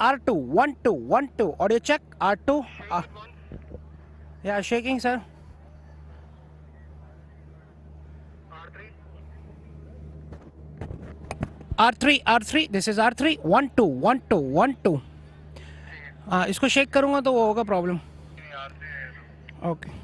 R2, 1 2 1 2. Audio check. R2. Yeah, shaking, sir. R3, R3. This is R3. 1 2 1 2 1 2. इसको shake करूंगा तो वो होगा problem. Okay.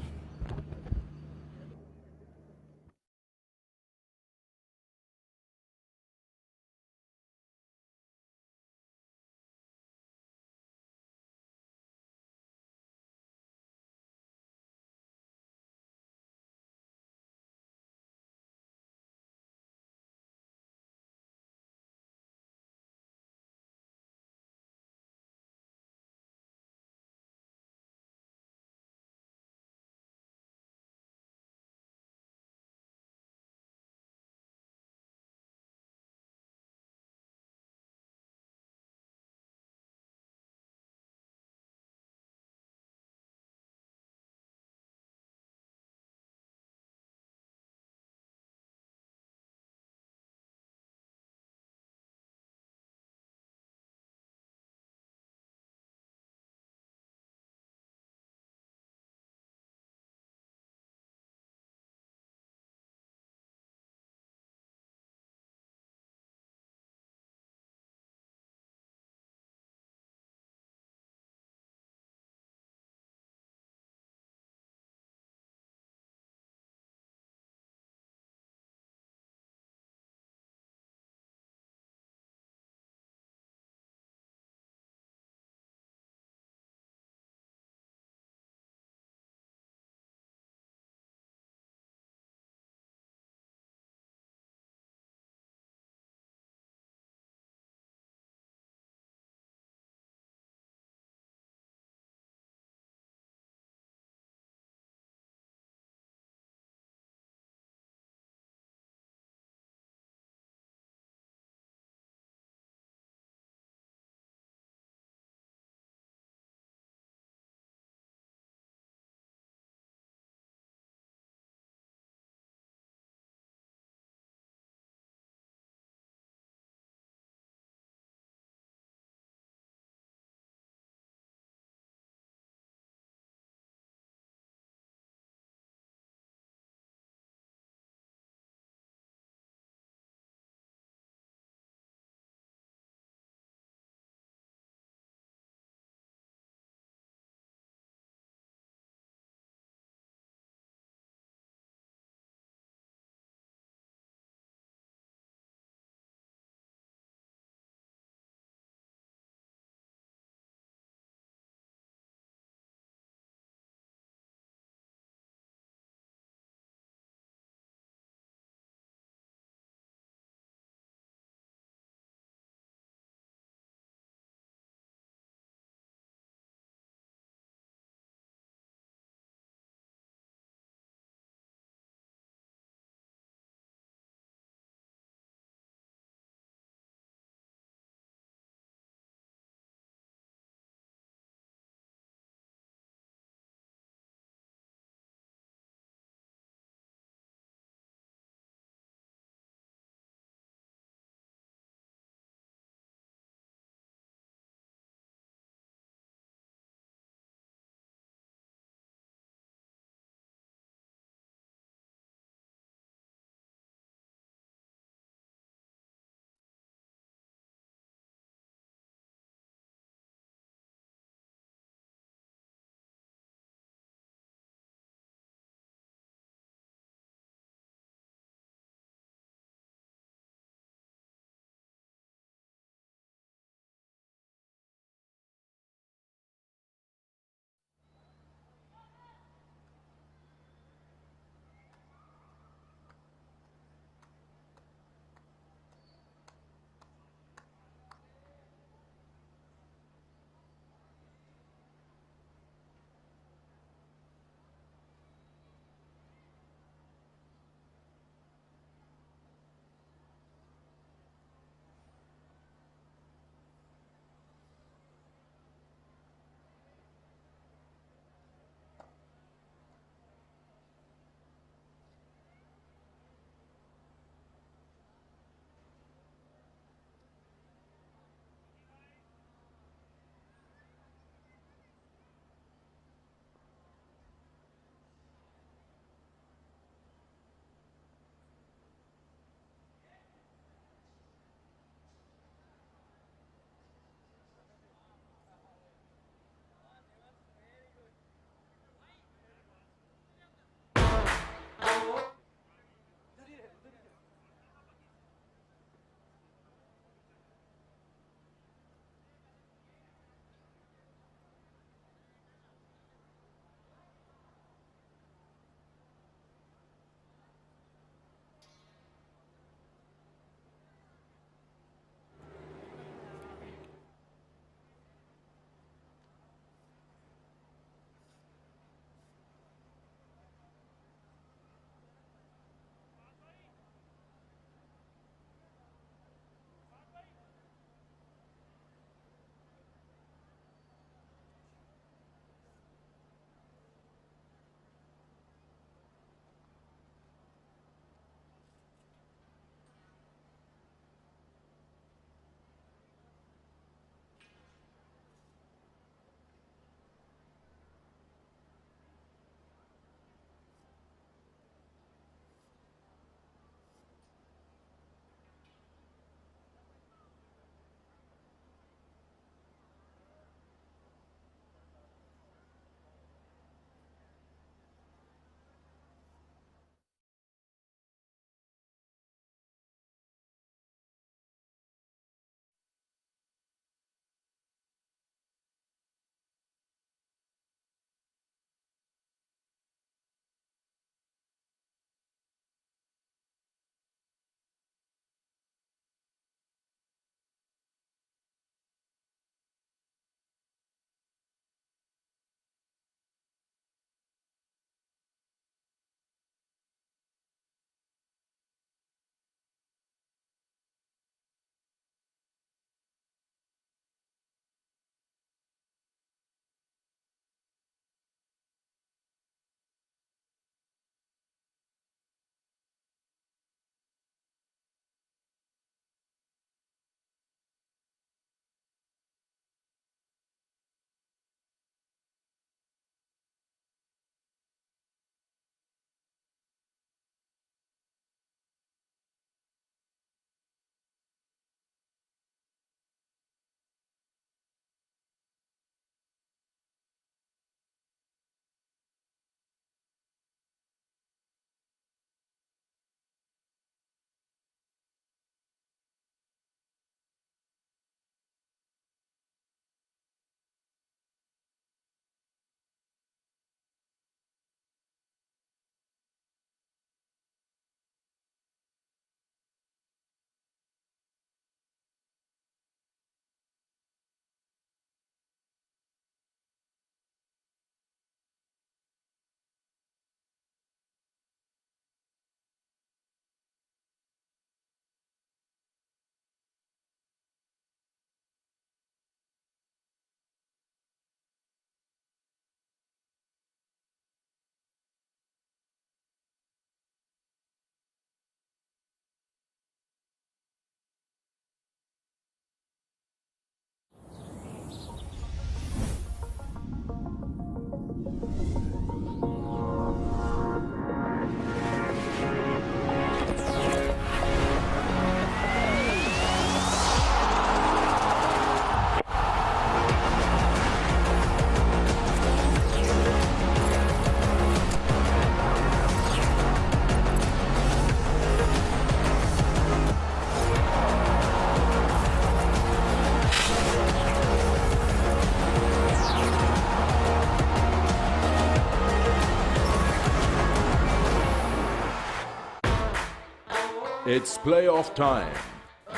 It's playoff time.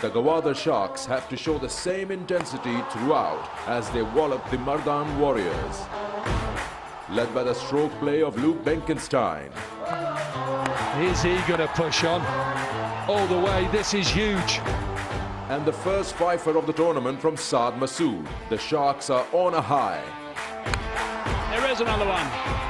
The Gwadar Sharks have to show the same intensity throughout as they wallop the Mardan Warriors. Led by the stroke play of Luke Benkenstein. Is he going to push on all the way? This is huge. And the first fifer of the tournament from Saad Masood. The Sharks are on a high. There is another one.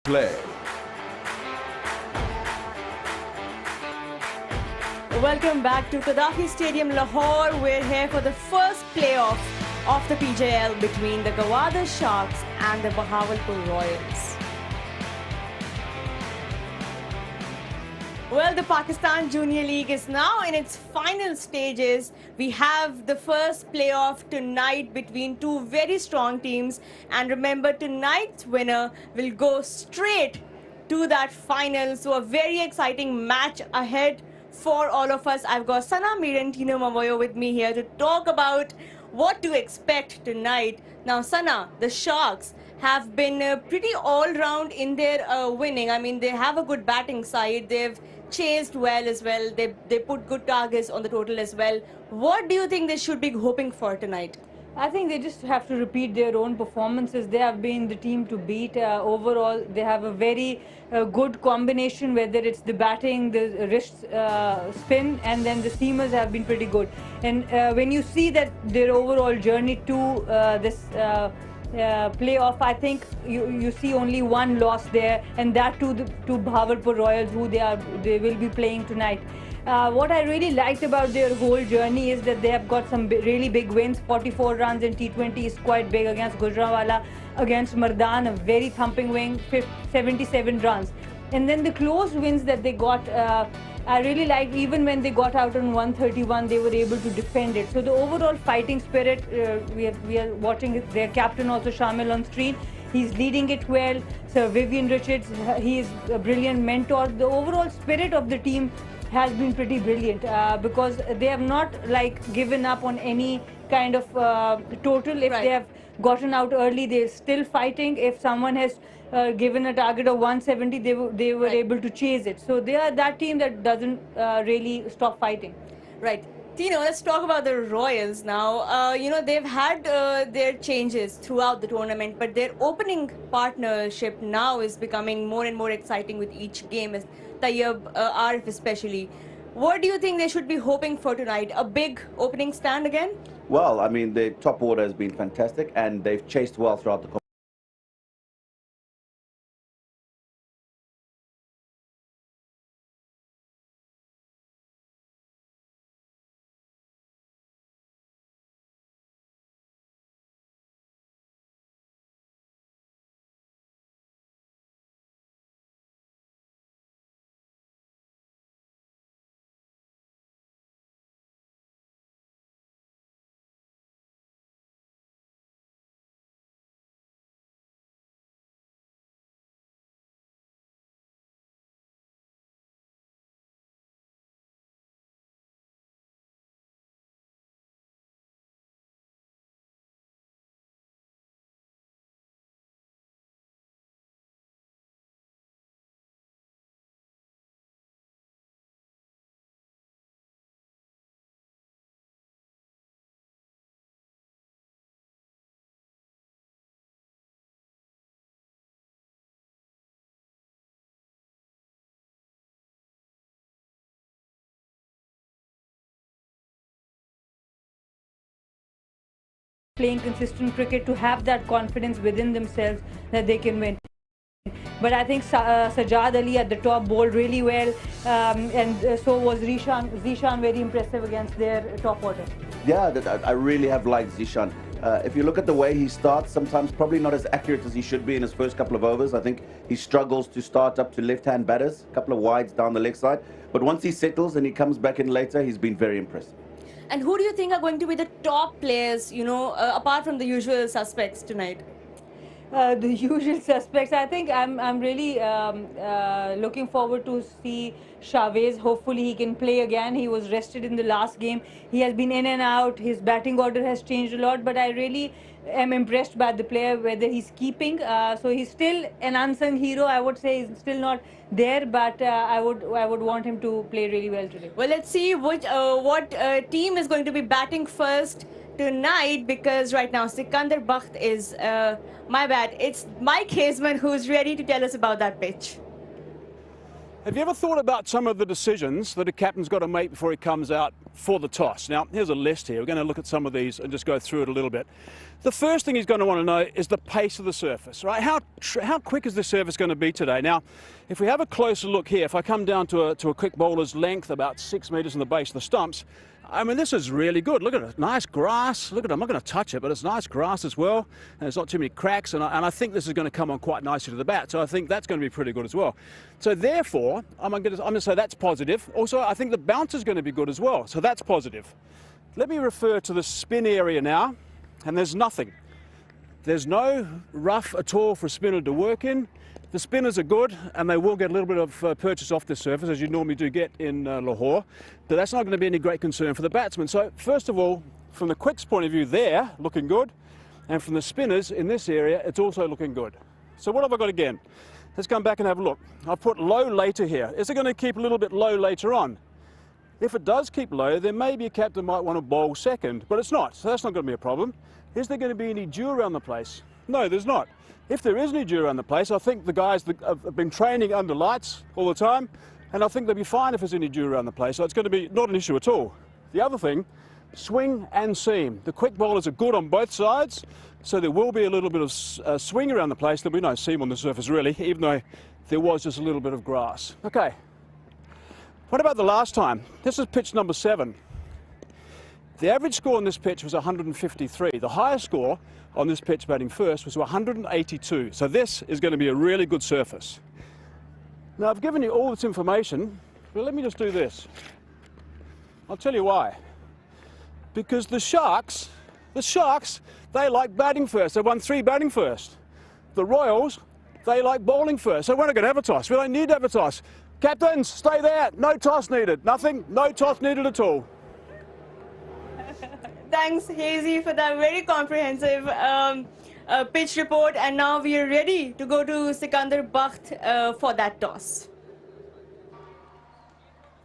Play. Welcome back to Qaddafi Stadium, Lahore. We're here for the first playoff of the PJL between the Gwadar Sharks and the Bahawalpur Royals. Well, the Pakistan Junior League is now in its final stages. We have the first playoff tonight between two very strong teams. And remember, tonight's winner will go straight to that final. So a very exciting match ahead for all of us. I've got Sana Mir and Tino Mavoyo with me here to talk about what to expect tonight. Now, Sana, the Sharks have been pretty all-round in their winning. I mean, they have a good batting side. They've chased well as well. They put good targets on the total as well. What do you think they should be hoping for tonight? I think they just have to repeat their own performances. They have been the team to beat. Overall, they have a very good combination, whether it's the batting, the wrist spin, and then the seamers have been pretty good. And when you see that their overall journey to this playoff, I think you see only one loss there, and that to Bahawalpur Royals, who they will be playing tonight. What I really liked about their whole journey is that they have got some really big wins. 44 runs in T20 is quite big against Gujranwala, against Mardan, a very thumping win, 77 runs. And then the close wins that they got, I really liked. Even when they got out on 131, they were able to defend it. So the overall fighting spirit, we are watching their captain also Shamil on screen. He's leading it well. Sir Vivian Richards, he is a brilliant mentor. The overall spirit of the team has been pretty brilliant because they have not given up on any kind of total. If they have gotten out early, they're still fighting. If someone has given a target of 170, they were able to chase it. So they are that team that doesn't really stop fighting. Right. Tino, let's talk about the Royals now. They've had their changes throughout the tournament, but their opening partnership now is becoming more and more exciting with each game, as Tayyab Arif especially. What do you think they should be hoping for tonight? A big opening stand again? Well, I mean, the top order has been fantastic, and they've chased well throughout the playing consistent cricket to have that confidence within themselves that they can win. But I think Sajjad Ali at the top bowled really well, and so was Zishan very impressive against their top order. Yeah, I really have liked Zishan. If you look at the way he starts, sometimes probably not as accurate as he should be in his first couple of overs. I think he struggles to start up to left-hand batters, a couple of wides down the leg side. But once he settles and he comes back in later, he's been very impressive. And who do you think are going to be the top players, apart from the usual suspects tonight? The usual suspects. I think I'm really looking forward to see Chavez. Hopefully he can play again. He was rested in the last game. He has been in and out. His batting order has changed a lot, but I really am impressed by the player, whether he's keeping. So he's still an unsung hero. I would say he's still not there, but I would want him to play really well today. Well, let's see what team is going to be batting first tonight, because right now Sikandar Bakht is, my bad, it's Mike Hazeman who's ready to tell us about that pitch. Have you ever thought about some of the decisions that a captain's got to make before he comes out for the toss? Now, here's a list here. We're going to look at some of these and just go through it a little bit. The first thing he's going to want to know is the pace of the surface, right? How quick is the surface going to be today? Now, if we have a closer look here, if I come down to a quick bowler's length, about 6 metres in the base of the stumps, I mean, this is really good. Look at it, nice grass. Look at it, I'm not going to touch it, but it's nice grass as well. And there's not too many cracks, and I think this is going to come on quite nicely to the bat. So I think that's going to be pretty good as well. So therefore, I'm going to say that's positive. Also, I think the bounce is going to be good as well. So that's positive. Let me refer to the spin area now, and there's nothing. There's no rough at all for a spinner to work in. The spinners are good, and they will get a little bit of purchase off this surface, as you normally do get in Lahore. But that's not going to be any great concern for the batsmen. So, first of all, from the quicks point of view there, looking good. And from the spinners in this area, it's also looking good. So what have I got again? Let's come back and have a look. I've put low later here. Is it going to keep a little bit low later on? If it does keep low, then maybe a captain might want to bowl second, but it's not. So that's not going to be a problem. Is there going to be any dew around the place? No, there's not. If there is any dew around the place, I think the guys that have been training under lights all the time, and I think they'll be fine if there's any dew around the place. So it's going to be not an issue at all. The other thing, swing and seam. The quick bowlers are good on both sides, so there will be a little bit of swing around the place. There'll be no seam on the surface really, even though there was just a little bit of grass. Okay. What about the last time? This is pitch number 7. The average score on this pitch was 153. The highest score on this pitch batting first was 182. So this is going to be a really good surface. Now I've given you all this information, but let me just do this. I'll tell you why. Because the Sharks, they like batting first. They won 3 batting first. The Royals, they like bowling first. So we're not going to have a toss. We don't need to have a toss. Captains, stay there. No toss needed. Nothing. No toss needed at all. Thanks, Hazy, for that very comprehensive pitch report. And now we are ready to go to Sikandar Bakht for that toss.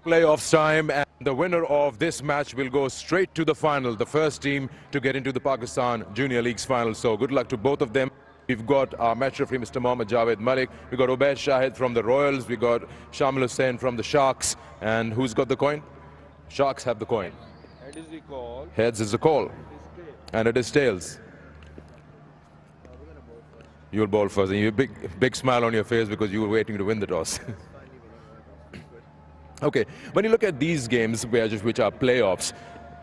Playoffs time, and the winner of this match will go straight to the final, the first team to get into the Pakistan Junior League's final. So good luck to both of them. We've got our match referee, Mr. Mohammad Javed Malik. We've got Ubaid Shahid from the Royals. We've got Shamil Hussain from the Sharks. And who's got the coin? Sharks have the coin. Head is the call. Heads is the call. And it is tails. You'll bowl first. And you have a big smile on your face because you were waiting to win the toss. Okay, when you look at these games, which are playoffs,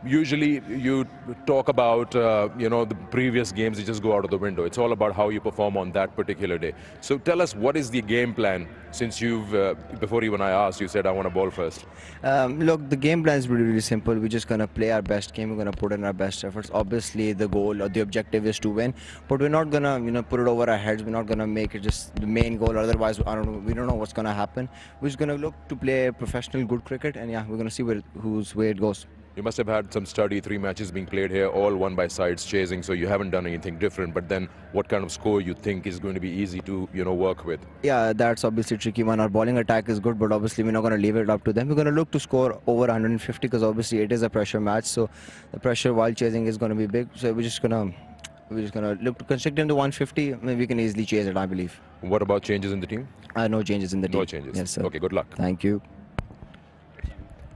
usually you talk about, the previous games, you just go out of the window. It's all about how you perform on that particular day. So tell us, what is the game plan? Since you've, before even I asked, you said, I want to bowl first. Look, the game plan is really simple. We're just going to play our best game. We're going to put in our best efforts. Obviously, the goal or the objective is to win, but we're not going to, put it over our heads. We're not going to make it just the main goal. Otherwise, we don't know what's going to happen. We're just going to look to play professional, good cricket, and yeah, we're going to see whose way it goes. You must have had some study, 3 matches being played here, all won by sides chasing, so you haven't done anything different. But then what kind of score you think is going to be easy to, work with? Yeah, that's obviously a tricky one. Our bowling attack is good, but obviously we're not going to leave it up to them. We're going to look to score over 150 because obviously it is a pressure match, so the pressure while chasing is going to be big. So we're just going to look to constrict them to 150. Maybe we can easily chase it, I believe. What about changes in the team? No changes in the team. No changes? Yes, sir. Okay, good luck. Thank you.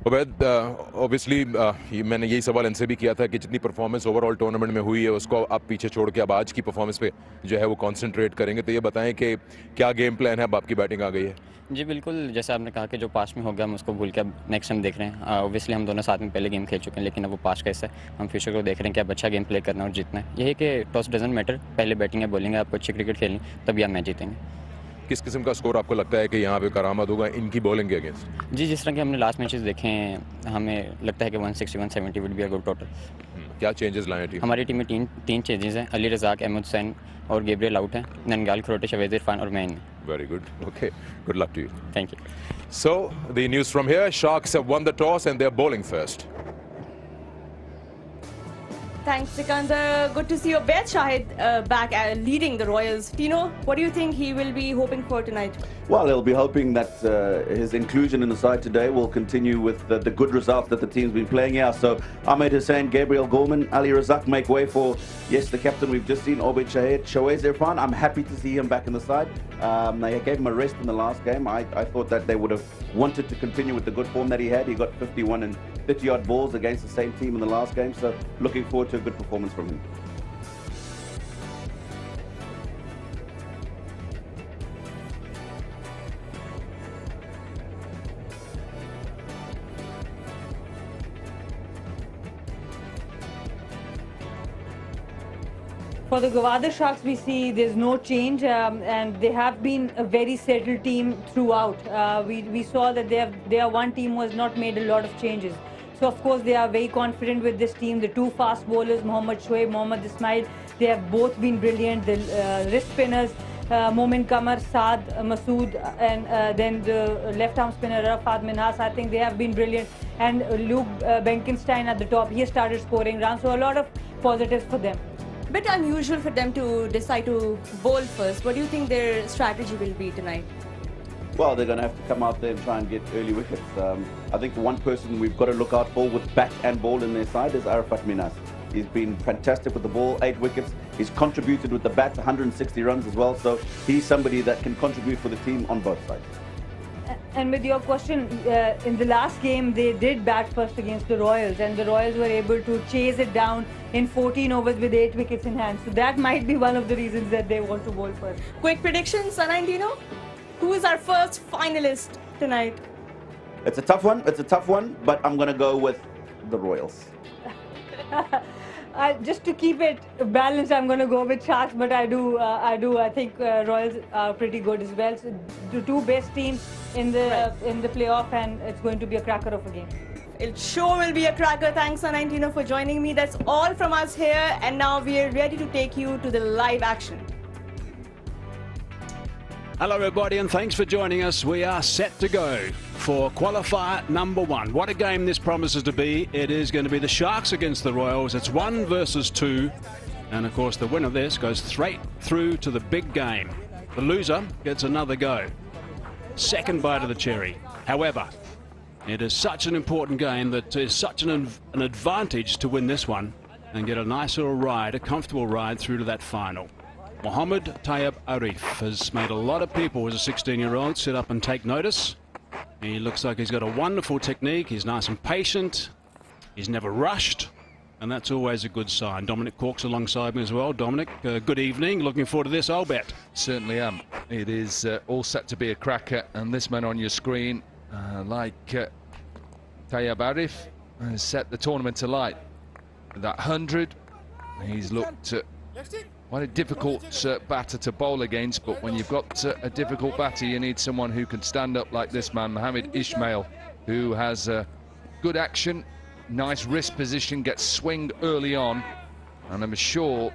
Ubaid, obviously मैंने यही सवाल इनसे भी किया था कि जितनी performance overall tournament में हुई है उसको आप पीछे छोड़ के अब आज की परफॉर्मेंस पे जो है वो कंसंट्रेट करेंगे, तो ये बताएं कि क्या गेम प्लान है, अब आपकी बैटिंग आ गई है? जी बिल्कुल, जैसे आपने कहा कि जो पास्ट में हो गया हम उसको भूल के अब नेक्स्ट टाइम देख रहे हैं। ऑब्वियसली हम दोनों साथ में पहले गेम खेल चुके हैं, लेकिन अब वो पास्ट का हिस्सा है। हम फ्यूचर को देख रहे हैं कि अब अच्छा गेम प्ले करना है और जीतना है। यही कि टॉस डजंट मैटर, पहले बैटिंग या बॉलिंग है, आपको अच्छी क्रिकेट खेलनी तभी आप मैच जीतेंगे। किस किस्म का स्कोर आपको लगता है कि यहाँ पे करामत होगा इनकी बॉलिंग के अगेंस्ट? जी, जिस तरह के हमने लास्ट मैचेस देखे हैं, हमें लगता है कि 160 170 would be a good total. क्या चेंजेस लाए टीम? हमारी टीम में तीन चेंजेस हैं। अली रज़ाक, अहमद हुसैन और गैब्रियल आउट हैं। ननगाल, खरोटे, शवेद इरफान और मैं इन। Very good. Okay. Good luck to you. Thank you. So, the news from here, Sharks have won the toss and they're bowling first. Thanks, Sikandar. Good to see your Beth Shahid back leading the Royals. Tino, what do you think he will be hoping for tonight? Well, he'll be hoping that his inclusion in the side today will continue with the good results that the team's been playing out. So, Ahmed Hussain, Gabriel Gorman, Ali Razak make way for, yes, the captain we've just seen, Obed Shahid, Shawaz Irfan. I'm happy to see him back in the side. They gave him a rest in the last game. I thought that they would have wanted to continue with the good form that he had. He got 51 and 50-odd balls against the same team in the last game. So, looking forward to a good performance from him. For the Gwadar Sharks, we see there's no change, and they have been a very settled team throughout. We saw that they are one team who has not made a lot of changes. So of course they are very confident with this team. The two fast bowlers, Mohammad Shoaib, Mohammad Ismail, they have both been brilliant. The wrist spinners, Momin Kamar, Saad, Masood, and then the left-arm spinner Rafat Minhas, I think they have been brilliant. And Luke Benkenstein at the top, he has started scoring runs, so a lot of positives for them. Bit unusual for them to decide to bowl first. What do you think their strategy will be tonight? Well, they're going to have to come out there and try and get early wickets. I think the one person we've got to look out for with bat and ball in their side is Arafat Minas. He's been fantastic with the ball, 8 wickets. He's contributed with the bat, 160 runs as well. So he's somebody that can contribute for the team on both sides. And with your question, in the last game, they did bat first against the Royals, and the Royals were able to chase it down in 14 overs with 8 wickets in hand. So that might be one of the reasons that they want to bowl first. Quick prediction, Sana and Tino? Who is our first finalist tonight? It's a tough one. It's a tough one, but I'm going to go with the Royals. Just to keep it balanced, I'm going to go with Sharks, but I think Royals are pretty good as well. So the two best teams in the playoff, and it's going to be a cracker of a game. It sure will be a cracker. Thanks, Sana and Tino, for joining me. That's all from us here, and now we are ready to take you to the live action. Hello everybody, and thanks for joining us. We are set to go for qualifier number 1. What a game this promises to be. It is going to be the Sharks against the Royals. It's 1 versus 2. And of course the winner of this goes straight through to the big game. The loser gets another go. Second bite of the cherry. However, it is such an important game that is such an advantage to win this one and get a nice little ride, a comfortable ride through to that final. Mohammad Tayyab Arif has made a lot of people as a 16-year-old sit up and take notice. He looks like he's got a wonderful technique. He's nice and patient. He's never rushed, and that's always a good sign. Dominic Cork's alongside me as well. Dominic, good evening. Looking forward to this, I'll bet. Certainly am. It is all set to be a cracker, and this man on your screen, like Tayyab Arif, has set the tournament alight. That 100, he's looked at quite a difficult batter to bowl against, but when you've got a difficult batter, you need someone who can stand up like this man, Mohamed Ismail, who has good action, nice wrist position, gets swing early on, and I'm sure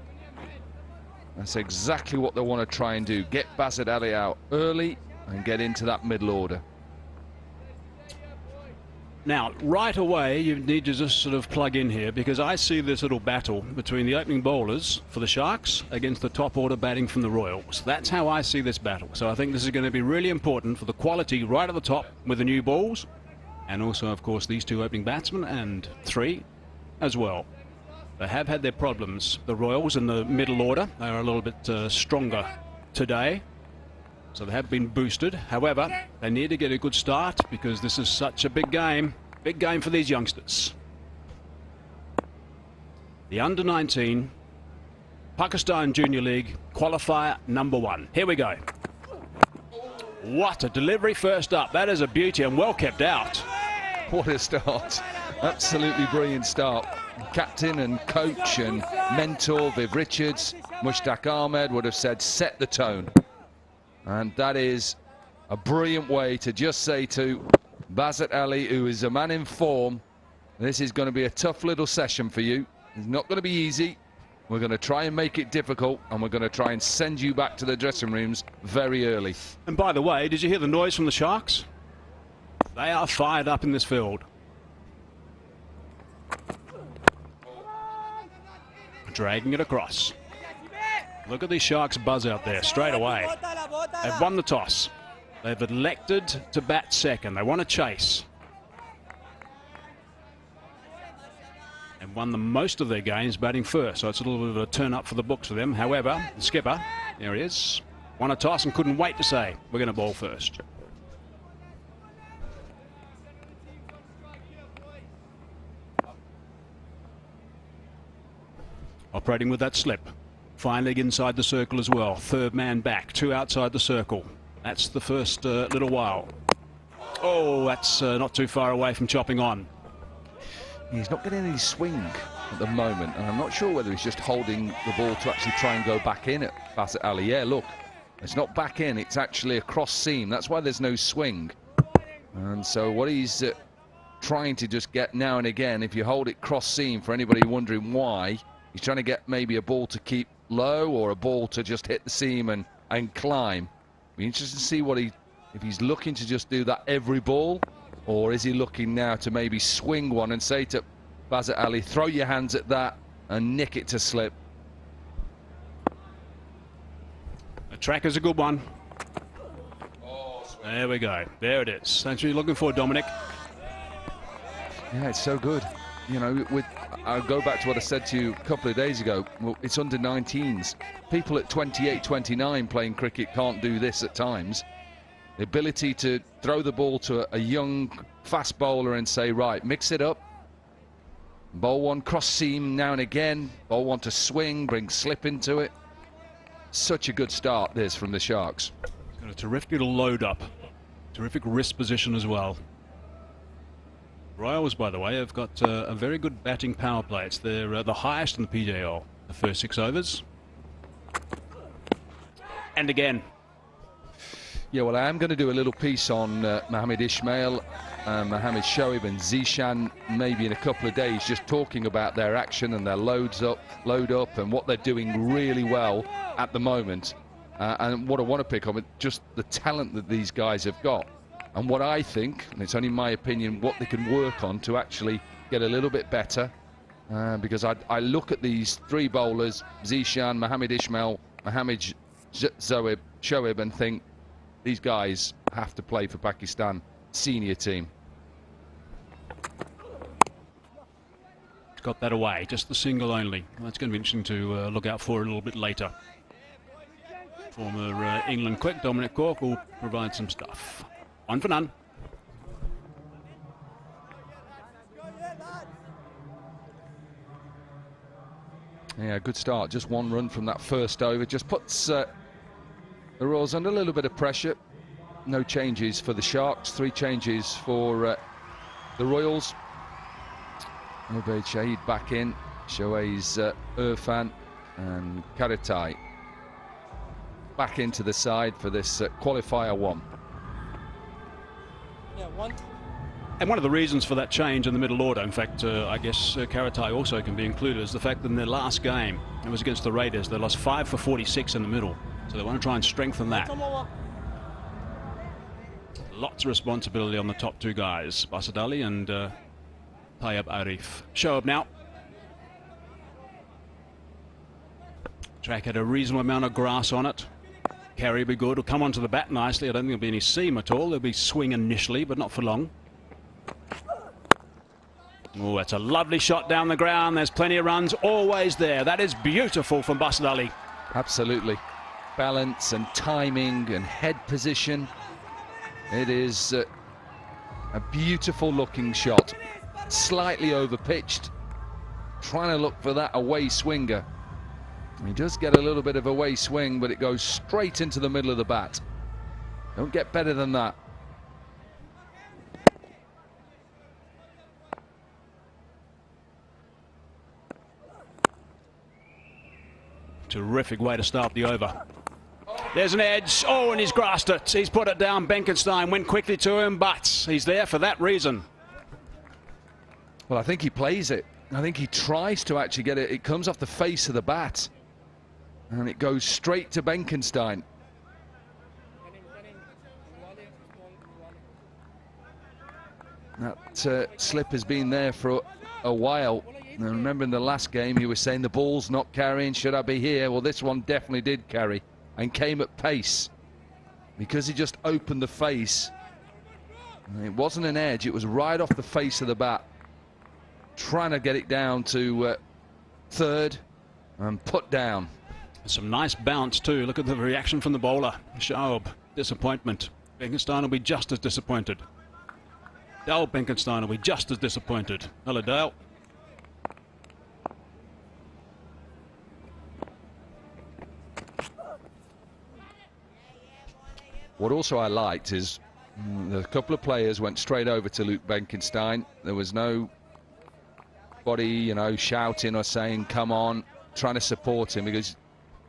that's exactly what they want to try and do. Get Basit Ali out early and get into that middle order. Now, right away, you need to just sort of plug in here, because I see this little battle between the opening bowlers for the Sharks against the top order batting from the Royals. That's how I see this battle. So I think this is going to be really important for the quality right at the top with the new balls, and also, of course, these two opening batsmen and 3 as well. They have had their problems, the Royals, in the middle order. They are a little bit stronger today. So they have been boosted. However, they need to get a good start, because this is such a big game for these youngsters. The Under-19 Pakistan Junior League qualifier number 1. Here we go. What a delivery first up. That is a beauty and well kept out. What a start. Absolutely brilliant start. Captain and coach and mentor Viv Richards, Mushtaq Ahmed would have said set the tone. And that is a brilliant way to just say to Bazat Ali, who is a man in form, this is going to be a tough little session for you. It's not going to be easy. We're going to try and make it difficult, and we're going to try and send you back to the dressing rooms very early. And by the way, did you hear the noise from the Sharks? They are fired up in this field. Dragging it across. Look at these Sharks buzz out there straight away. They've won the toss. They've elected to bat second. They want to chase. And won the most of their games batting first, so it's a little bit of a turn up for the books for them. However, the skipper, there he is, won a toss and couldn't wait to say, we're going to bowl first. Operating with that slip. Fine leg inside the circle as well. Third man back, 2 outside the circle. That's the first little while. Oh, that's not too far away from chopping on. He's not getting any swing at the moment, and I'm not sure whether he's just holding the ball to actually try and go back in at Bazat Ali. Yeah, look, it's not back in, it's actually a cross seam. That's why there's no swing. And so what he's trying to just get now and again, if you hold it cross seam, for anybody wondering why, he's trying to get maybe a ball to keep low or a ball to just hit the seam and climb. Be interested to see what if he's looking to just do that every ball, or is he looking now to maybe swing one and say to Bazat Ali, throw your hands at that and nick it to slip. The track is a good one. There we go. There it is. That's what you're looking for, Dominic. Yeah, it's so good. You know, I'll go back to what I said to you a couple of days ago. Well, it's under 19s. People at 28, 29 playing cricket can't do this at times. The ability to throw the ball to a young fast bowler and say, right, mix it up. Bowl one cross seam now and again. Bowl one to swing, bring slip into it. Such a good start this from the Sharks. Got a terrific little load up. Terrific wrist position as well. Royals, by the way, have got a very good batting power play. It's the highest in the PJL, the first 6 overs. And again. Yeah, well, I am going to do a little piece on Mohammed Ismail, Mohammed Shoaib and Zishan maybe in a couple of days, just talking about their action and their load up and what they're doing really well at the moment. And what I want to pick on is just the talent that these guys have got. And what I think, and it's only my opinion, what they can work on to actually get a little bit better. Because I look at these 3 bowlers, Zishan, Mohammed Ismail, Mohammed Shoaib, and think, these guys have to play for Pakistan senior team. Got that away, just the single only. That's going to be interesting to look out for a little bit later. Former England quick Dominic Cork will provide some stuff. 1 for none. Yeah, good start. Just 1 run from that first over. Just puts the Royals under a little bit of pressure. No changes for the Sharks. 3 changes for the Royals. Ubaid Shahid back in. Shoai's Irfan and Karatai back into the side for this qualifier 1. And one of the reasons for that change in the middle order, in fact, I guess Karatai also can be included, is the fact that in their last game, it was against the Raiders, they lost 5 for 46 in the middle. So they want to try and strengthen that. Lots of responsibility on the top 2 guys, Bazat Ali and Tayyab Arif. Shoaib now. Track had a reasonable amount of grass on it. Carry will be good. Will come onto the bat nicely. I don't think there'll be any seam at all. There'll be swing initially, but not for long. Oh, that's a lovely shot down the ground. There's plenty of runs always there. That is beautiful from Bazat Ali. Absolutely. Balance and timing and head position. It is a beautiful looking shot. Slightly over pitched. Trying to look for that away swinger. He does get a little bit of away swing, but it goes straight into the middle of the bat. Don't get better than that. Terrific way to start the over. There's an edge. Oh, and he's grasped it. He's put it down. Benkenstein went quickly to him, but he's there for that reason. Well, I think he plays it. I think he tries to actually get it. It comes off the face of the bat. And it goes straight to Benkenstein. That slip has been there for a while. And remember in the last game he was saying the ball's not carrying, should I be here? Well, this one definitely did carry and came at pace. Because he just opened the face. It wasn't an edge, it was right off the face of the bat. Trying to get it down to third and put down. Some nice bounce too. Look at the reaction from the bowler. Schaub, disappointment. Benkenstein will be just as disappointed. Dale Benkenstein will be just as disappointed. Hello, Dale. What also I liked is a couple of players went straight over to Luke Benkenstein. There was nobody, you know, shouting or saying, come on, trying to support him, because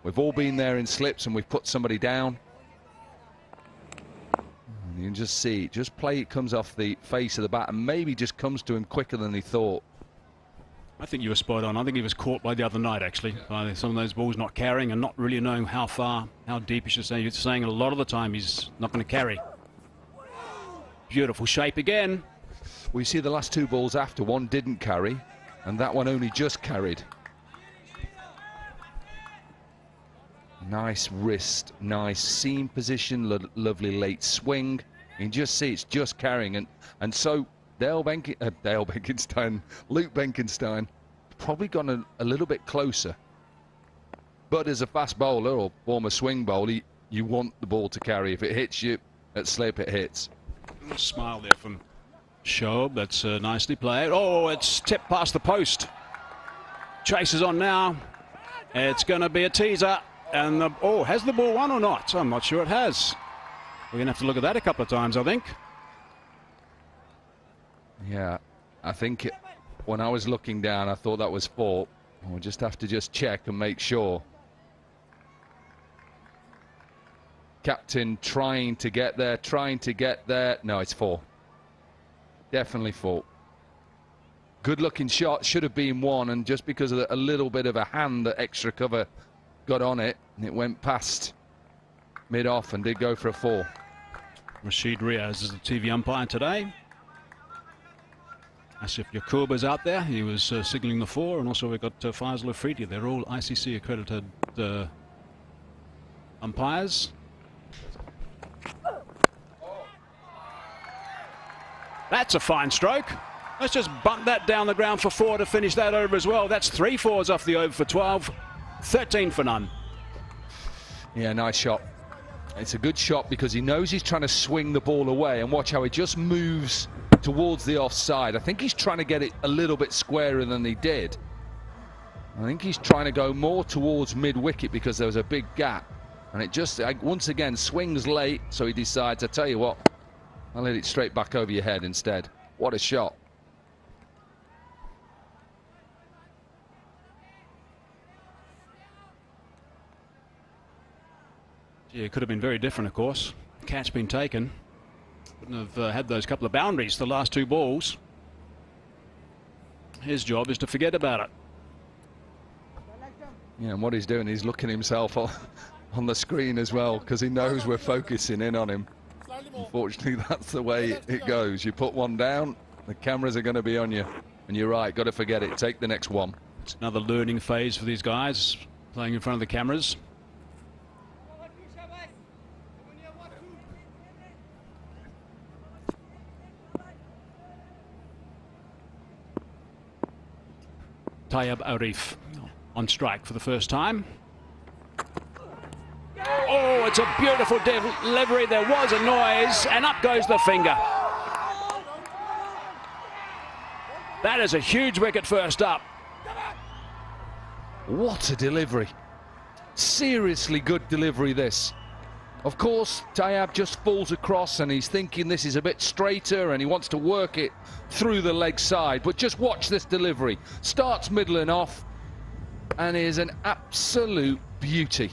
we've all been there in slips and we've put somebody down. And you can just see, just play, it comes off the face of the bat and maybe just comes to him quicker than he thought. I think you were spot on. I think he was caught by the other night, actually, by some of those balls not carrying and not really knowing how far, how deep he should say. You're saying a lot of the time he's not going to carry. Beautiful shape again. We see the last two balls after, one didn't carry and that one only just carried. Nice wrist, nice seam position, lovely late swing. You can just see it's just carrying, and so Luke Benkenstein probably gone a little bit closer. But as a fast bowler or former swing bowler, you want the ball to carry. If it hits you at slip, it hits. Smile there from Schaub. That's nicely played. Oh, it's tipped past the post. Chase is on now. It's going to be a teaser. And oh, has the ball won or not? I'm not sure it has. We're going to have to look at that a couple of times, I think. Yeah, I think when I was looking down, I thought that was 4. We'll just have to just check and make sure. Captain trying to get there. No, it's 4. Definitely 4. Good looking shot, should have been 1, and just because of a little bit of a hand, that extra cover got on it, and it went past mid-off and did go for a 4. Rashid Riaz is the TV umpire today. Asif Yakuba's out there. He was signalling the 4, and also we've got Faisal Afridi. They're all ICC accredited umpires. That's a fine stroke. Let's just bunt that down the ground for 4 to finish that over as well. That's 3 4s off the over for 12. 13 for none. Yeah, nice shot. It's a good shot because he knows he's trying to swing the ball away, and watch how he just moves towards the offside. I think he's trying to get it a little bit squarer than he did. I think he's trying to go more towards mid-wicket because there was a big gap, and it just once again swings late, so he decides, I tell you what, I'll let it straight back over your head instead. What a shot. Yeah, it could have been very different, of course. Catch been taken. Wouldn't have had those couple of boundaries, the last 2 balls. His job is to forget about it. Yeah, and what he's doing, he's looking himself on the screen as well, because he knows we're focusing in on him. Unfortunately, that's the way it goes. You put one down, the cameras are going to be on you. And you're right, got to forget it. Take the next one. It's another learning phase for these guys, playing in front of the cameras. Tayyab Arif on strike for the first time. Oh, it's a beautiful delivery. There was a noise, and up goes the finger. That is a huge wicket first up. What a delivery. Seriously good delivery, this. Of course, Tayyab just falls across and he's thinking this is a bit straighter and he wants to work it through the leg side. But just watch this delivery. Starts middle and off and is an absolute beauty.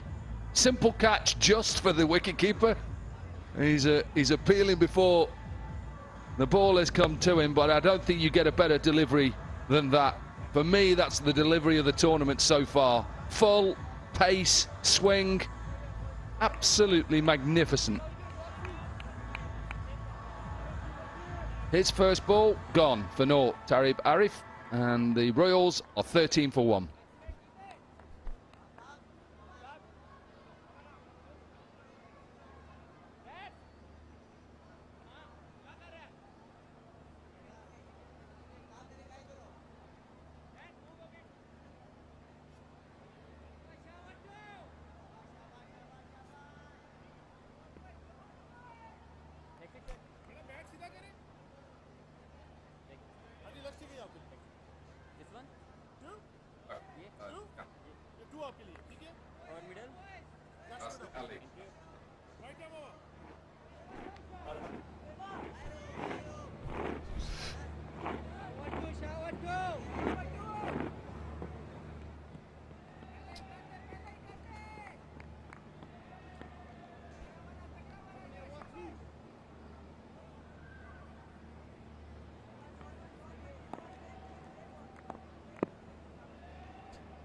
Simple catch just for the wicketkeeper. He's appealing before the ball has come to him, but I don't think you get a better delivery than that. For me, that's the delivery of the tournament so far. Full, pace, swing. Absolutely magnificent. His first ball gone for naught. Tarib Arif, and the Royals are 13 for 1.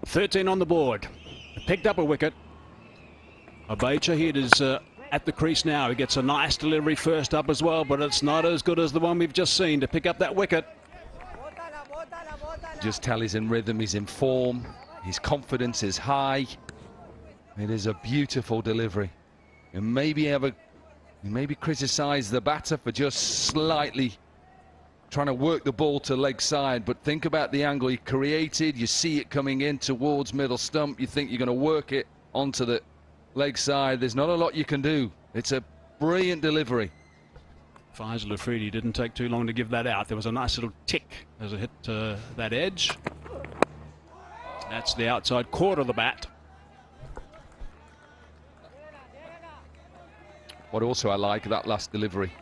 .13 on the board. Picked up a wicket. Abecha Head is at the crease now. He gets a nice delivery first up as well, but it's not as good as the one we've just seen to pick up that wicket. Just tell he's in rhythm, he's in form, his confidence is high. It is a beautiful delivery. And maybe criticise the batter for just slightly trying to work the ball to leg side, but think about the angle he created. You see it coming in towards middle stump. You think you're going to work it onto the leg side. There's not a lot you can do. It's a brilliant delivery. Faisal Afridi didn't take too long to give that out. There was a nice little tick as it hit that edge. That's the outside quarter of the bat. What also I like, that last delivery.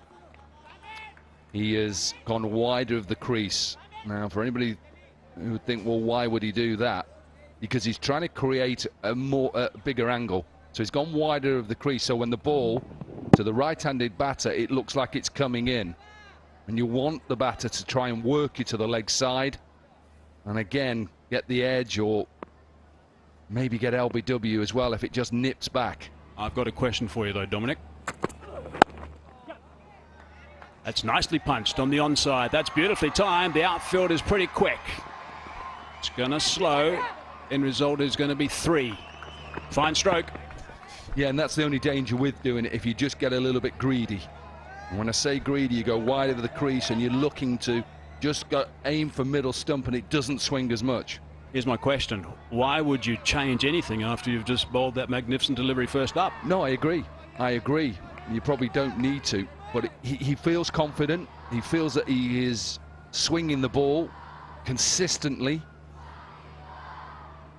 He has gone wider of the crease. Now, for anybody who would think, well, why would he do that? Because he's trying to create a bigger angle. So he's gone wider of the crease. So when the ball to the right-handed batter, it looks like it's coming in. And you want the batter to try and work it to the leg side. And again, get the edge or maybe get LBW as well if it just nips back. I've got a question for you though, Dominic. That's nicely punched on the onside. That's beautifully timed. The outfield is pretty quick. It's going to slow. End result is going to be 3. Fine stroke. Yeah, and that's the only danger with doing it, if you just get a little bit greedy. And when I say greedy, you go wide of the crease and you're looking to just aim for middle stump and it doesn't swing as much. Here's my question. Why would you change anything after you've just bowled that magnificent delivery first up? No, I agree. I agree. You probably don't need to. But he feels confident. He feels that he is swinging the ball consistently.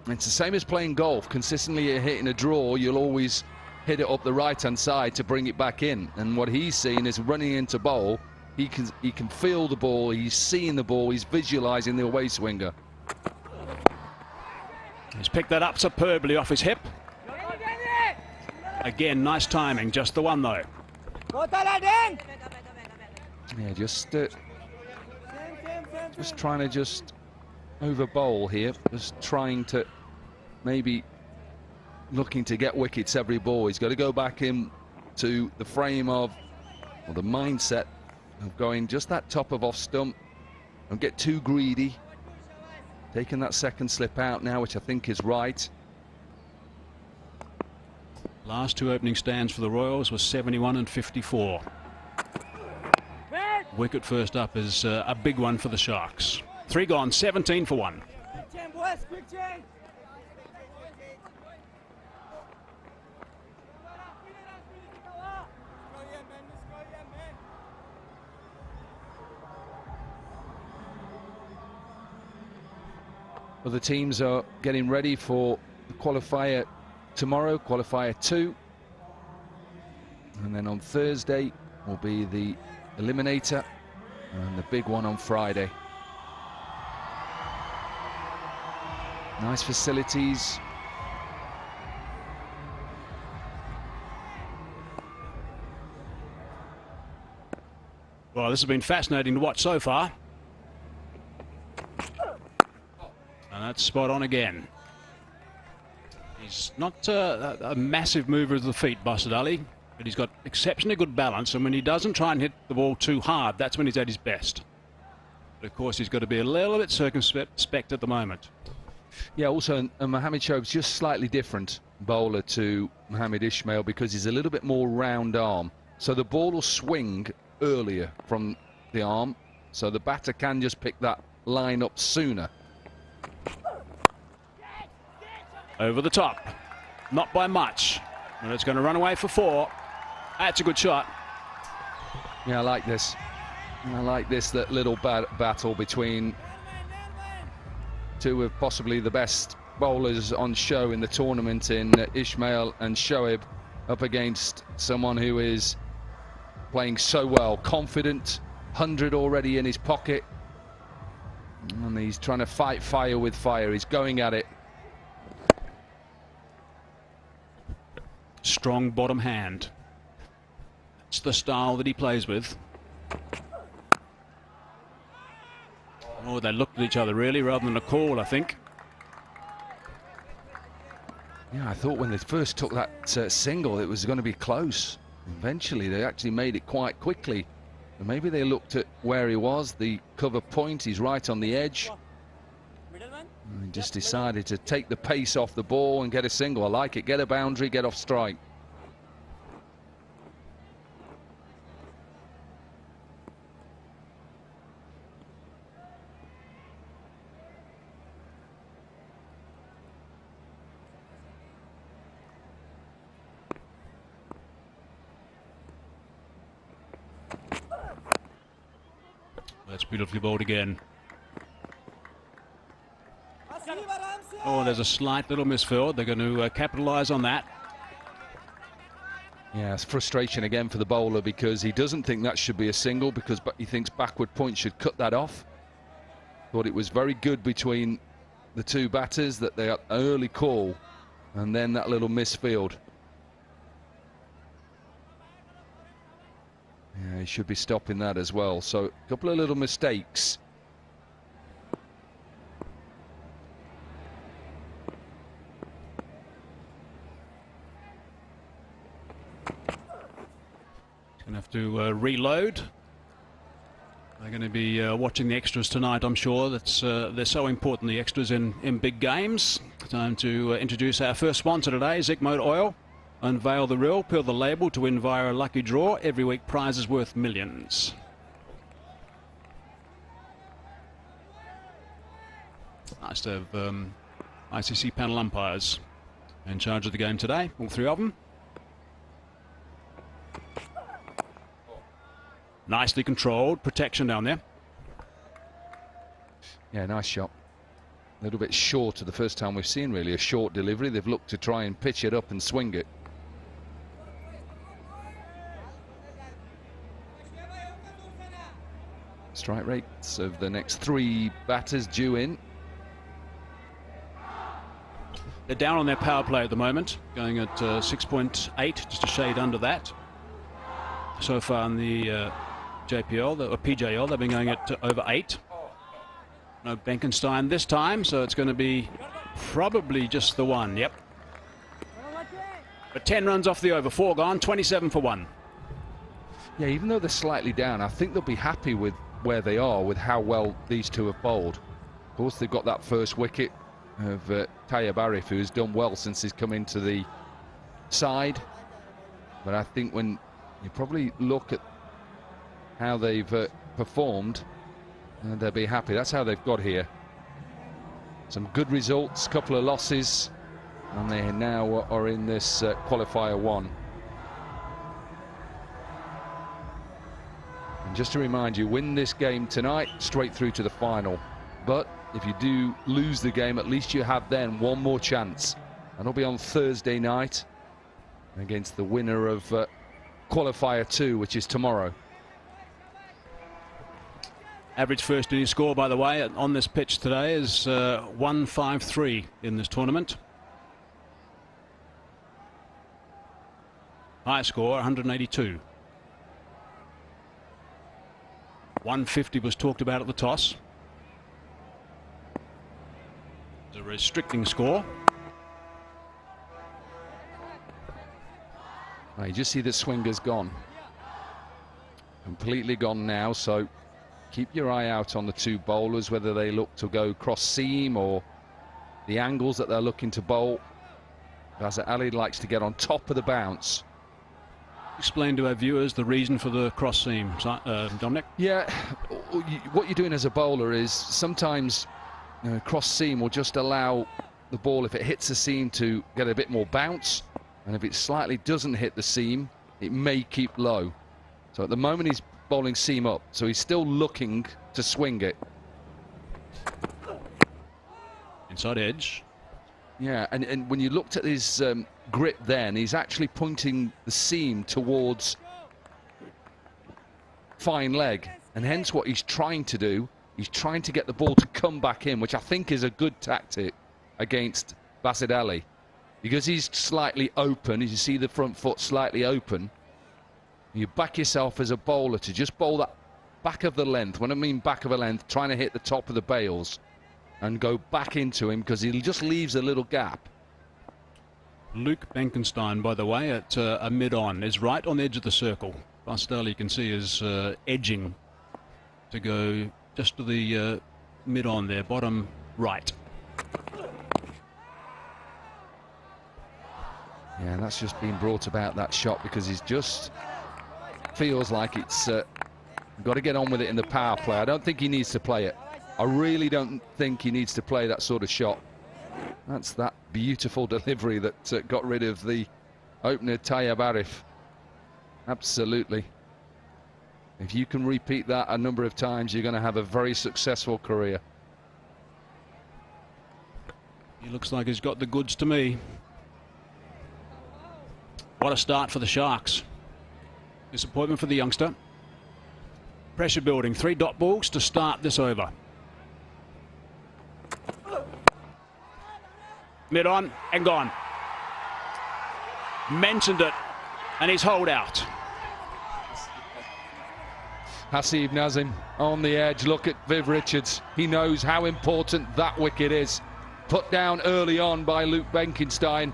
It's the same as playing golf. Consistently you're hitting a draw, you'll always hit it up the right-hand side to bring it back in. And what he's seeing is running into bowl. He can feel the ball, he's seeing the ball, he's visualising the away swinger. He's picked that up superbly off his hip. Again, nice timing, just the one though. Yeah, just trying to just over bowl here, just trying to maybe looking to get wickets every ball. He's got to go back in to the frame of, or the mindset of going just that top of off stump. Don't get too greedy. Taking that second slip out now, which I think is right. Last 2 opening stands for the Royals was 71 and 54. Wicket first up is a big one for the Sharks. 3 gone, 17 for 1. Well, the teams are getting ready for the qualifier tomorrow, qualifier 2. And then on Thursday will be the eliminator and the big one on Friday. Nice facilities. Well, this has been fascinating to watch so far. And that's spot on again. He's not a massive mover of the feet, Bastard Ali, but he's got exceptionally good balance, and when he doesn't try and hit the ball too hard, that's when he's at his best. But of course, he's got to be a little bit circumspect at the moment. Yeah, also Mohamed Shoaib's just slightly different bowler to Mohamed Ismail because he's a little bit more round arm. So the ball will swing earlier from the arm, so the batter can just pick that line up sooner. Over the top, not by much, and it's going to run away for 4. That's a good shot. Yeah, I like this. I like this, that little battle between two of possibly the best bowlers on show in the tournament in Ismail and Shoaib, up against someone who is playing so well, confident, 100 already in his pocket, and he's trying to fight fire with fire. He's going at it. Strong bottom hand. It's the style that he plays with. Oh, they looked at each other really rather than a call, I think. Yeah, I thought when they first took that single it was going to be close. Eventually they actually made it quite quickly. And maybe they looked at where he was, the cover point, he's right on the edge. And he just decided to take the pace off the ball and get a single. I like it, get a boundary, get off strike. That's beautifully bowled again. Oh, there's a slight little misfield. They're going to capitalise on that. Yeah, it's frustration again for the bowler because he doesn't think that should be a single because he thinks backward point should cut that off. Thought it was very good between the two batters that they got an early call and then that little misfield. Yeah, he should be stopping that as well. So a couple of little mistakes. Going to have to reload. They're going to be watching the extras tonight, I'm sure. They're so important, the extras in big games. Time to introduce our first sponsor today, Zikmode Oil. Unveil the reel, peel the label to win via a lucky draw. Every week prizes worth millions. Nice to have ICC panel umpires in charge of the game today, all 3 of them. Nicely controlled, protection down there. Yeah, nice shot. A little bit short of the first time we've seen really a short delivery. They've looked to try and pitch it up and swing it. Strike rates of the next 3 batters due in. They're down on their power play at the moment, going at 6.8, just a shade under that. So far in the PJL, they've been going at over 8. No Benkenstein this time, so it's going to be probably just the 1, yep. But 10 runs off the over, 4 gone, 27 for 1. Yeah, even though they're slightly down, I think they'll be happy with where they are, with how well these two have bowled. Of course, they've got that first wicket of Tayyab Arif, who's done well since he's come into the side. But I think when you probably look at how they've performed, they'll be happy. That's how they've got here. Some good results, couple of losses, and they now are in this qualifier 1. And just to remind you, win this game tonight, straight through to the final. But if you do lose the game, at least you have then one more chance. And it'll be on Thursday night against the winner of qualifier 2, which is tomorrow. Average first innings score, by the way, on this pitch today is 153 in this tournament. High score 182. 150 was talked about at the toss. It's a restricting score. You just see the swinger's gone. Completely gone now, so keep your eye out on the two bowlers, whether they look to go cross seam or the angles that they're looking to bowl. Basset Ali likes to get on top of the bounce. Explain to our viewers the reason for the cross seam, Dominic. Yeah, what you're doing as a bowler is sometimes cross seam will just allow the ball, if it hits the seam, to get a bit more bounce, and if it slightly doesn't hit the seam, it may keep low. So at the moment he's bowling seam up, so he's still looking to swing it. Inside edge. Yeah, and when you looked at his grip then, he's actually pointing the seam towards fine leg, and hence what he's trying to do, he's trying to get the ball to come back in, which I think is a good tactic against Basset Ali, because he's slightly open. As you see the front foot slightly open, you back yourself as a bowler to just bowl that back of the length. When I mean back of a length, trying to hit the top of the bails and go back into him, because he just leaves a little gap. Luke Benkenstein, by the way, at a mid-on, is right on the edge of the circle. Basset Ali, you can see, is edging to go just to the mid-on there, bottom right. Yeah, that's just been brought about, that shot, because he's just feels like it's got to get on with it in the power play. I don't think he needs to play it. I really don't think he needs to play that sort of shot. That's that beautiful delivery that got rid of the opener, Tayyab Arif. Absolutely. If you can repeat that a number of times, you're going to have a very successful career. He looks like he's got the goods to me. What a start for the Sharks. Disappointment for the youngster. Pressure building. 3 dot balls to start this over. Mid on and gone. Mentioned it, and he's holed out. Hasib Nazim on the edge. Look at Viv Richards. He knows how important that wicket is. Put down early on by Luke Benkenstein.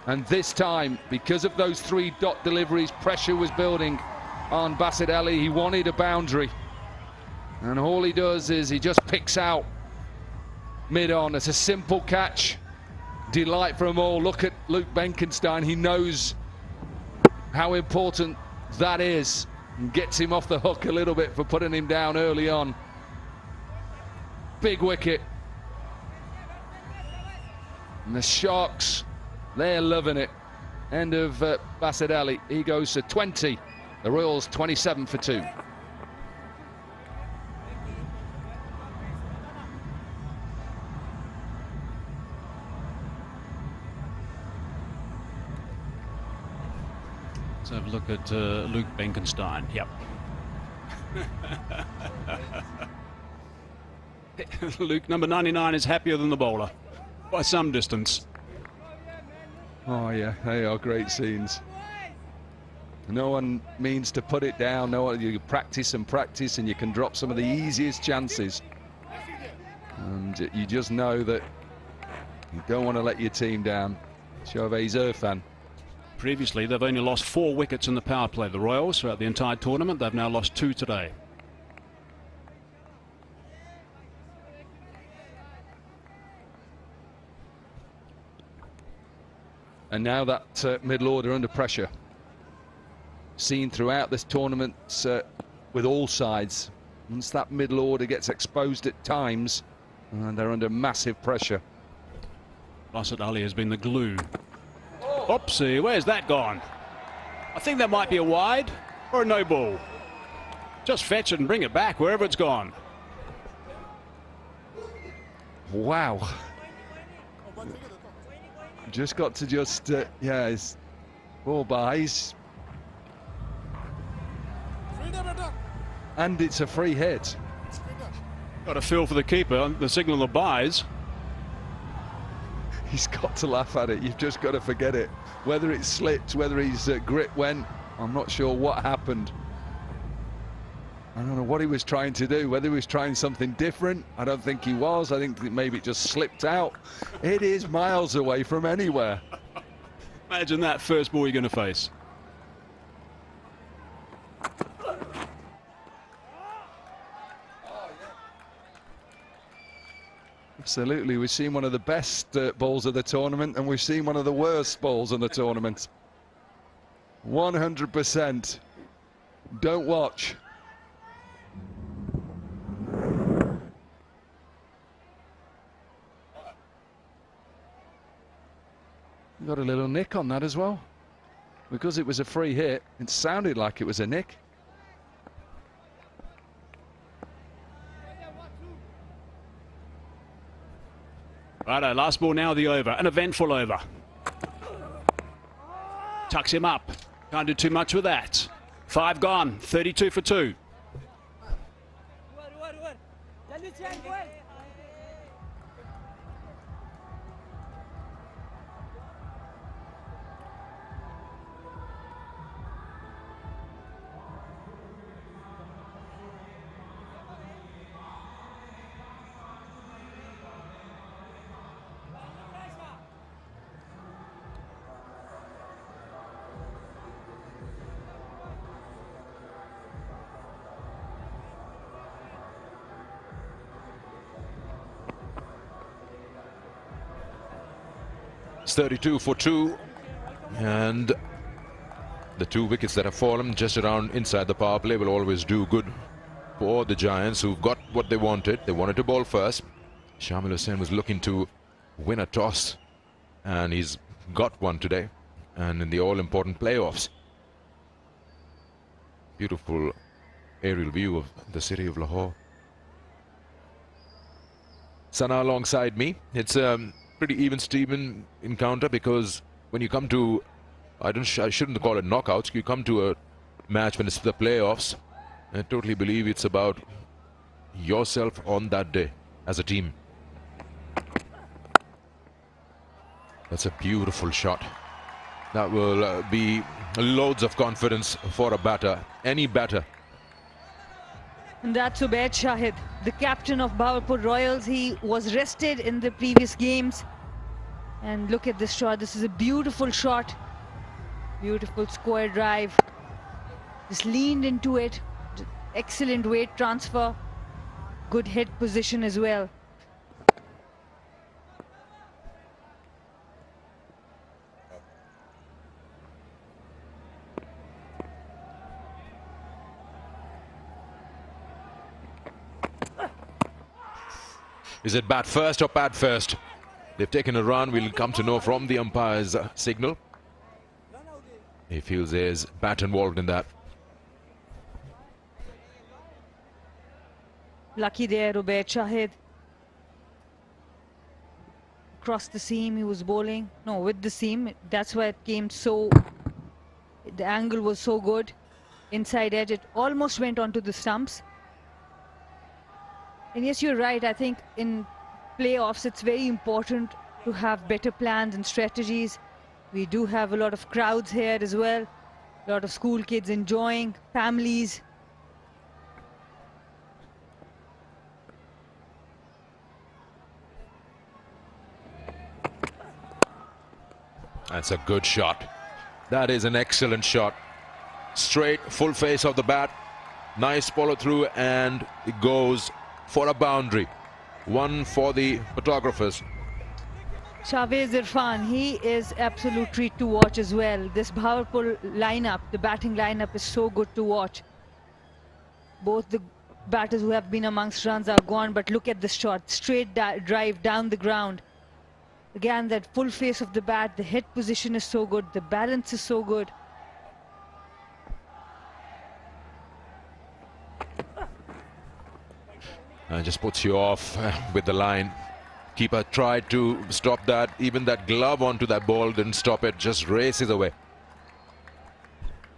And this time, because of those 3 dot deliveries, pressure was building on Basset Ali. He wanted a boundary. And all he does is he just picks out mid-on. It's a simple catch. Delight for them all. Look at Luke Benkenstein. He knows how important that is. And gets him off the hook a little bit for putting him down early on. Big wicket. And the Sharks, they're loving it. End of Basset Ali. He goes to 20. The Royals 27 for 2. Let's have a look at Luke Benkenstein. Yep. Luke, number 99, is happier than the bowler by some distance. Oh yeah, they are great scenes. No one means to put it down. No one, you practice and practice, and you can drop some of the easiest chances. And you just know that you don't want to let your team down. Showave Irfan. Previously, they've only lost 4 wickets in the power play, the Royals, throughout the entire tournament. They've now lost 2 today. And now that middle order under pressure. Seen throughout this tournament with all sides. Once that middle order gets exposed at times, and they're under massive pressure. Basset Ali has been the glue. Oopsie, where's that gone? I think that might be a wide or a no ball. Just fetch it and bring it back wherever it's gone. Wow. Just got to yeah, his ball by. He's and it's a free hit. Got a feel for the keeper, the signal of buys. He's got to laugh at it. You've just got to forget it. Whether it slipped, whether his grip went, I'm not sure what happened. I don't know what he was trying to do, whether he was trying something different. I don't think he was. I think maybe it just slipped out. It is miles away from anywhere. Imagine that first ball you're going to face. Absolutely, we've seen one of the best balls of the tournament, and we've seen one of the worst balls of the tournament. 100%. Don't watch. Got a little nick on that as well. Because it was a free hit, it sounded like it was a nick. Righto, last ball now, the over. An eventful over. Tucks him up. Can't do too much with that. 5 gone, 32 for 2. It's 32 for 2, and the 2 wickets that have fallen just around inside the power play will always do good for the Giants, who've got what they wanted. They wanted to bowl first. Shamil Hussain was looking to win a toss, and he's got one today, and in the all-important playoffs. Beautiful aerial view of the city of Lahore. Sana alongside me. It's pretty even Steven encounter, because when you come to, I shouldn't call it knockouts, you come to a match when it's the playoffs, I totally believe it's about yourself on that day as a team. That's a beautiful shot. That will be loads of confidence for a batter, any batter. And that's Ubaid Shahid, the captain of Bahawalpur Royals. He was rested in the previous games. And look at this shot. This is a beautiful shot. Beautiful square drive. Just leaned into it. Excellent weight transfer. Good head position as well. Is it bat first or pad first? They've taken a run. We'll come to know from the umpire's signal. He feels there's bat involved in that. Lucky there, Ubaid Shahid. Across the seam he was bowling. No, with the seam. That's why it came so... The angle was so good. Inside edge, it almost went onto the stumps. And yes, you're right. I think in playoffs, it's very important to have better plans and strategies. We do have a lot of crowds here as well. A lot of school kids enjoying, families. That's a good shot. That is an excellent shot. Straight, full face of the bat. Nice follow through, and it goes for a boundary. One for the photographers. Shahwez Irfan, he is absolute treat to watch as well. This Bahawalpur lineup, the batting lineup is so good to watch. Both the batters who have been amongst runs are gone, but look at this shot. Straight drive down the ground. Again, that full face of the bat, the head position is so good, the balance is so good. And just puts you off with the line. Keeper tried to stop that. Even that glove onto that ball didn't stop it, just races away.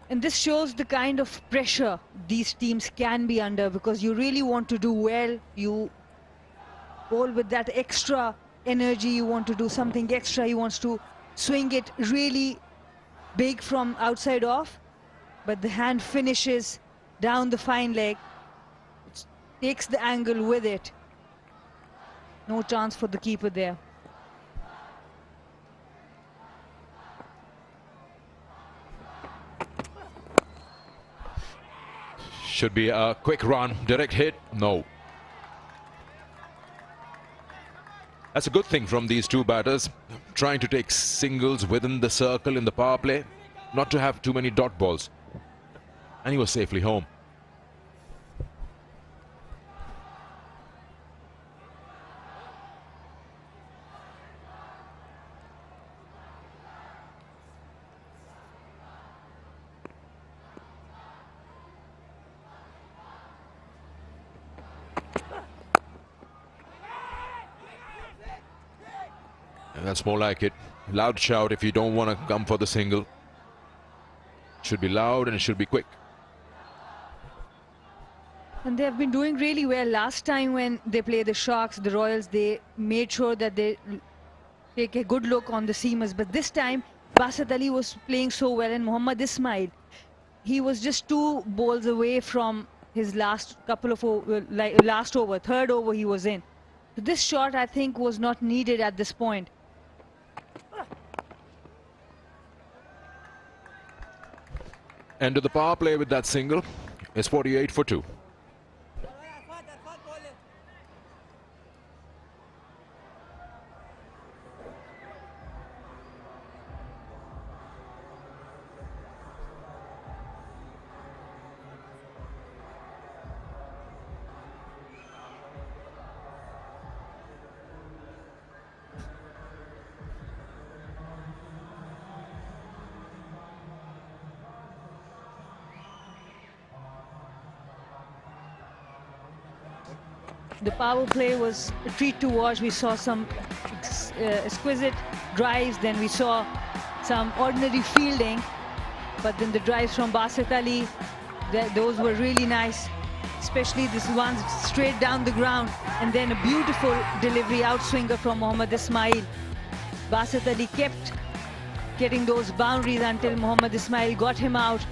And this shows the kind of pressure these teams can be under, because you really want to do well. You bowl with that extra energy. You want to do something extra. You want to swing it really big from outside off. But the hand finishes down the fine leg. It takes the angle with it. No chance for the keeper there. Should be a quick run, direct hit. No. That's a good thing from these two batters, trying to take singles within the circle in the power play, not to have too many dot balls. And he was safely home. And that's more like it. Loud shout if you don't want to come for the single. Should be loud and it should be quick. And they have been doing really well. Last time when they play the Sharks, the Royals, they made sure that they take a good look on the seamers. But this time, Basit Ali was playing so well, and Mohammad Ismail, he was just 2 balls away from his last couple of last over, third over he was in. So this shot, I think, was not needed at this point. End of the power play with that single is 48 for 2. The power play was a treat to watch. We saw some exquisite drives, then we saw some ordinary fielding, but then the drives from Basit Ali, those were really nice, especially this one straight down the ground, and then a beautiful delivery outswinger from Mohammad Ismail. Basit Ali kept getting those boundaries until Mohammad Ismail got him out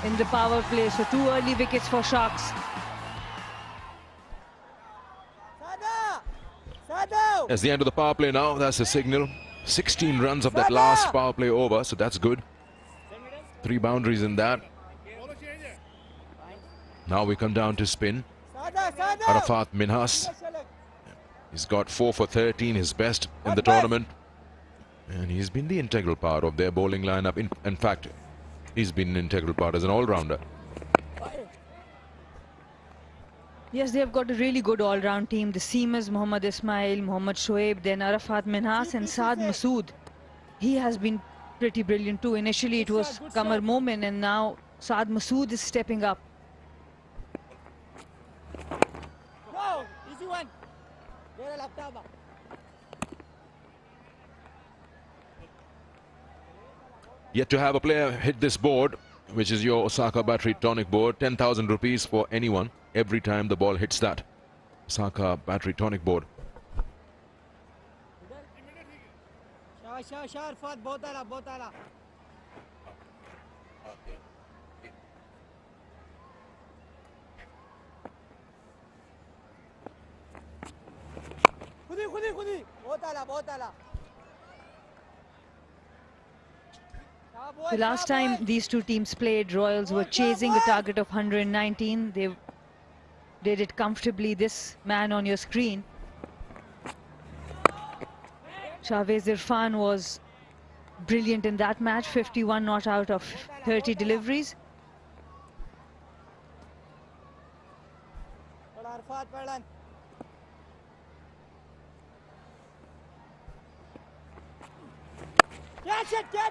in the power play. So 2 early wickets for Sharks. That's the end of the power play now. That's the signal. 16 runs of that last power play over, so that's good. 3 boundaries in that. Now we come down to spin. Arafat Minhas. He's got 4 for 13, his best in the tournament. And he's been the integral part of their bowling lineup. In fact, he's been an integral part as an all-rounder. Yes, they have got a really good all-round team. The seamers, Mohammad Ismail, Mohammad Shoaib, then Arafat Minhas and Saad Masood. He has been pretty brilliant too. Initially it was Qamar Momin, and now Saad Masood is stepping up. Go, easy one. Yet to have a player hit this board, which is your Osaka Battery Tonic board. 10,000 rupees for anyone every time the ball hits that Osaka Battery Tonic board. The last time these two teams played, Royals were chasing a target of 119. They did it comfortably. This man on your screen, Shahwez Irfan, was brilliant in that match. 51 not out of 30 deliveries.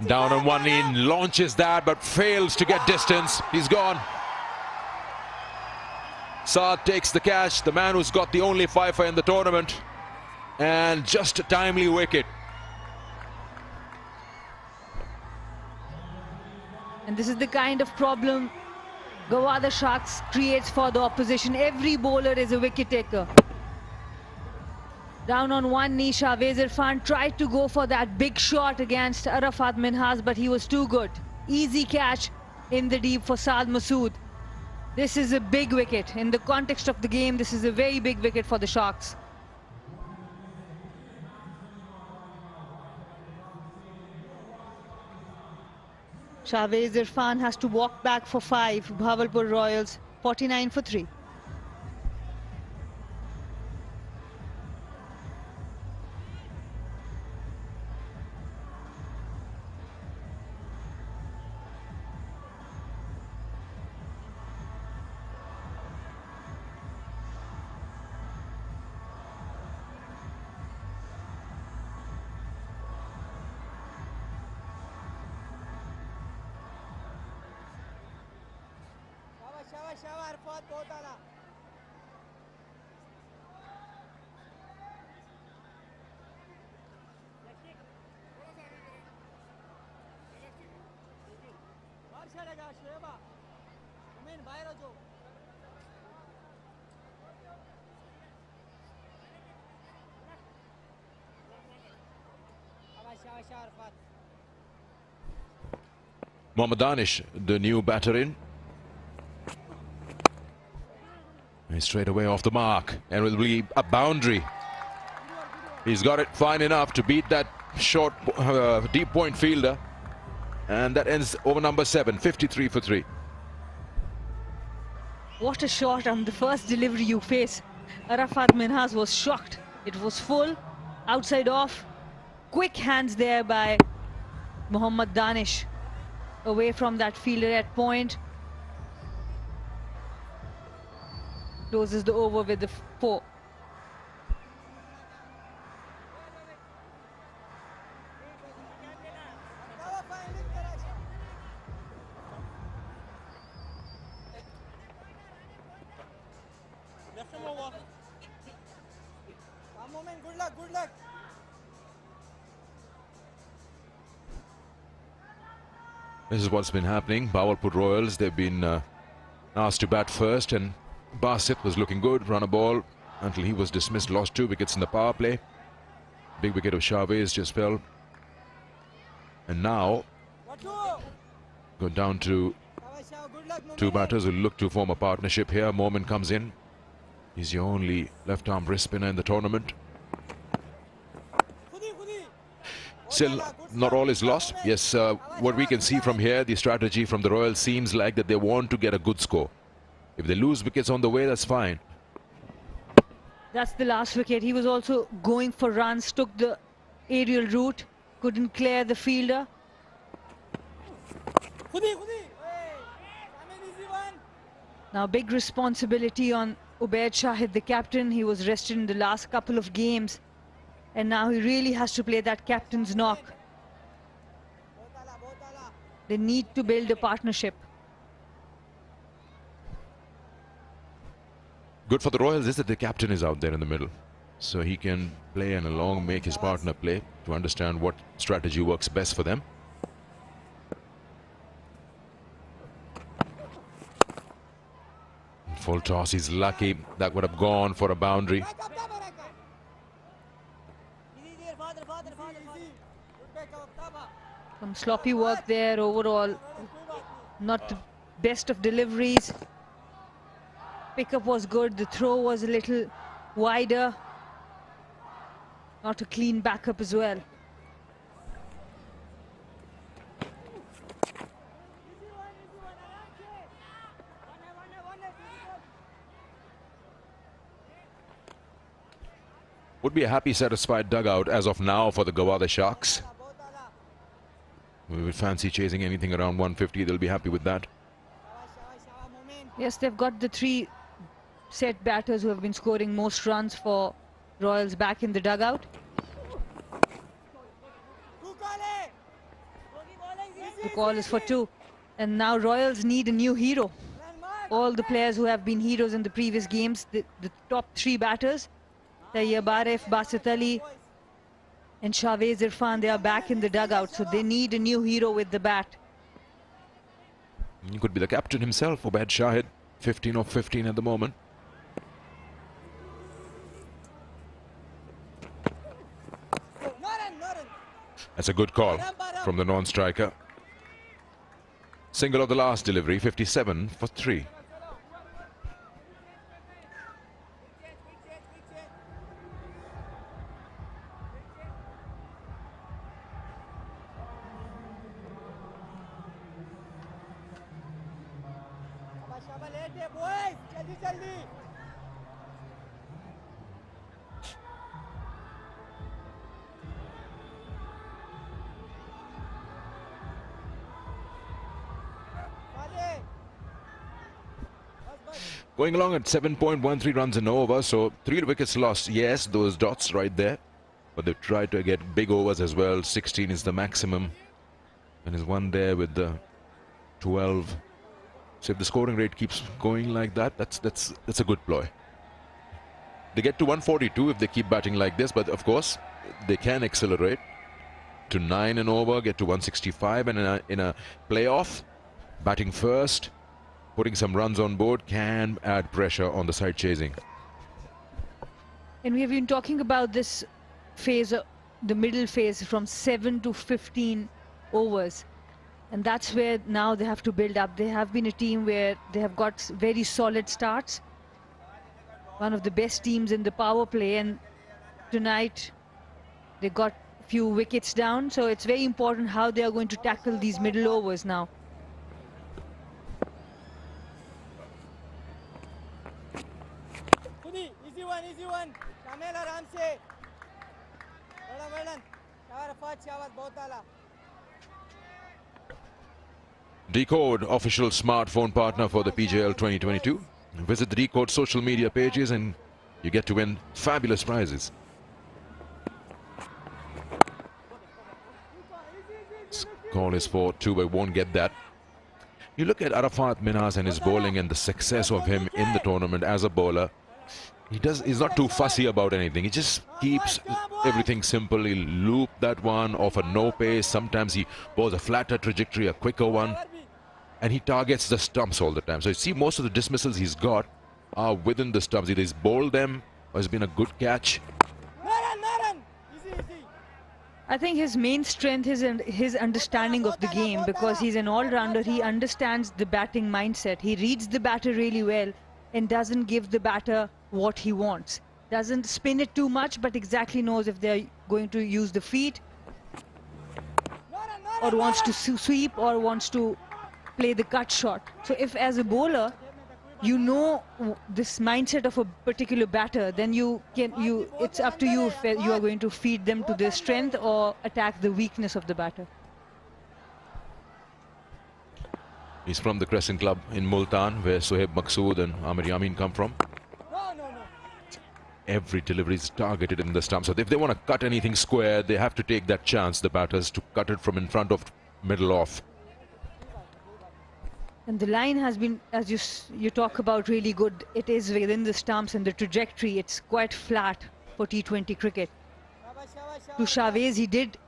Down on one knee, launches that but fails to get distance. He's gone. Saad takes the catch, the man who's got the only fifer in the tournament, and just a timely wicket. And this is the kind of problem Gwadar Sharks creates for the opposition. Every bowler is a wicket taker. Down on one knee, Shahwez Irfan tried to go for that big shot against Arafat Minhas, but he was too good. Easy catch in the deep for Saad Masood. This is a big wicket. In the context of the game, this is a very big wicket for the Sharks. Shahwez Irfan has to walk back for 5. Bahawalpur Royals 49 for 3. शाबाश बहुत बहुत आला बाहर चलेगा शोएबा women बाहर हो जो शाबाश शाबाश Arfat Mohammad Danish, the new batter in. He's straight away off the mark, and it will be a boundary. He's got it fine enough to beat that short, deep point fielder, and that ends over number 7, 53 for 3. What a shot on the first delivery you face. Arafat Minhas was shocked. It was full, outside off. Quick hands there by Mohammad Danish. Away from that fielder at point. Closes the over with the 4. Good luck, good luck. This is what's been happening. Bahawalpur Royals, they've been asked to bat first, and Basit was looking good, run a ball until he was dismissed, lost 2 wickets in the power play. Big wicket of Shahwez just fell. And now, go down to 2 batters who look to form a partnership here. Momin comes in. He's your only left-arm wrist spinner in the tournament. Still, not all is lost. Yes, what we can see from here, the strategy from the Royals seems like that they want to get a good score. If they lose wickets on the way, that's fine. That's the last wicket. He was also going for runs, took the aerial route, couldn't clear the fielder. Now big responsibility on Ubaid Shahid, the captain. He was rested in the last couple of games, and now he really has to play that captain's knock. They need to build a partnership. Good for the Royals is that the captain is out there in the middle, so he can play and along make his partner play to understand what strategy works best for them. Full toss, he's lucky. That would have gone for a boundary. Some sloppy work there overall. Not the best of deliveries. Pickup was good, the throw was a little wider. Not a clean backup as well. Would be a happy, satisfied dugout as of now for the Gwadar Sharks. We would fancy chasing anything around 150, they'll be happy with that. Yes, they've got the 3 set batters who have been scoring most runs for Royals back in the dugout. The call is for 2. And now Royals need a new hero. All the players who have been heroes in the previous games, the top 3 batters, Tayyab Arif, Basit Ali and Shahwez Irfan, they are back in the dugout. So they need a new hero with the bat. He could be the captain himself, Ubaid Shahid, 15 of 15 at the moment. That's a good call from the non-striker. Single of the last delivery, 57 for 3. शाबाश late है boys जल्दी जल्दी Going along at 7.13 runs in over, so 3 wickets lost. Yes, those dots right there, but they've tried to get big overs as well. 16 is the maximum, and there's one there with the 12. So if the scoring rate keeps going like that, that's a good ploy. They get to 142 if they keep batting like this, but of course they can accelerate to 9 and over, get to 165, and in a playoff, batting first, putting some runs on board can add pressure on the side chasing. And we have been talking about this phase, the middle phase from 7 to 15 overs. And that's where now they have to build up. They have been a team where they have got very solid starts. One of the best teams in the power play. And tonight they got a few wickets down. So it's very important how they are going to tackle these middle overs now. easy one Kamel आराम से well done शाबाश फौज शाबाश बहुत आला Decode, official smartphone partner for the PJL 2022. Visit the Decode social media pages and you get to win fabulous prizes. This call is for 2, but won't get that. You look at Arafat Minhas and his bowling and the success of him in the tournament as a bowler. He's not too fussy about anything. He just keeps everything simple. He'll loop that one off a no pace. Sometimes he bowls a flatter trajectory, a quicker one. And he targets the stumps all the time. So you see most of the dismissals he's got are within the stumps. Either he's bowled them or it's been a good catch. I think his main strength is in his understanding of the game, because he's an all-rounder. He understands the batting mindset. He reads the batter really well and doesn't give the batter what he wants. Doesn't spin it too much, but exactly knows if they're going to use the feet or wants to sweep or wants to play the cut shot. So if as a bowler you know this mindset of a particular batter, then it's up to you if you are going to feed them to their strength or attack the weakness of the batter. He's from the Crescent Club in Multan, where Sohaib Maqsood and Amir Yamin come from. Every delivery is targeted in the stump. So if they want to cut anything square, they have to take that chance, the batters, to cut it from in front of middle off. And the line has been, as you talk about, really good. It is within the stumps, and the trajectory, it's quite flat for T20 cricket. To Chavez, he did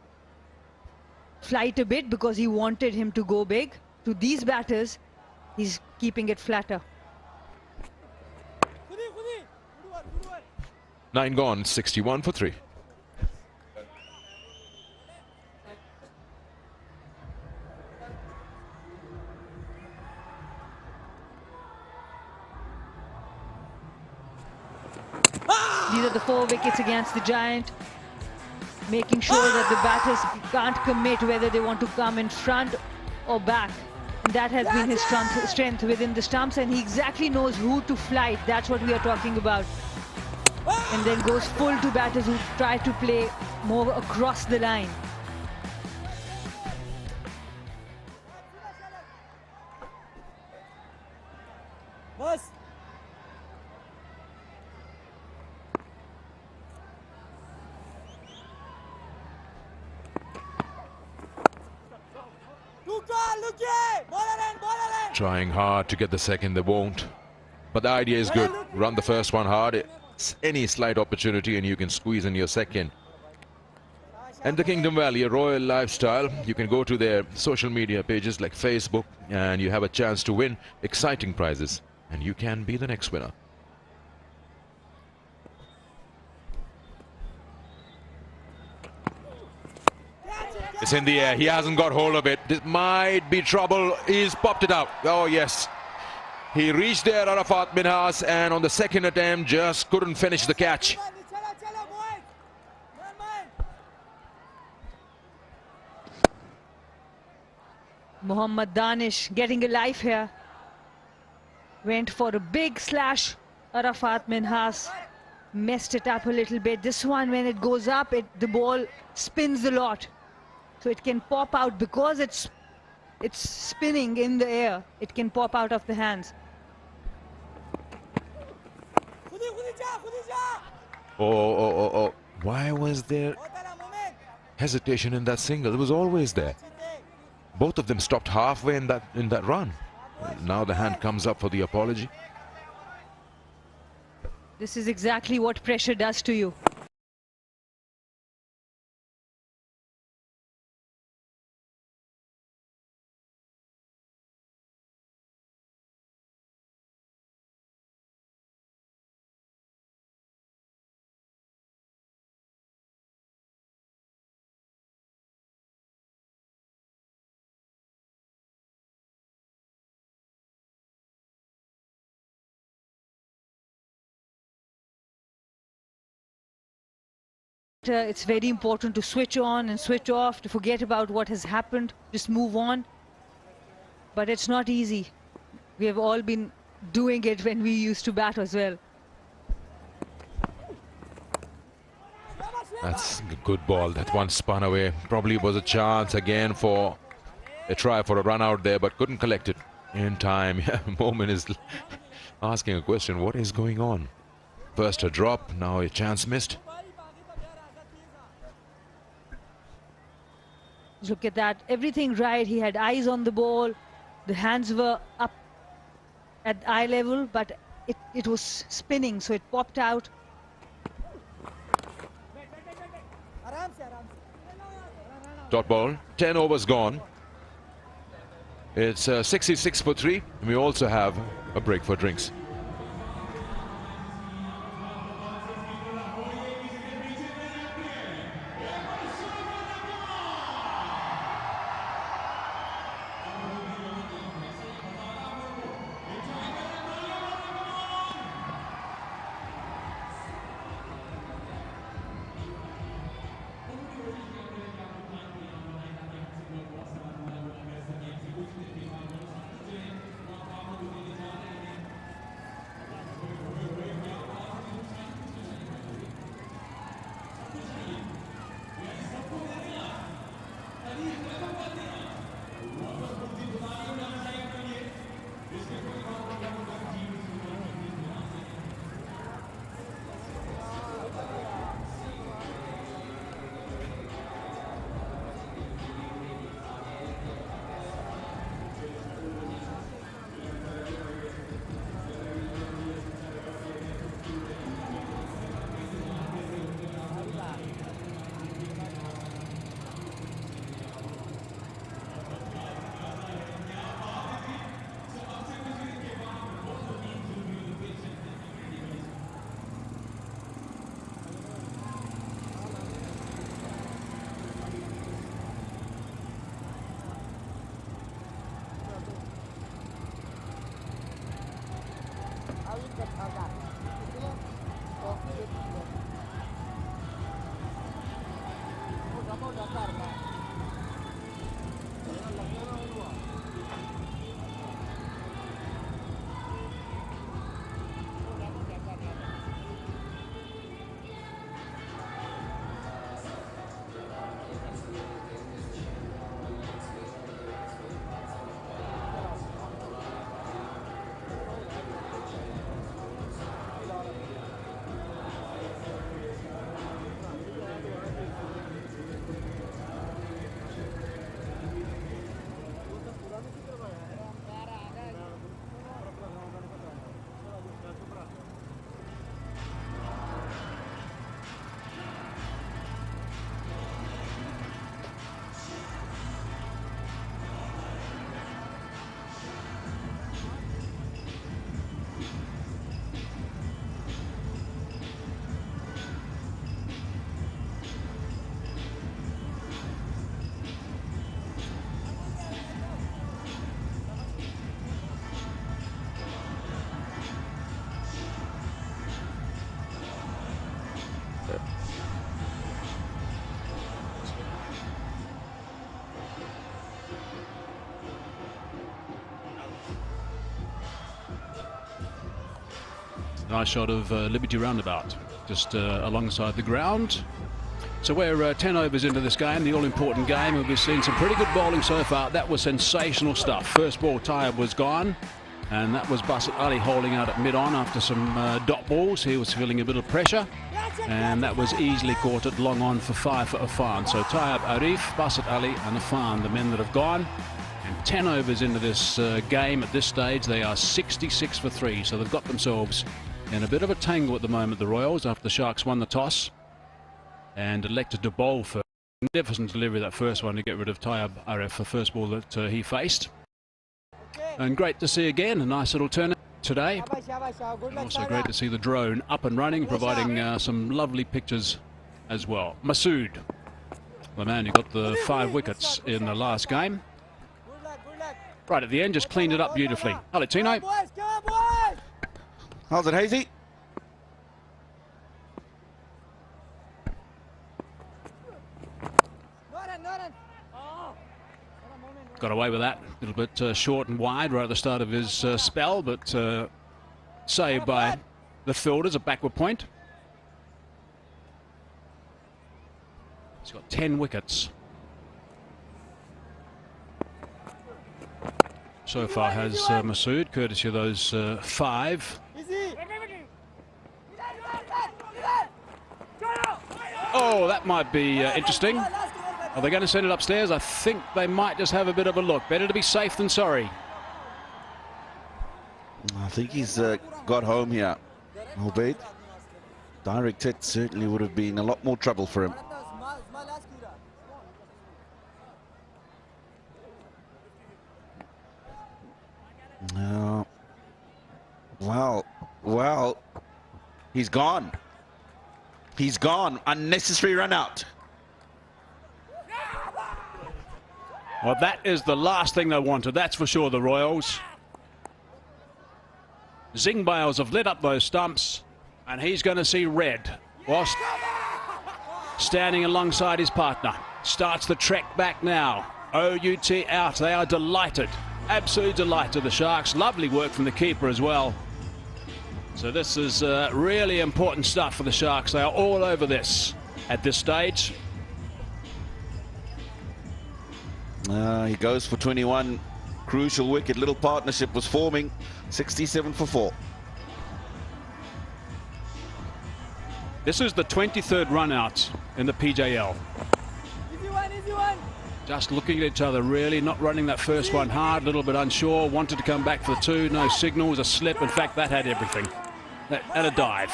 flight a bit because he wanted him to go big. To these batters, he's keeping it flatter. 9 gone, 61 for 3. These are the 4 wickets against the Giant, making sure that the batters can't commit whether they want to come in front or back. And that has been his strength within the stumps, and he exactly knows who to flight. That's what we are talking about. And then goes full to batters who try to play more across the line. बस Trying hard to get the second, they won't. But the idea is good. Run the first one hard. It's any slight opportunity and you can squeeze in your second. And the Kingdom Valley, a royal lifestyle. You can go to their social media pages like Facebook and you have a chance to win exciting prizes. And you can be the next winner. It's in the air. He hasn't got hold of it. This might be trouble. He's popped it out. Oh, yes. He reached there, Arafat Minhas, and on the second attempt just couldn't finish the catch. Mohammad Danish getting a life here. Went for a big slash. Arafat Minhas messed it up a little bit. This one, when it goes up, the ball spins a lot. So it can pop out because it's spinning in the air. It can pop out of the hands. Oh. Why was there hesitation in that single? It was always there. Both of them stopped halfway in that run. Now the hand comes up for the apology. This is exactly what pressure does to you. It's very important to switch on and switch off, to forget about what has happened, just move on. But it's not easy. We have all been doing it when we used to bat as well. That's a good ball. That one spun away. Probably was a chance again for a try for a run out there, but couldn't collect it in time. Momin is asking a question. What is going on? First a drop, now a chance missed. Look at that, everything right. He had eyes on the ball. The hands were up at eye level, but it was spinning, so it popped out. Dot ball, 10 overs gone. It's 66 for 3. We also have a break for drinks. Nice shot of Liberty Roundabout, just alongside the ground. So we're 10 overs into this game, the all-important game, and we've seen some pretty good bowling so far. That was sensational stuff. First ball, Tayyab was gone, and that was Basit Ali holding out at mid-on after some dot balls. He was feeling a bit of pressure, and that was easily caught at long on for 5 for Afan. So Tayyab, Arif, Basit Ali and Afan, the men that have gone. And 10 overs into this game at this stage, they are 66 for 3. So they've got themselves in a bit of a tangle at the moment, the Royals, after the Sharks won the toss and elected to bowl for magnificent delivery, that first one, to get rid of Tayyab Arif, the first ball that he faced. And great to see again a nice little turn today. Also great to see the drone up and running, providing some lovely pictures as well. Masood, the man who got the 5 wickets in the last game. Right at the end, just cleaned it up beautifully. Hello, Tino. How's it, Hazy? Got away with that. A little bit short and wide right at the start of his spell, but saved by the fielders, a backward point. He's got 10 wickets. So far has Masood, courtesy of those 5. Oh, that might be interesting. Are they going to send it upstairs? I think they might just have a bit of a look. Better to be safe than sorry. I think he's got home here, albeit direct hit certainly would have been a lot more trouble for him. Well, he's gone. He's gone. Unnecessary run out. Well, that is the last thing they wanted, that's for sure, the Royals. Zing Bales have lit up those stumps, and he's going to see red whilst standing alongside his partner. Starts the trek back now. OUT out. They are delighted. Absolutely delighted, the Sharks. Lovely work from the keeper as well. So this is really important stuff for the Sharks. They are all over this at this stage. He goes for 21. Crucial wicket. Little partnership was forming. 67 for 4. This is the 23rd run out in the PJL. Easy one. Just looking at each other, really, not running that first one hard, a little bit unsure, wanted to come back for the 2, no signals, a slip. In fact, that had everything. That had a dive.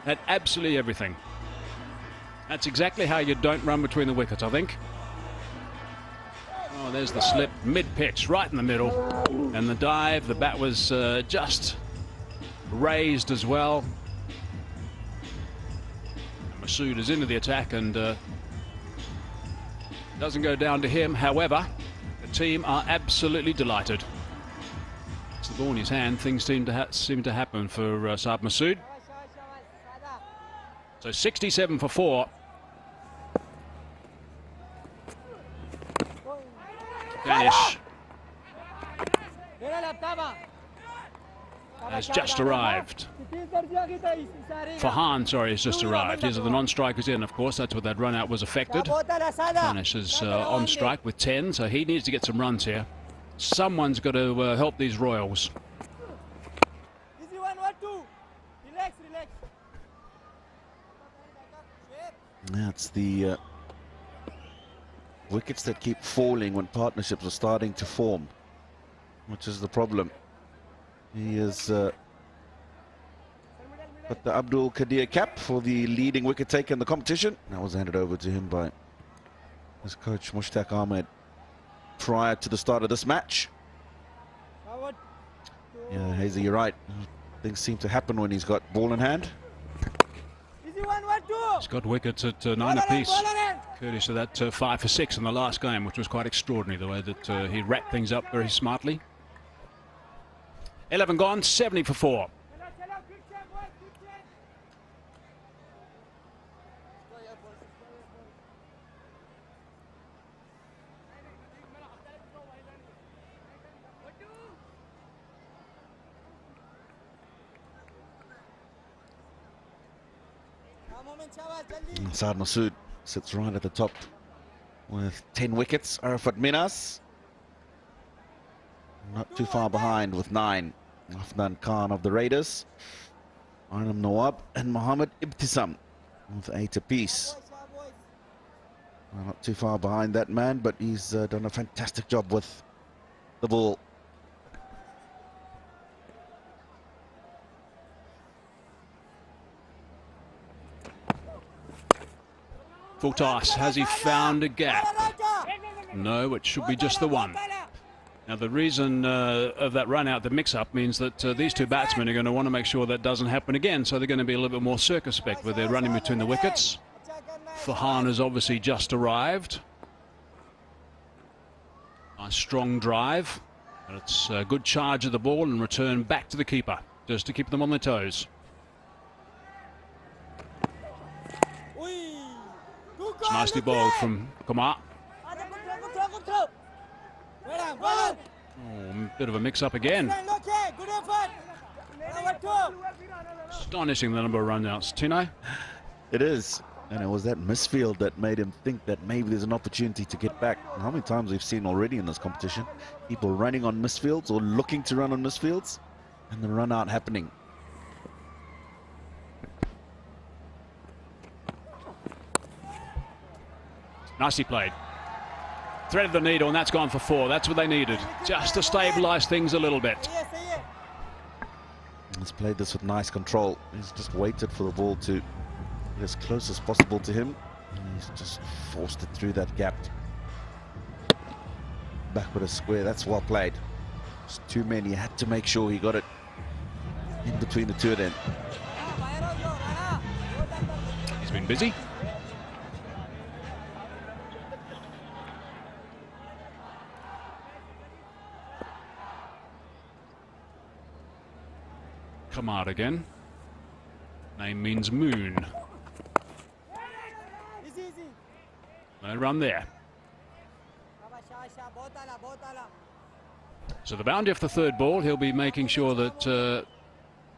Had absolutely everything. That's exactly how you don't run between the wickets, I think. Oh, there's the slip, mid-pitch, right in the middle. And the dive, the bat was just raised as well. And Masood is into the attack and doesn't go down to him. However, the team are absolutely delighted. It's the ball in his hand. Things seem to happen for Saab Masood. So 67 for 4. Danish has just arrived. Fahan, sorry, has just arrived. These are the non-strikers in, of course. That's what that run out was affected. Danish is on strike with 10, so he needs to get some runs here. Someone's got to help these Royals. Easy 1-1-2. Relax. That's the wickets that keep falling when partnerships are starting to form, which is the problem. He has got the Abdul Qadir cap for the leading wicket taker in the competition. That was handed over to him by his coach Mushtaq Ahmed prior to the start of this match. Yeah, Hazy, you're right. Things seem to happen when he's got ball in hand. He's got wickets at 9 apiece, courtesy of that 5 for 6 in the last game, which was quite extraordinary, the way that he wrapped things up very smartly. 11 gone, 70 for 4. Saad Masood sits right at the top with 10 wickets. Arafat Minas not too far behind with 9. Afnan Khan of the Raiders, Arnam Nawab and Mohammad Ibtisam with 8 apiece. Not too far behind that man, but he's done a fantastic job with the ball. Full toss. Has he found a gap? No, it should be just the one. Now, the reason of that run out, the mix-up, means that these two batsmen are going to want to make sure that doesn't happen again. So they're going to be a little bit more circumspect where they're running between the wickets. Fahan has obviously just arrived. Nice strong drive. And it's a good charge of the ball and return back to the keeper, just to keep them on their toes. It's nicely bowled from Kumar. Oh, bit of a mix-up again. Astonishing the number of run-outs. Tino? It is. And it was that misfield that made him think that maybe there's an opportunity to get back. How many times we've seen already in this competition, people running on misfields or looking to run on misfields, and the run-out happening. Nicely played. Threaded the needle, and that's gone for 4. That's what they needed, just to stabilise things a little bit. He's played this with nice control. He's just waited for the ball to get as close as possible to him. And he's just forced it through that gap. Back with a square. That's well played. Just too many. He had to make sure he got it in between the two of them. He's been busy. Kamar again. Name means moon. No run there. So the boundary of the third ball, he'll be making sure that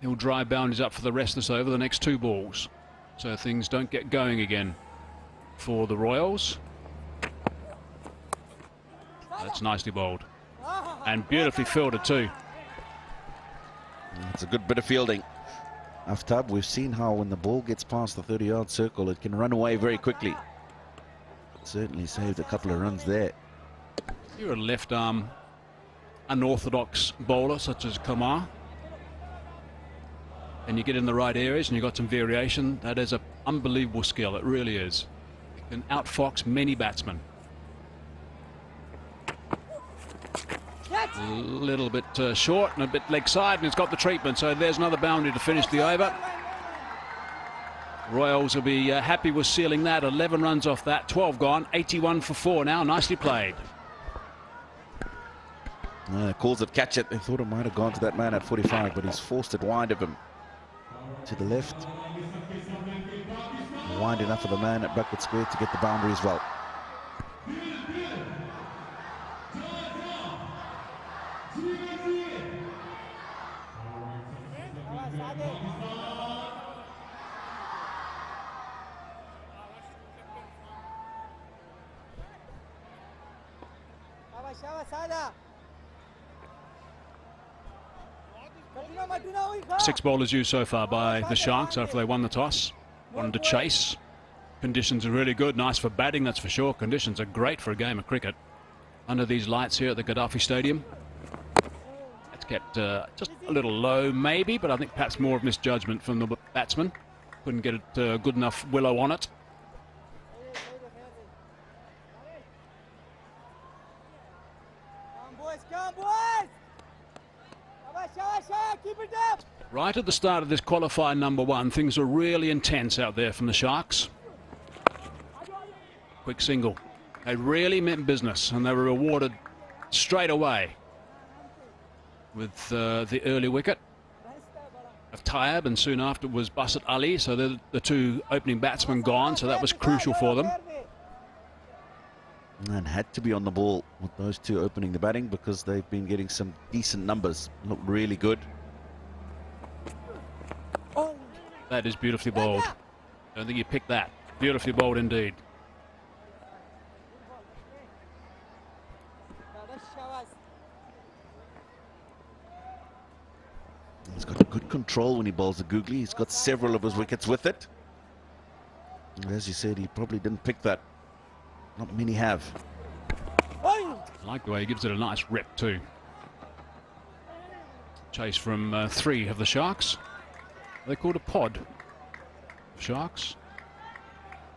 he'll drive boundaries up for the rest of this over, the next 2 balls. So things don't get going again for the Royals. That's nicely bowled. And beautifully fielded too. It's a good bit of fielding. Aftab, we've seen how when the ball gets past the 30-yard circle, it can run away very quickly. Certainly saved a couple of runs there. You're a left-arm unorthodox bowler such as Kamar, and you get in the right areas and you've got some variation. That is an unbelievable skill. It really is. It can outfox many batsmen. A little bit short and a bit leg side, and it's got the treatment. So there's another boundary to finish the over. Royals will be happy with sealing that. 11 runs off that, 12 gone, 81 for 4 now. Nicely played. Calls it catch it. They thought it might have gone to that man at 45, but he's forced it wide of him. To the left. Wide enough for the man at backward square to get the boundary as well. Six bowlers used so far by the Sharks after they won the toss. Wanted to chase. Conditions are really good. Nice for batting, that's for sure. Conditions are great for a game of cricket. Under these lights here at the Gaddafi Stadium. It's kept just a little low maybe, but I think perhaps more of misjudgment from the batsman. Couldn't get it good enough willow on it. Keep it up. Right at the start of this qualifier number 1, things are really intense out there from the Sharks. Quick single. They really meant business, and they were rewarded straight away with the early wicket of Tayyab, and soon after was Basit Ali. So they're the 2 opening batsmen gone, so that was crucial for them. And had to be on the ball with those 2 opening the batting because they've been getting some decent numbers. Look really good. That is beautifully bowled. I don't think he picked that. Beautifully bowled indeed. He's got good control when he bowls the googly. He's got several of his wickets with it. And as you said, he probably didn't pick that. Not many have. I like the way he gives it a nice rip too. Chase from 3 of the Sharks. They're called a pod. Sharks.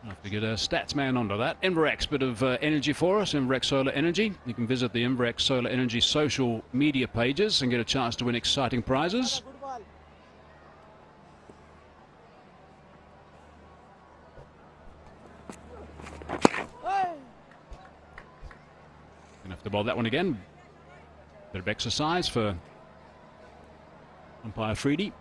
I'll have to get a stats man onto that. MV1, bit of energy for us, MV1 Solar Energy. You can visit the MV1 Solar Energy social media pages and get a chance to win exciting prizes. Gonna have to bowl that one again. Bit of exercise for umpire Freedy.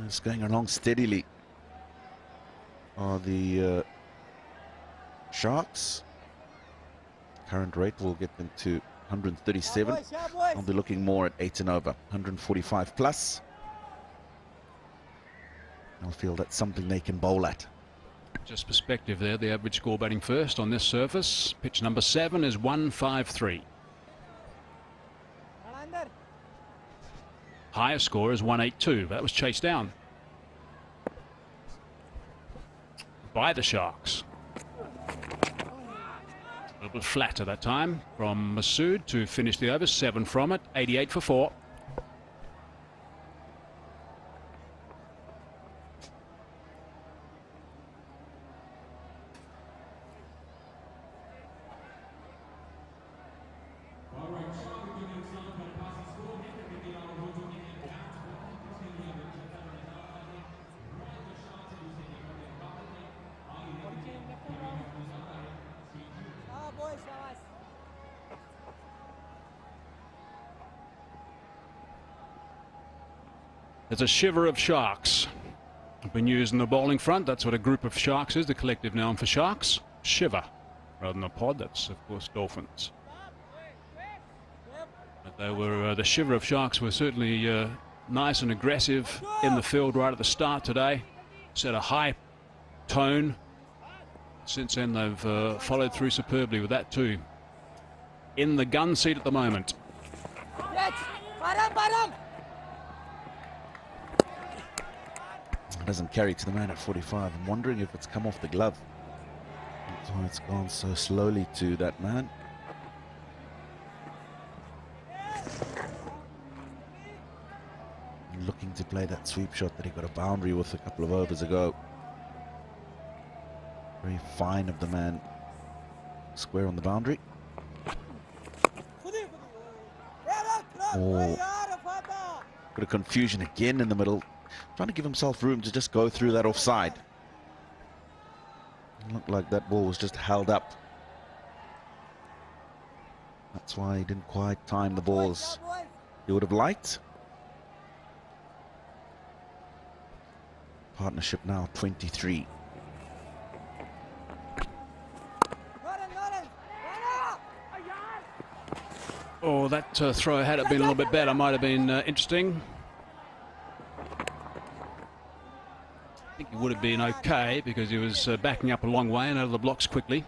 It's going along steadily. The Sharks. Current rate will get them to 137. I'll be looking more at 8 and over, 145 plus. I feel that's something they can bowl at. Just perspective there, the average score batting first on this surface. Pitch number 7 is 153. Highest score is 182. That was chased down by the Sharks. A little bit flat at that time from Masood to finish the over. 7 from it, 88 for 4. There's a shiver of Sharks. Been used in the bowling front. That's what a group of Sharks is, the collective noun for Sharks. Shiver, rather than a pod. That's, of course, Dolphins. But they were, the shiver of Sharks were certainly nice and aggressive in the field right at the start today. Set a high tone. Since then, they've followed through superbly with that too. In the gun seat at the moment. Doesn't carry to the man at 45. I'm wondering if it's come off the glove. That's why it's gone so slowly to that man. Looking to play that sweep shot that he got a boundary with a couple of overs ago. Very fine of the man. Square on the boundary. Oh, got a confusion again in the middle. Trying to give himself room to just go through that offside. It looked like that ball was just held up. That's why he didn't quite time the balls he would have liked. Partnership now 23. Oh, that throw, had it been a little bit better, might have been interesting. I think he would have been okay because he was backing up a long way and out of the blocks quickly.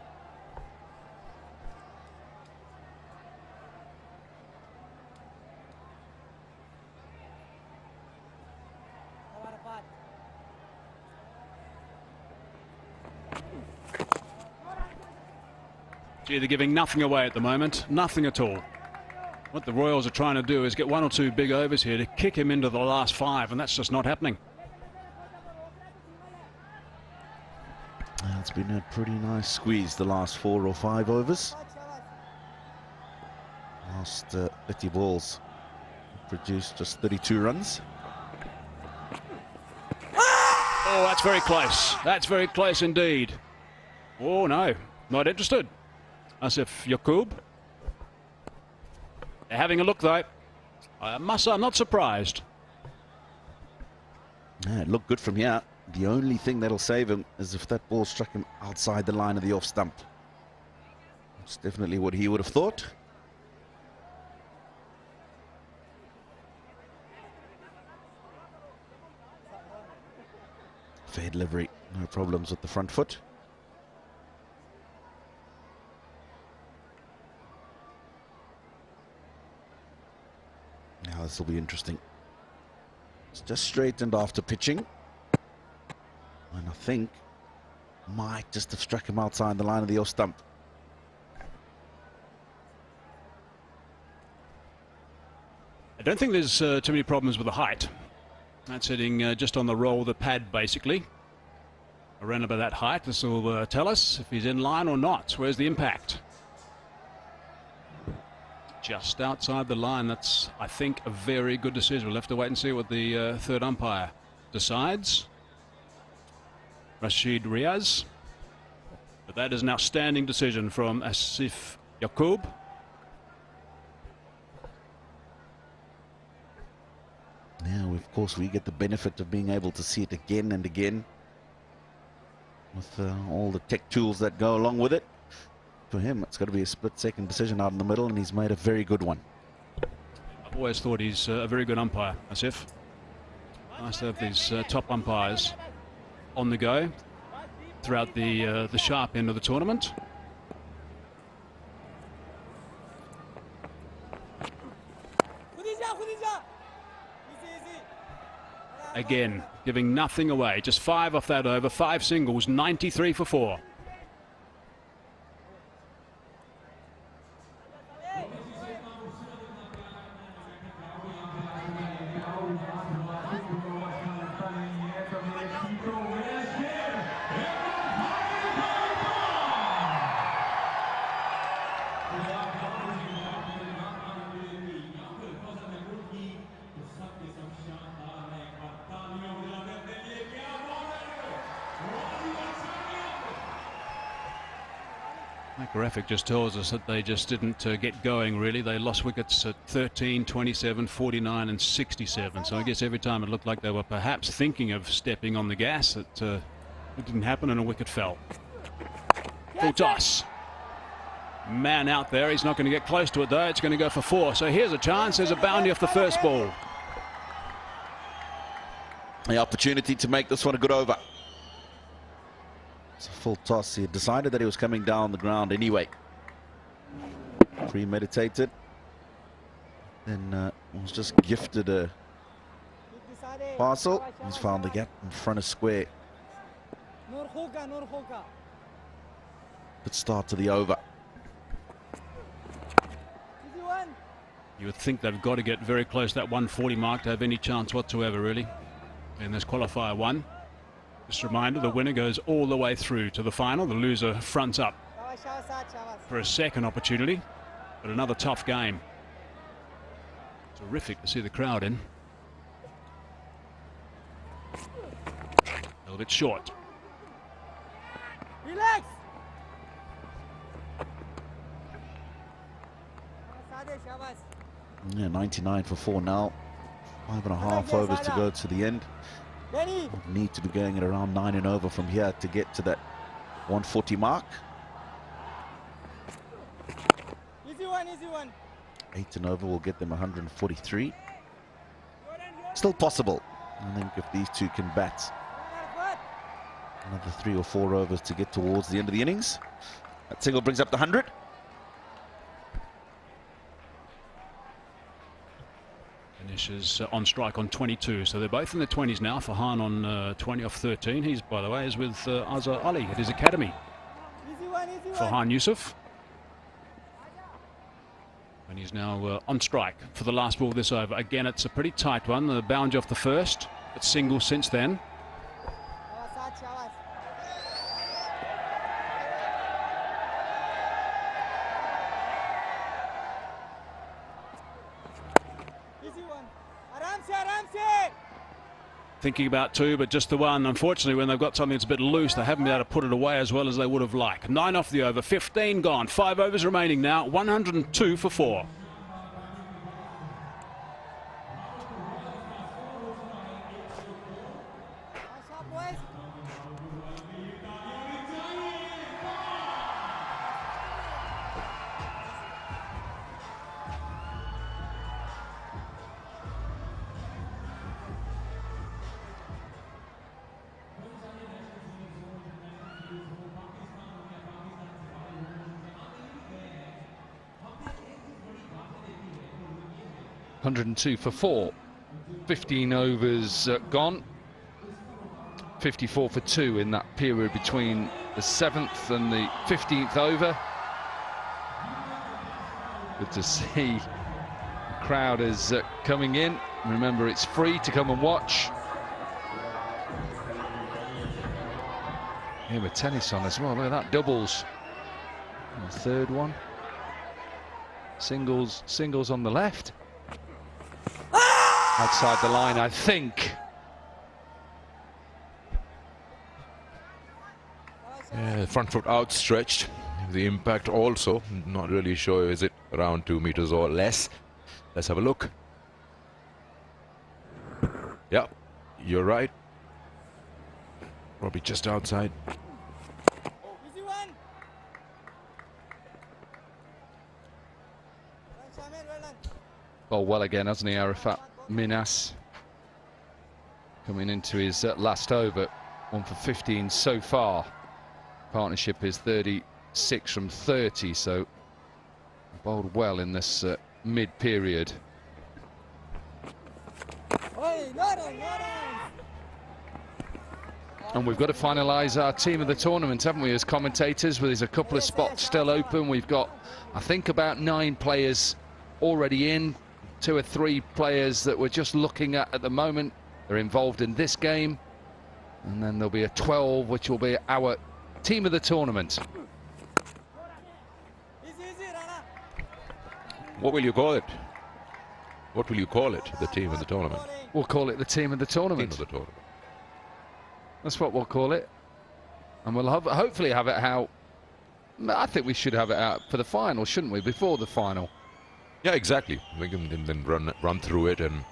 Gee, they're giving nothing away at the moment, nothing at all. What the Royals are trying to do is get 1 or 2 big overs here to kick him into the last 5, and that's just not happening. It's been a pretty nice squeeze the last 4 or 5 overs. Last 30 balls produced just 32 runs. Oh, that's very close. That's very close indeed. Oh, no, not interested. Asif Yaqub. They're having a look, though. I'm not surprised. Yeah, it looked good from here. The only thing that'll save him is if that ball struck him outside the line of the off stump. It's definitely what he would have thought. Fair delivery, no problems with the front foot. Now this will be interesting. It's just straightened after pitching. And I think might just have struck him outside the line of the off stump. I don't think there's too many problems with the height. That's hitting just on the roll, the pad basically. Around about that height. This will tell us if he's in line or not. Where's the impact? Just outside the line. That's, I think, a very good decision. We'll have to wait and see what the third umpire decides. Rashid Riaz. But that is an outstanding decision from Asif Yaqub. Now, of course, we get the benefit of being able to see it again and again with all the tech tools that go along with it. For him, it's got to be a split-second decision out in the middle, and he's made a very good one. I've always thought he's a very good umpire, Asif. Nice to have these top umpires on the go throughout the sharp end of the tournament. Again, giving nothing away. Just 5 off that over, 5 singles, 93 for 4. The graphic just tells us that they just didn't get going, really. They lost wickets at 13, 27, 49 and 67. So I guess every time it looked like they were perhaps thinking of stepping on the gas, it didn't happen and a wicket fell. Full toss. Man out there. He's not going to get close to it, though. It's going to go for 4. So here's a chance. There's a boundary off the first ball. The opportunity to make this one a good over. It's a full toss. He had decided that he was coming down the ground anyway. Premeditated. Then was just gifted a parcel. He's found the gap in front of square. Good start to the over. You would think they've got to get very close to that 140 mark to have any chance whatsoever, really. And there's qualifier 1. Just a reminder, the winner goes all the way through to the final. The loser fronts up for a second opportunity. But another tough game. Terrific to see the crowd in. A little bit short. Relax. Yeah, 99 for 4 now. 5.5 overs to go to the end. Need to be going at around 9 and over from here to get to that 140 mark. Easy one, easy one. 8 and over will get them 143. Still possible. I think if these two can bat another 3 or 4 overs to get towards the end of the innings. That single brings up the 100. Finishes on strike on 22, so they're both in the 20s now. Farhan on 20 off 13. He's, by the way, is with Azhar Ali at his academy. Easy one, easy one. Farhan Yusuf. And he's now on strike for the last ball this over. Again, it's a pretty tight one. The boundary off the first. It's single since then. Thinking about 2, but just the 1. Unfortunately, when they've got something that's a bit loose, they haven't been able to put it away as well as they would have liked. 9 off the over, 15 gone, 5 overs remaining now, 102 for 4. 102 for 4. 15 overs gone. 54 for 2 in that period between the 7th and the 15th over. Good to see the crowd is coming in. Remember, it's free to come and watch. Here with tennis on as well. Look at that, doubles. And the third one. Singles on the left. Outside the line, I think. Yeah, front foot outstretched. The impact also, not really sure, is it around 2 meters or less? Let's have a look. Yeah, you're right. Probably just outside. Easy one. Oh, well again, hasn't he, Arafat Minas? Coming into his last over. 1 for 15 so far. Partnership is 36 from 30, so bowled well in this mid-period. And we've got to finalise our team of the tournament, haven't we, as commentators? Well, there's a couple of spots still open. We've got, I think, about 9 players already in. 2 or 3 players that we're just looking at the moment. They're involved in this game. And then there'll be a 12, which will be our team of the tournament. What will you call it? What will you call it, the team of the tournament? We'll call it the team of the tournament. Team of the tournament. That's what we'll call it. And we'll hopefully have it out. I think we should have it out for the final, shouldn't we? Before the final. Yeah, exactly. We can then run through it and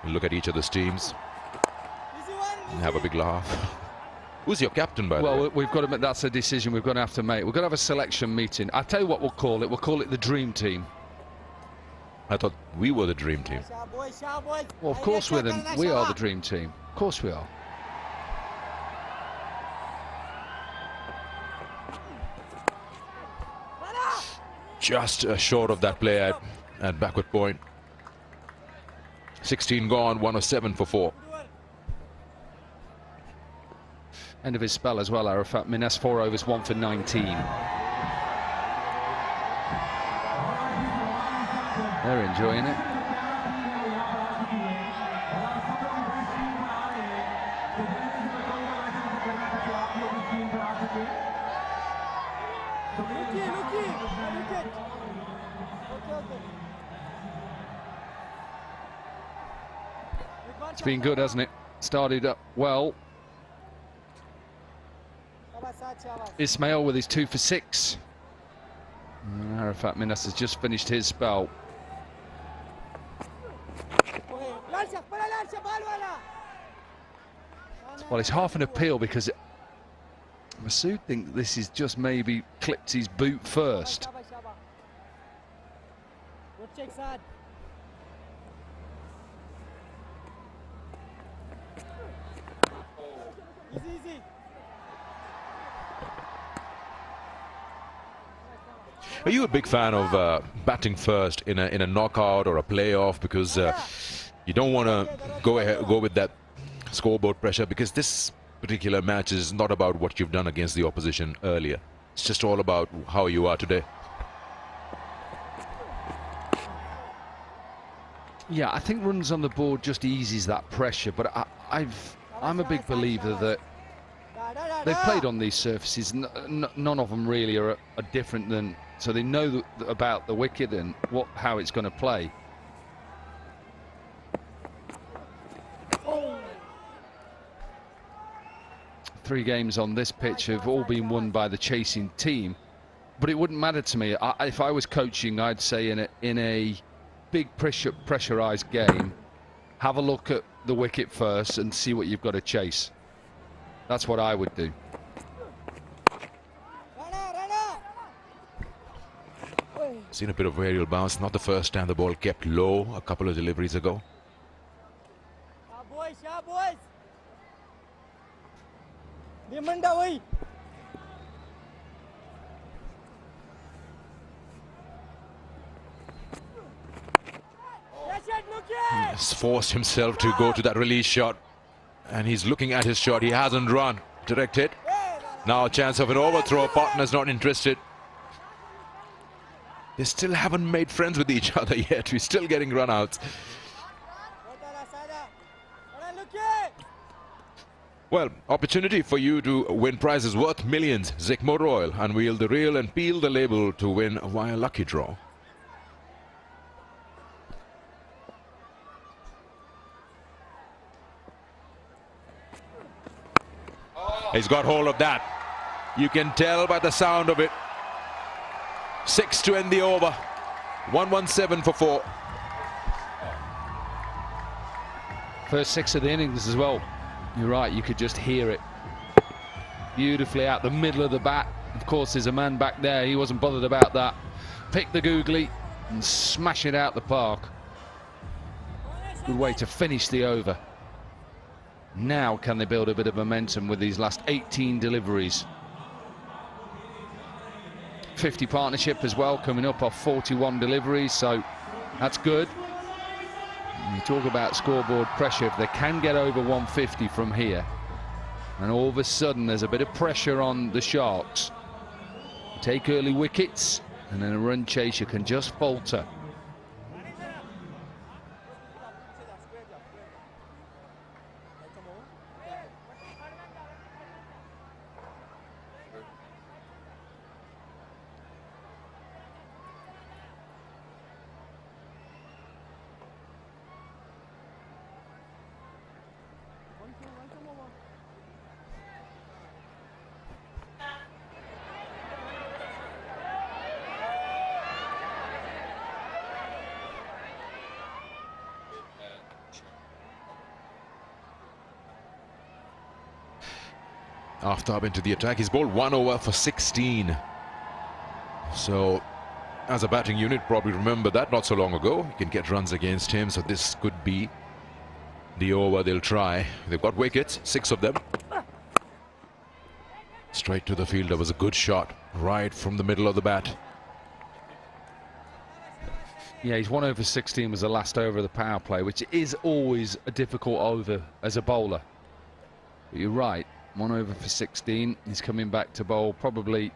look at each of the teams and have a big laugh. Who's your captain, by the way? Well, we've got to. That's a decision we've got to have to make. We're going to have a selection meeting. I'll tell you what we'll call it. We'll call it the Dream Team. I thought we were the Dream Team. Well, of course we are the Dream Team. Of course we are. Just short of that play at backward point. 16 gone, 107 for 4. End of his spell as well, Arafat Minas, 4 overs, 1 for 19. They're enjoying it. It's been good, hasn't it? Started up well. Ismail with his 2 for 6. And Arafat Minas has just finished his spell. Well, it's half an appeal because Masood thinks this is just maybe clipped his boot first. Are you a big fan of batting first in a knockout or a playoff, because you don't want to go with that scoreboard pressure, because this particular match is not about what you've done against the opposition earlier. It's just all about how you are today. Yeah, I think runs on the board just eases that pressure, but I'm a big believer that they've played on these surfaces. None of them really are different than, so they know about the wicket and how it's going to play. Three games on this pitch have all been won by the chasing team, but it wouldn't matter to me. If I was coaching, I'd say in a big pressurized game, have a look at the wicket first and see what you've got to chase. That's what I would do. Seen a bit of aerial bounce. Not the first time the ball kept low a couple of deliveries ago. He's forced himself to go to that release shot. And he's looking at his shot. He hasn't run. Direct hit. Now a chance of an overthrow. Partner's not interested. They still haven't made friends with each other yet. We're still getting run-outs. Well, opportunity for you to win prizes worth millions. Zikmo Royal. Unveil the reel and peel the label to win via lucky draw. He's got hold of that. You can tell by the sound of it. 6 to end the over. 117 for 4. First 6 of the innings as well. You're right, you could just hear it. Beautifully out the middle of the bat. Of course, there's a man back there. He wasn't bothered about that. Pick the googly and smash it out the park. Good way to finish the over. Now can they build a bit of momentum with these last 18 deliveries? 50 partnership as well coming up off 41 deliveries, so that's good. You talk about scoreboard pressure. If they can get over 150 from here, and all of a sudden there's a bit of pressure on the Sharks, take early wickets and then a run chaser can just falter. Aftab into the attack. He's bowled 1 over for 16. So, as a batting unit, probably remember that not so long ago. You can get runs against him, so this could be the over they'll try. They've got wickets, 6 of them. Straight to the fielder was a good shot, right from the middle of the bat. Yeah, he's 1 over 16 was the last over of the power play, which is always a difficult over as a bowler. But you're right. 1 over for 16. He's coming back to bowl probably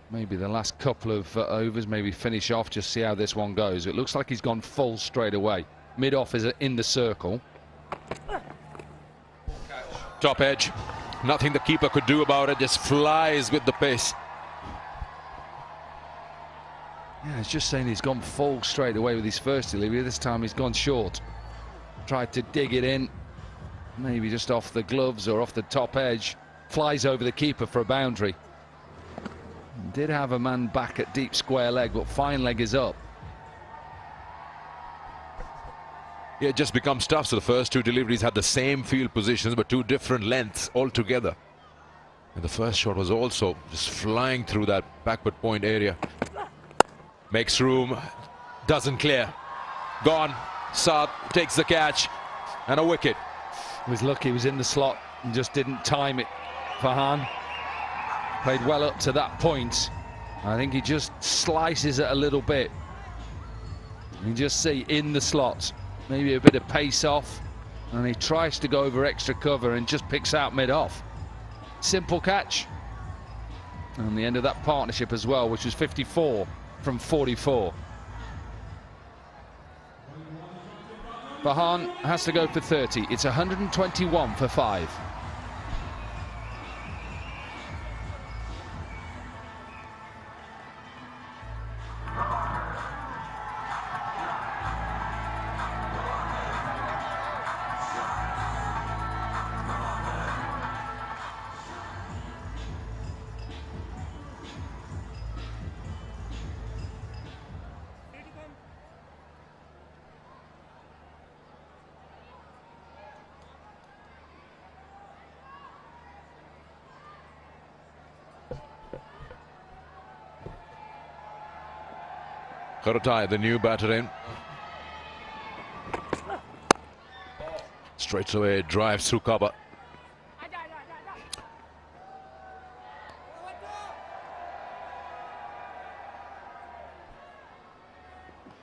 maybe the last couple of overs, maybe finish off, just see how this one goes. It looks like he's gone full straight away. Mid-off is in the circle. Top edge. Nothing the keeper could do about it. Just flies with the pace. Yeah, it's just saying he's gone full straight away with his first delivery. This time he's gone short. Tried to dig it in, maybe just off the gloves or off the top edge. Flies over the keeper for a boundary. Did have a man back at deep square leg, but fine leg is up. Yeah, it just becomes tough. So the first 2 deliveries had the same field positions, but 2 different lengths altogether. And the first shot was also just flying through that backward point area. Makes room, doesn't clear. Gone. Saad takes the catch and a wicket. He was lucky, he was in the slot and just didn't time it. Farhan played well up to that point. I think he just slices it a little bit. You just see in the slot, maybe a bit of pace off, and he tries to go over extra cover and just picks out mid-off. Simple catch. And the end of that partnership as well, which was 54 from 44. Farhan has to go for 30. It's 121 for 5. Karatai, the new batter in. Straight away, drives through cover.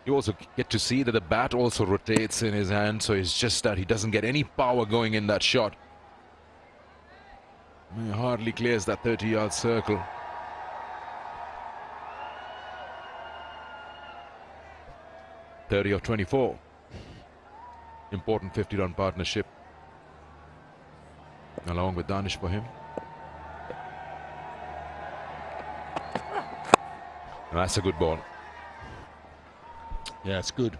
You also get to see that the bat also rotates in his hand, so it's just that he doesn't get any power going in that shot. He hardly clears that 30-yard circle. .30 of 24. Important 50-run partnership along with Danish for him. That's a good ball. Yeah, it's good.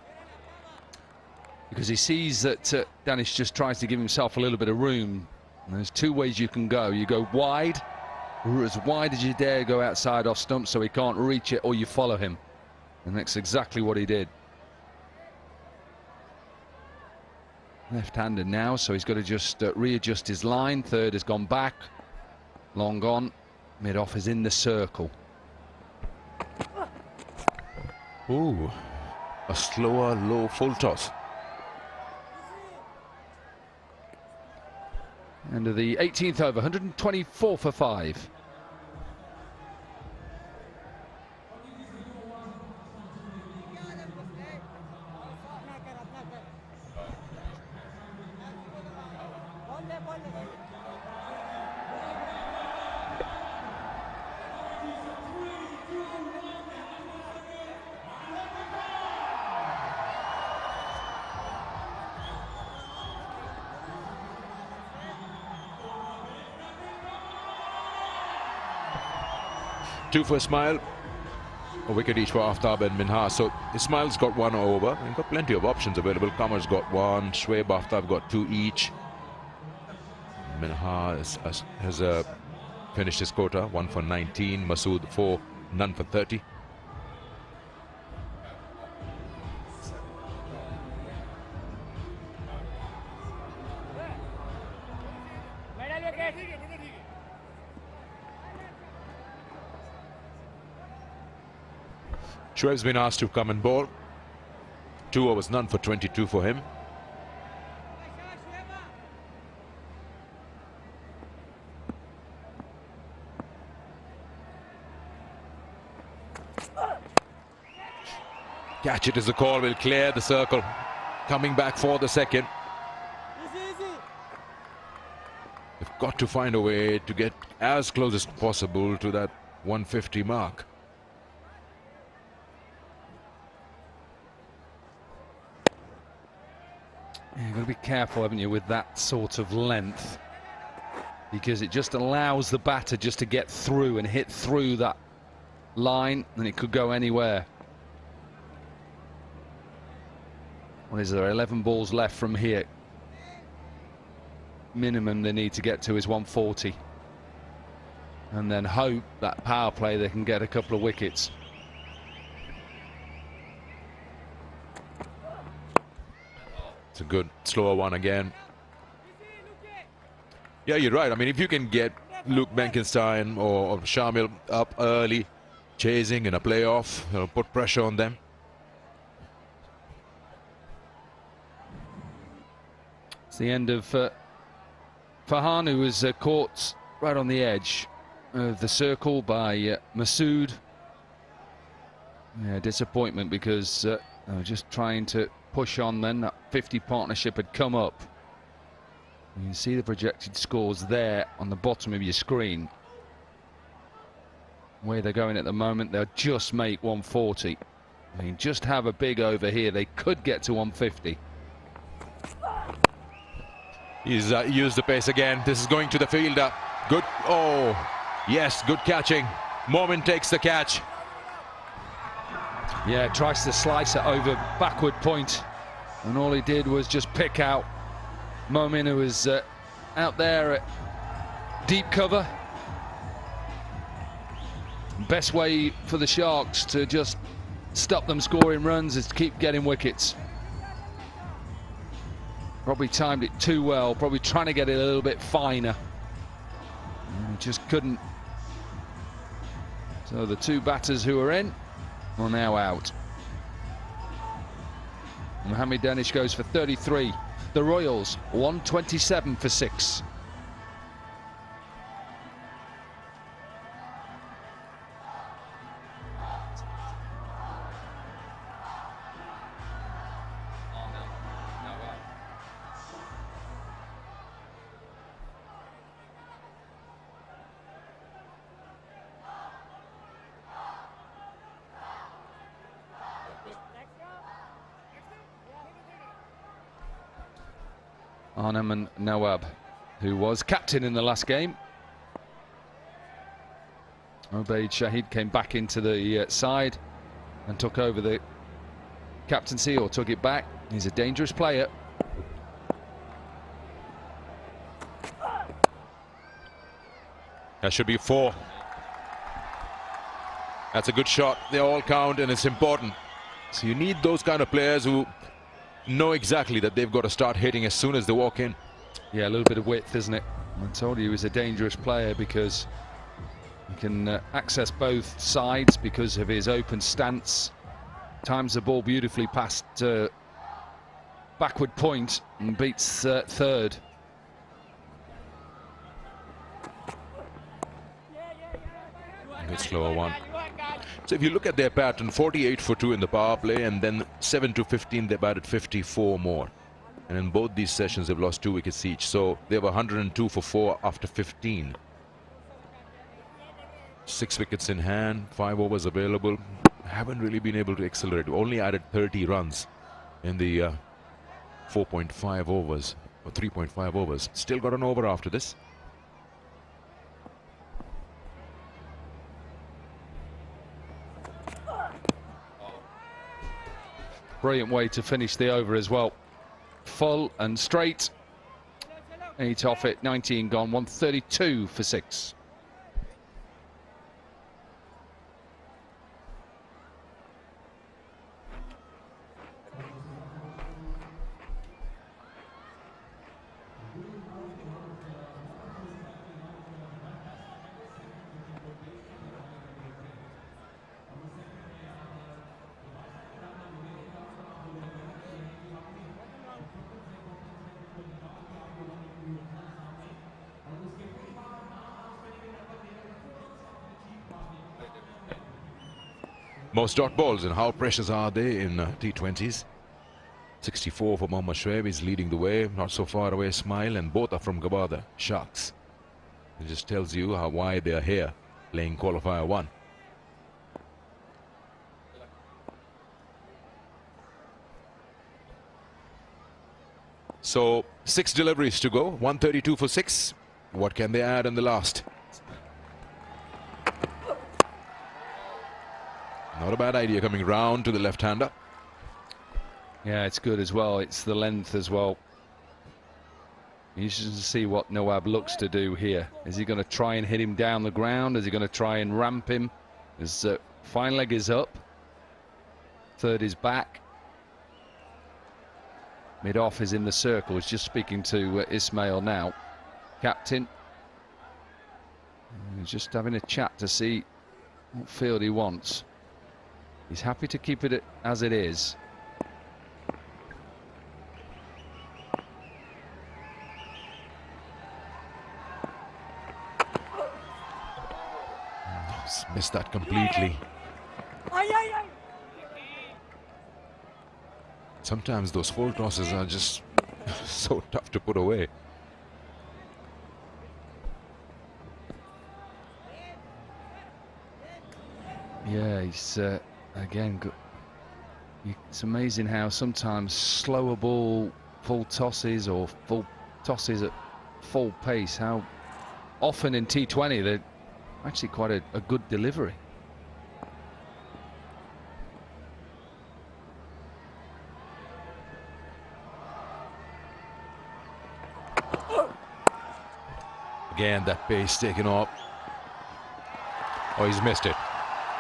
Because he sees that Danish just tries to give himself a little bit of room. And there's two ways you can go. You go wide, or as wide as you dare go outside off stump so he can't reach it, or you follow him. And that's exactly what he did. Left-handed now, so he's got to just readjust his line. Third has gone back. Long on. Mid-off is in the circle. Ooh, a slower, low full toss. End of the 18th over, 124 for 5. Two for Ismail, a wicket each for Aftab and Minhas. So Ismail's got one over. He's got plenty of options available. Kamar's got one, Shoaib, Aftab got two each. Minhas has finished his quota, 1 for 19. Masood 4, none for 30. Shoaib's been asked to come and bowl. 2 overs, none for 22 for him. Catch it as the call will clear the circle. Coming back for the second. They've got to find a way to get as close as possible to that 150 mark. Yeah, you've got to be careful, haven't you, with that sort of length, because it just allows the batter just to get through and hit through that line, and it could go anywhere. What is there, 11 balls left from here? Minimum they need to get to is 140, and then hope that power play they can get a couple of wickets. A good slower one again. Yeah, you're right. I mean, if you can get Luke Benkenstein or Shamil up early, chasing in a playoff, put pressure on them. It's the end of Farhan, who was caught right on the edge of the circle by Masood. Yeah, disappointment because just trying to push on then. That 50 partnership had come up. You can see the projected scores there on the bottom of your screen. Where they're going at the moment, they'll just make 140. I mean, just have a big over here. They could get to 150. He's used the pace again. This is going to the fielder. Good. Oh, yes, good catching. Momin takes the catch. Yeah, tries to slice it over backward point, and all he did was just pick out Momin, who was out there at deep cover. Best way for the Sharks to just stop them scoring runs is to keep getting wickets. Probably timed it too well, probably trying to get it a little bit finer. And just couldn't. So the two batters who are in are now out. Mohamed Danish goes for 33. The Royals 127 for 6. Arnhem Nawab, who was captain in the last game. Obaid Shahid came back into the side and took over the captaincy, or took it back. He's a dangerous player. That should be 4. That's a good shot. They all count, and it's important. So you need those kind of players who know exactly that they've got to start hitting as soon as they walk in. Yeah, a little bit of width, isn't it? I told you he was a dangerous player because he can access both sides because of his open stance. Times the ball beautifully past backward point and beats third. Good slower one. So if you look at their pattern, 48 for 2 in the power play, and then 7 to 15, they batted 54 more. And in both these sessions, they've lost 2 wickets each. So they have 102 for 4 after 15. 6 wickets in hand, 5 overs available. Haven't really been able to accelerate. Only added 30 runs in the 4.5 overs, or 3.5 overs. Still got an over after this. Brilliant way to finish the over as well. Full and straight. 8 off it, 19 gone, 132 for 6. Most dot balls, and how precious are they in T20s? 64 for Mohammad Shoaib is leading the way, not so far away Smile, and both are from Gwadar, Sharks. It just tells you why they are here playing qualifier 1. So 6 deliveries to go, 132 for 6. What can they add in the last? Not a bad idea coming round to the left-hander. Yeah, it's good as well. It's the length as well. You should see what Nawab looks to do here. Is he going to try and hit him down the ground? Is he going to try and ramp him? His fine leg is up. Third is back. Mid-off is in the circle. He's just speaking to Ismail now, captain. He's just having a chat to see what field he wants. He's happy to keep it as it is. Missed that completely. Sometimes those full tosses are just so tough to put away. Yeah, he's again, it's amazing how sometimes slower ball, full tosses or full tosses at full pace, how often in T20 they're actually quite a good delivery. Again, that pace taken off. Oh, he's missed it.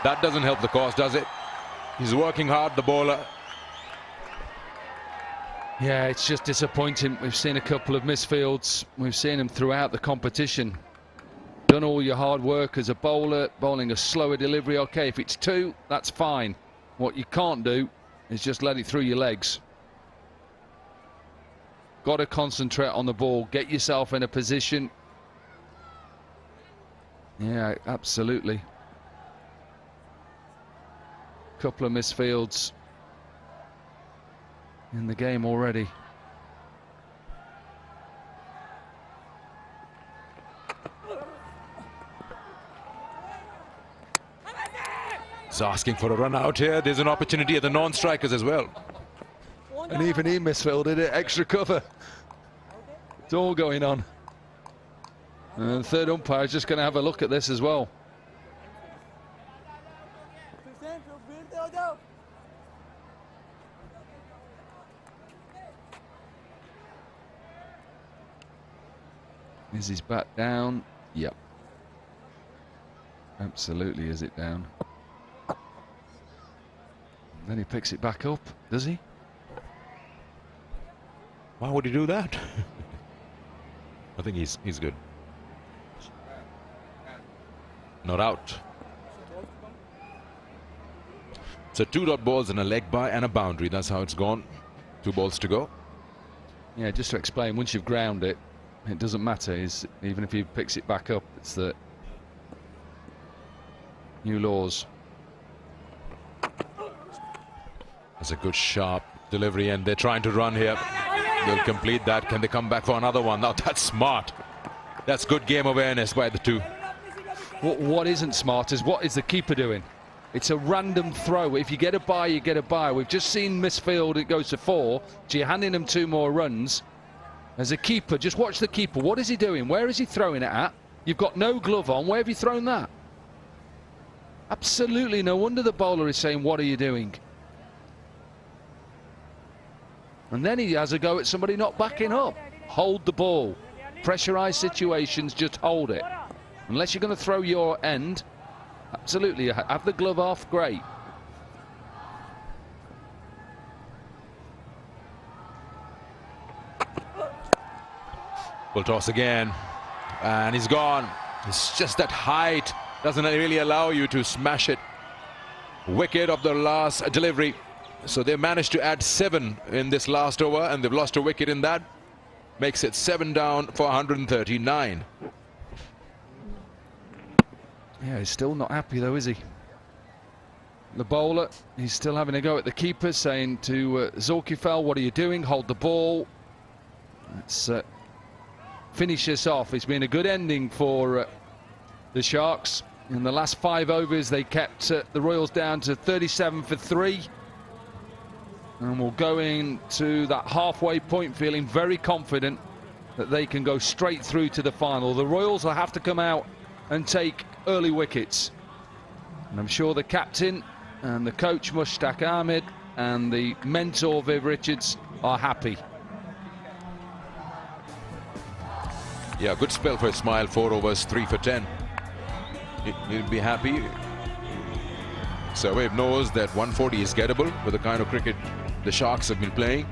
That doesn't help the cause, does it? He's working hard, the bowler. Yeah, it's just disappointing. We've seen a couple of misfields. We've seen them throughout the competition. Done all your hard work as a bowler, bowling a slower delivery. Okay, if it's 2, that's fine. What you can't do is just let it through your legs. Got to concentrate on the ball. Get yourself in a position. Yeah, absolutely. Couple of misfields in the game already. He's asking for a run out here. There's an opportunity at the non-strikers as well. And even he misfielded it, extra cover. It's all going on. And the third umpire is just going to have a look at this as well. Is his bat down? Yep. Absolutely is it down. Then he picks it back up, does he? Why would he do that? I think he's good. Not out. So 2 dot balls and a leg by and a boundary. That's how it's gone. 2 balls to go. Yeah, just to explain, once you've ground it, it doesn't matter. Even if he picks it back up, it's the new laws. That's a good sharp delivery, and they're trying to run here. They'll complete that. Can they come back for another one? Now that's smart. That's good game awareness by the two. What isn't smart is what is the keeper doing? It's a random throw. If you get a bye, you get a bye. We've just seen misfield, it goes to 4. So you're handing them 2 more runs. As a keeper, just watch the keeper. What is he doing? Where is he throwing it at? You've got no glove on. Where have you thrown that? Absolutely no wonder the bowler is saying, what are you doing? And then he has a go at somebody not backing up. Hold the ball. Pressurised situations, just hold it. Unless you're going to throw your end, absolutely, have the glove off, great. Full toss again, and he's gone. It's just that height doesn't really allow you to smash it. Wicket of the last delivery. So they managed to add 7 in this last over, and they've lost a wicket in that. Makes it 7 down for 139. Yeah, he's still not happy though, is he? The bowler, he's still having a go at the keeper, saying to Zulkifel, what are you doing? Hold the ball. Let's finish this off. It's been a good ending for the Sharks. In the last 5 overs, they kept the Royals down to 37 for 3. And we'll go into that halfway point feeling very confident that they can go straight through to the final. The Royals will have to come out and take early wickets. And I'm sure the captain and the coach Mushtaq Ahmed and the mentor Viv Richards are happy. Yeah, good spell for Ismail. 4 overs, 3 for 10. He'll be happy. Surveyor knows that 140 is gettable with the kind of cricket the Sharks have been playing.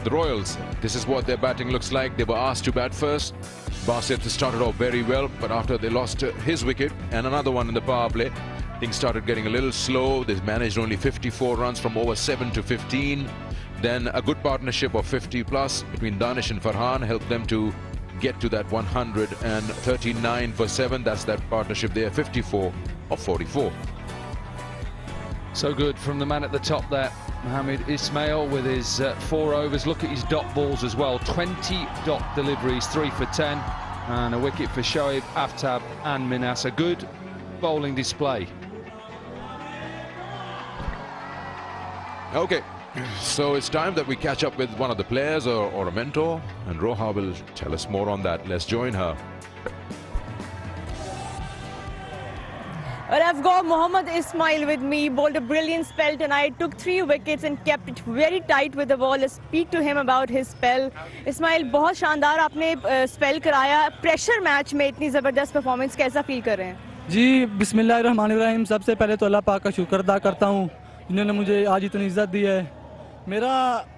The Royals, this is what their batting looks like. They were asked to bat first. Bassett started off very well, but after they lost his wicket and another one in the power play, things started getting a little slow. They managed only 54 runs from over 7 to 15. Then a good partnership of 50 plus between Danish and Farhan helped them to get to that 139 for 7. That's that partnership there, 54 of 44. So good from the man at the top there, Mohammed Ismail, with his 4 overs. Look at his dot balls as well. 20 dot deliveries, 3 for 10, and a wicket for Shoaib, Aftab and Minas. A good bowling display. Okay, so it's time that we catch up with one of the players or a mentor, and Roha will tell us more on that. Let's join her. Well, I've got Mohammed Ismail with me. Bowled a brilliant spell tonight, took 3 wickets and kept it very tight with the ball. Let's speak to him about his spell. Ismail, बहुत शानदार आपने spell कराया. Pressure match में इतनी ज़बरदस्त performance कैसा feel कर रहे हैं? जी, बिस्मिल्लाहिर्रहमानिर्रहीम। सबसे पहले तो अल्लाह पाक का शुक्र अदा करता हूँ जिन्होंने मुझे आज इतनी इज्जत दी है। मेरा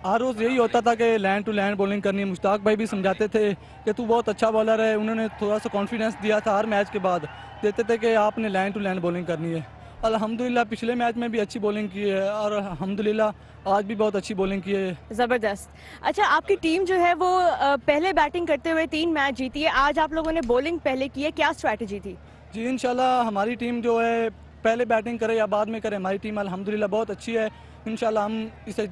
हर रोज़ यही होता था कि लैंड टू लैंड बॉलिंग करनी है। मुश्ताक भाई भी समझाते थे कि तू बहुत अच्छा बॉलर है। उन्होंने थोड़ा सा कॉन्फिडेंस दिया था हर मैच के बाद, देते थे कि आपने लैंड टू लैंड बॉलिंग करनी है। अल्हम्दुलिल्लाह पिछले मैच में भी अच्छी बॉलिंग की है और अल्हम्दुलिल्लाह आज भी बहुत अच्छी बॉलिंग की है। ज़बरदस्त। अच्छा, आपकी टीम जो है वो पहले बैटिंग करते हुए 3 मैच जीती है। आज आप लोगों ने बॉलिंग पहले की है, क्या स्ट्रैटेजी थी? जी इंशाल्लाह हमारी टीम जो है पहले बैटिंग करे या बाद में करे, हमारी टीम अल्हम्दुलिल्लाह बहुत अच्छी है। इंशाल्लाह हम इसे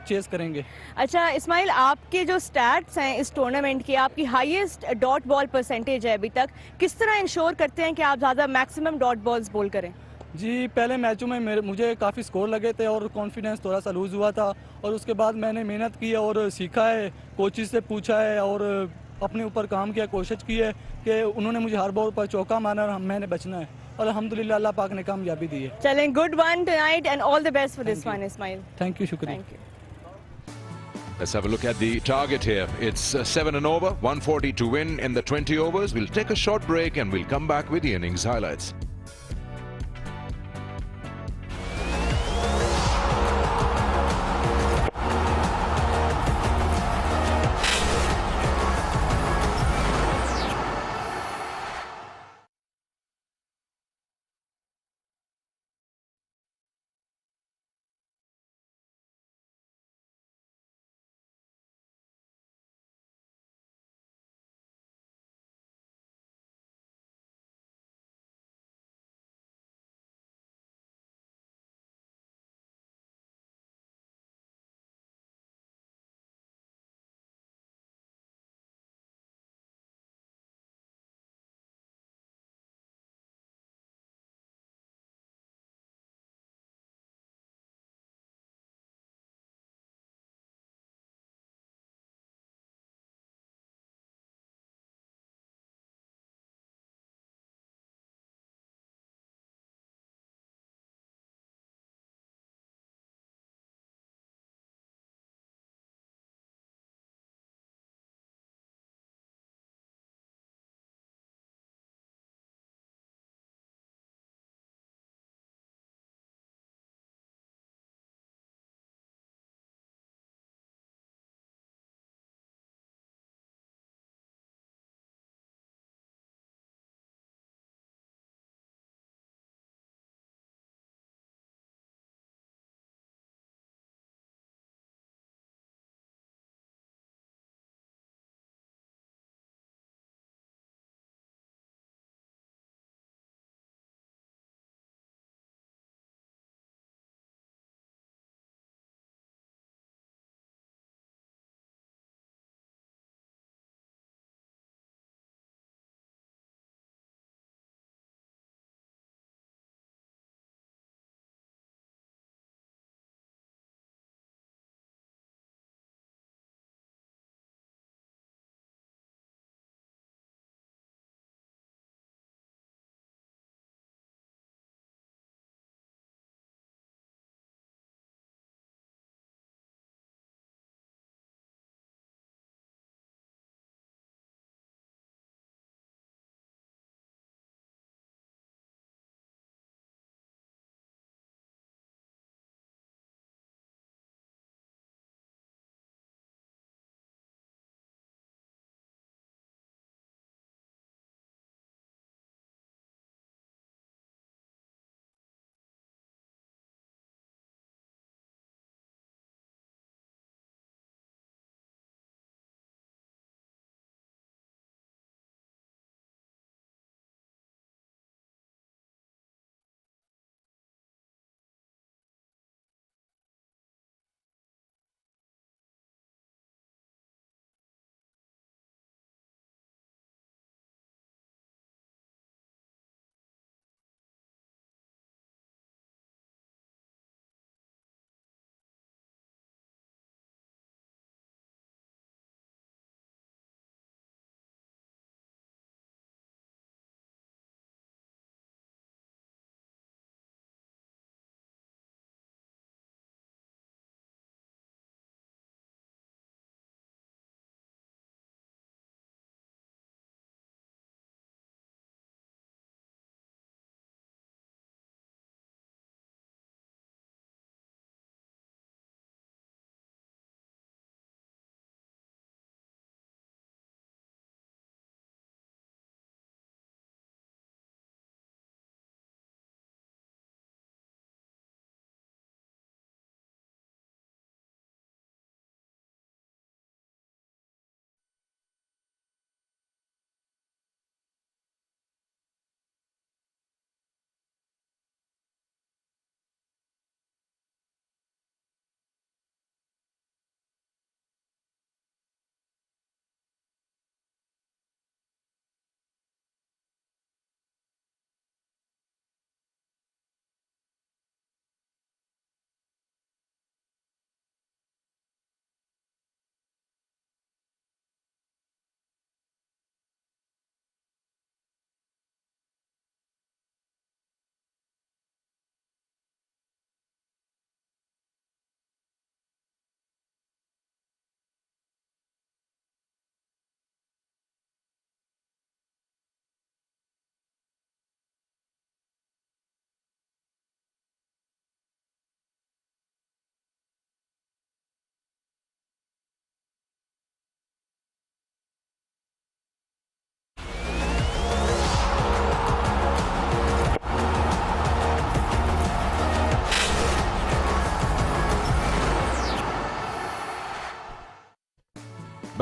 चेस करेंगे। अच्छा इस्माइल, आपके जो स्टैट्स हैं इस टूर्नामेंट की, आपकी हाईएस्ट डॉट बॉल परसेंटेज है अभी तक, किस तरह इंश्योर करते हैं कि आप ज़्यादा मैक्सिमम डॉट बॉल्स बॉल करें? जी पहले मैचों में मुझे काफ़ी स्कोर लगे थे और कॉन्फिडेंस थोड़ा सा लूज़ हुआ था और उसके बाद मैंने मेहनत की है और सीखा है, कोचिज़ से पूछा है और अपने ऊपर काम किया, कोशिश की है कि उन्होंने मुझे हर बॉल पर चौका मारा और मैंने बचना है और अल्हम्दुलिल्लाह अल्लाह पाक ने कामयाबी दी है। चलें, good one tonight and all the best for this one Ismail. Thank you, शुक्रिया। Thank you. Let's have a look at the target here. It's 7 and over, 140 to win in the 20 overs. We'll take a short break and we'll come back with the innings highlights.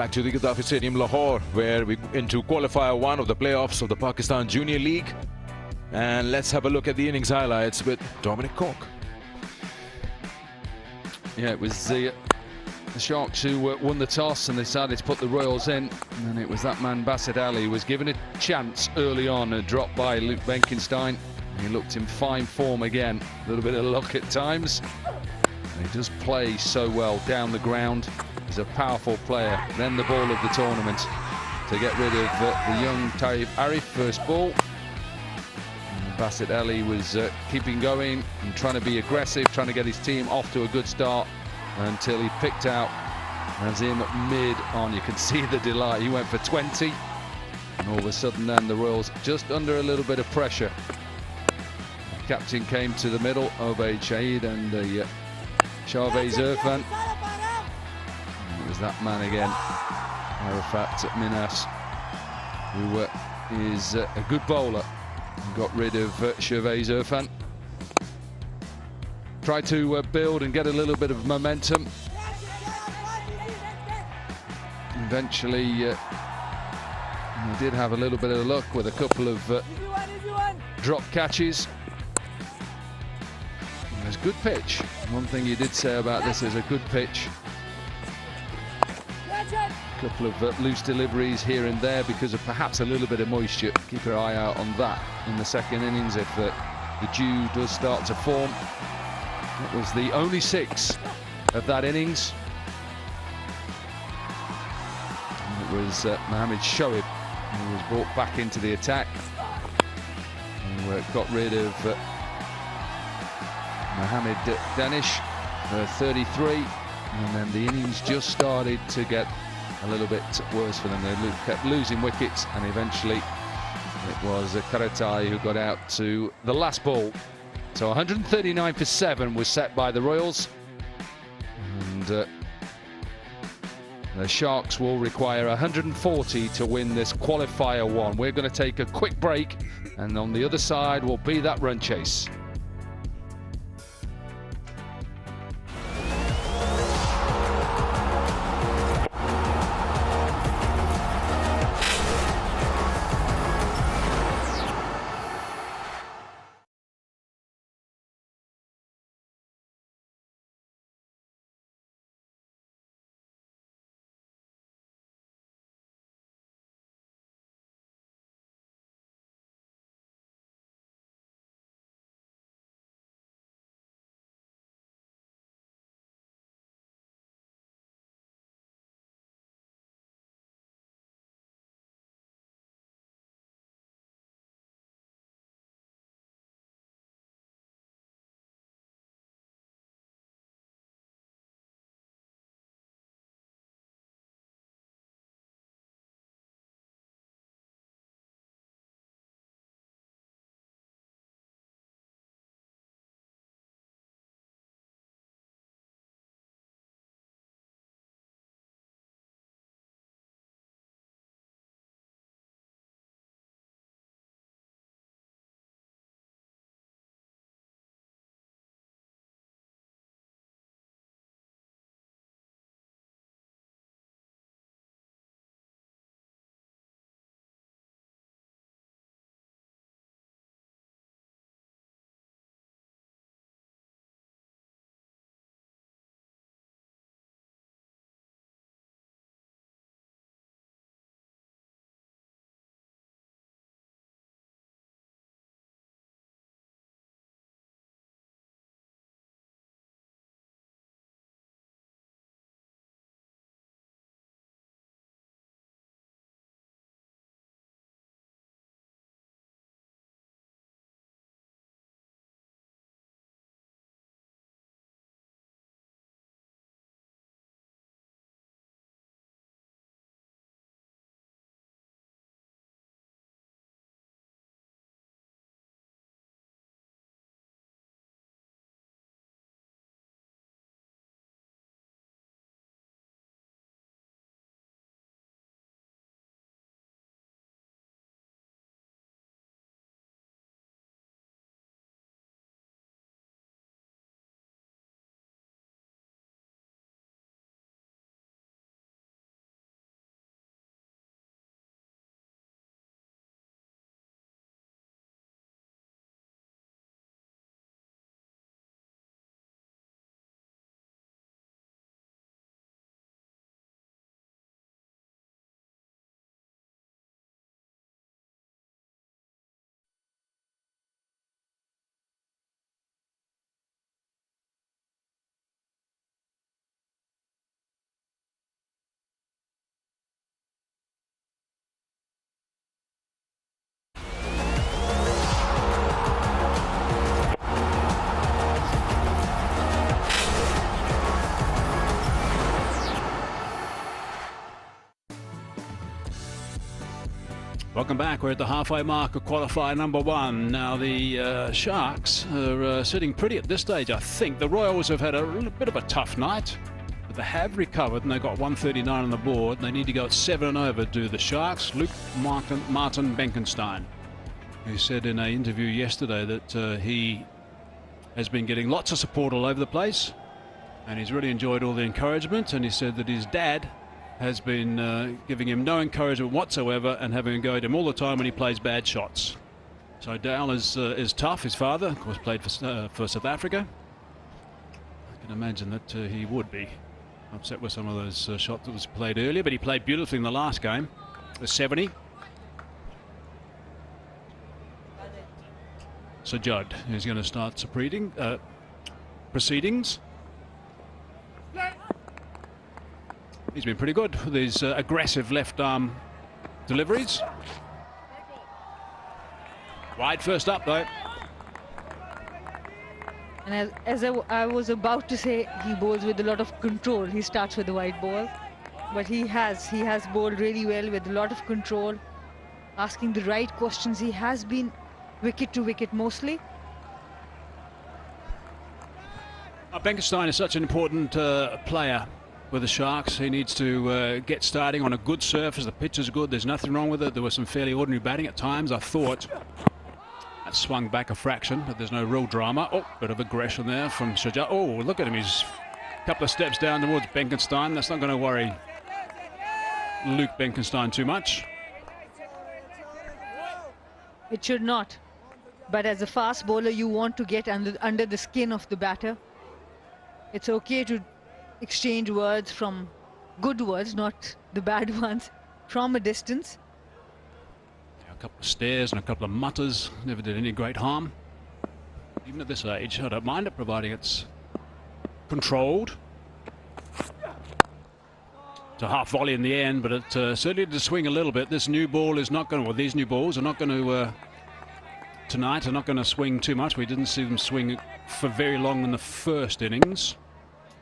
back to the Gaddafi Stadium, Lahore, where we into qualifier 1 of the playoffs of the Pakistan Junior League. And let's have a look at the innings highlights with Dominic Cork. Yeah, it was the Sharks who won the toss and decided to put the Royals in. And it was that man, Basit Ali, who was given a chance early on and dropped by Luke Benkenstein. He looked in fine form again, a little bit of luck at times. And he does play so well down the ground. He's a powerful player. Then the ball of the tournament to get rid of the young Tayyip Arif, first ball. And Basit Ali was keeping going and trying to be aggressive, trying to get his team off to a good start until he picked out Nazim mid on. You can see the delight. He went for 20. And all of a sudden then the Royals just under a little bit of pressure. The captain came to the middle, Obaid Shahid, and the Sharvez Irfan. And it was that man again, Arafat Minas, who is a good bowler. And got rid of Sharvez Irfan. Tried to build and get a little bit of momentum. Eventually, he did have a little bit of luck with a couple of drop catches. It was a good pitch. One thing you did say about this is a good pitch. A couple of loose deliveries here and there because of perhaps a little bit of moisture. Keep your eye out on that in the second innings if the dew does start to form. It was the only 6 of that innings. And it was Mohamed Shoaib who was brought back into the attack. And got rid of Mohamed Danish, 33. And then the innings just started to get a little bit worse for them. They kept losing wickets, and eventually it was Karatai who got out to the last ball. So 139 for 7 was set by the Royals, and the Sharks will require 140 to win this qualifier 1. We're going to take a quick break, and on the other side will be that run chase. Welcome back. We're at the halfway mark of qualifier number 1. Now the Sharks are sitting pretty at this stage, I think. The Royals have had a little bit of a tough night, but they have recovered and they've got 139 on the board. They need to go at 7 and over, do the Sharks. Luke Martin Benkenstein, who said in an interview yesterday that he has been getting lots of support all over the place and he's really enjoyed all the encouragement, and he said that his dad has been giving him no encouragement whatsoever and having a go at him all the time when he plays bad shots. So Dale is tough. His father, of course, played for South Africa. I can imagine that he would be upset with some of those shots that was played earlier, but he played beautifully in the last game, the 70. So Judd is going to start proceedings. He's been pretty good with his aggressive left arm deliveries. Wide first up though. And as I was about to say, he bowls with a lot of control. He starts with the wide ball, but he has bowled really well with a lot of control, asking the right questions. He has been wicket to wicket mostly. Benkenstein is such an important player with the Sharks. He needs to get starting on a good surface. The pitch is good. There's nothing wrong with it. There was some fairly ordinary batting at times, I thought. That swung back a fraction, but there's no real drama. Oh, bit of aggression there from Shajah. Oh, look at him. He's a couple of steps down towards Benkenstein. That's not going to worry Luke Benkenstein too much. It should not. But as a fast bowler, you want to get under the skin of the batter. It's okay to exchange words, from good words, not the bad ones, from a distance. A couple of stares and a couple of mutters never did any great harm. Even at this age, I don't mind it, providing it's controlled. It's a half volley in the end, but it certainly did swing a little bit. This new ball is not going to, well, these new balls are not going to, tonight, are not going to swing too much. We didn't see them swing for very long in the first innings.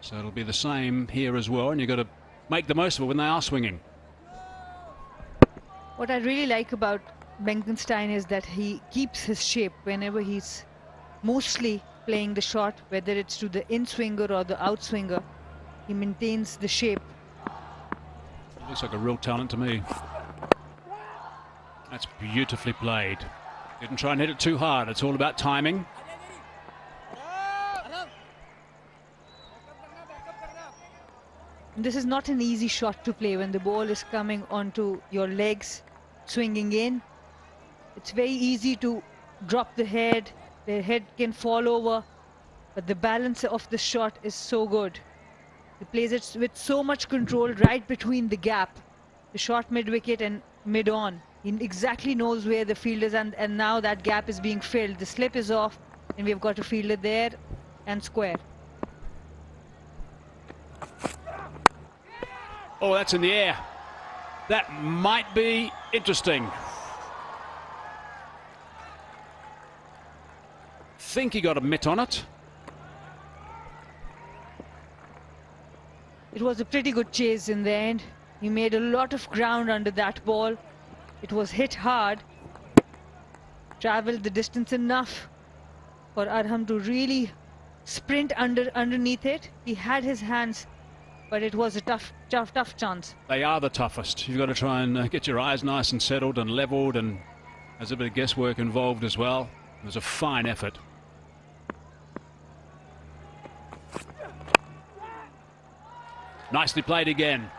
So it'll be the same here as well, and you've got to make the most of it when they are swinging. What I really like about Benkenstein is that he keeps his shape whenever he's mostly playing the shot, whether it's to the in-swinger or the out-swinger. He maintains the shape. Looks like a real talent to me. That's beautifully played. Didn't try and hit it too hard. It's all about timing. This is not an easy shot to play when the ball is coming onto your legs, swinging in. It's very easy to drop the head can fall over, but the balance of the shot is so good. He plays it with so much control right between the gap, the short mid-wicket and mid-on. He exactly knows where the field is, and now that gap is being filled. The slip is off, and we've got to field it there and square. Oh, that's in the air. That might be interesting. Think he got a mitt on it. It was a pretty good chase in the end. He made a lot of ground under that ball. It was hit hard. Traveled the distance enough for Arham to really sprint underneath it. He had his hands, but it was a tough chance. They are the toughest. You've got to try and get your eyes nice and settled and leveled, and there's a bit of guesswork involved as well. It was a fine effort. Nicely played again.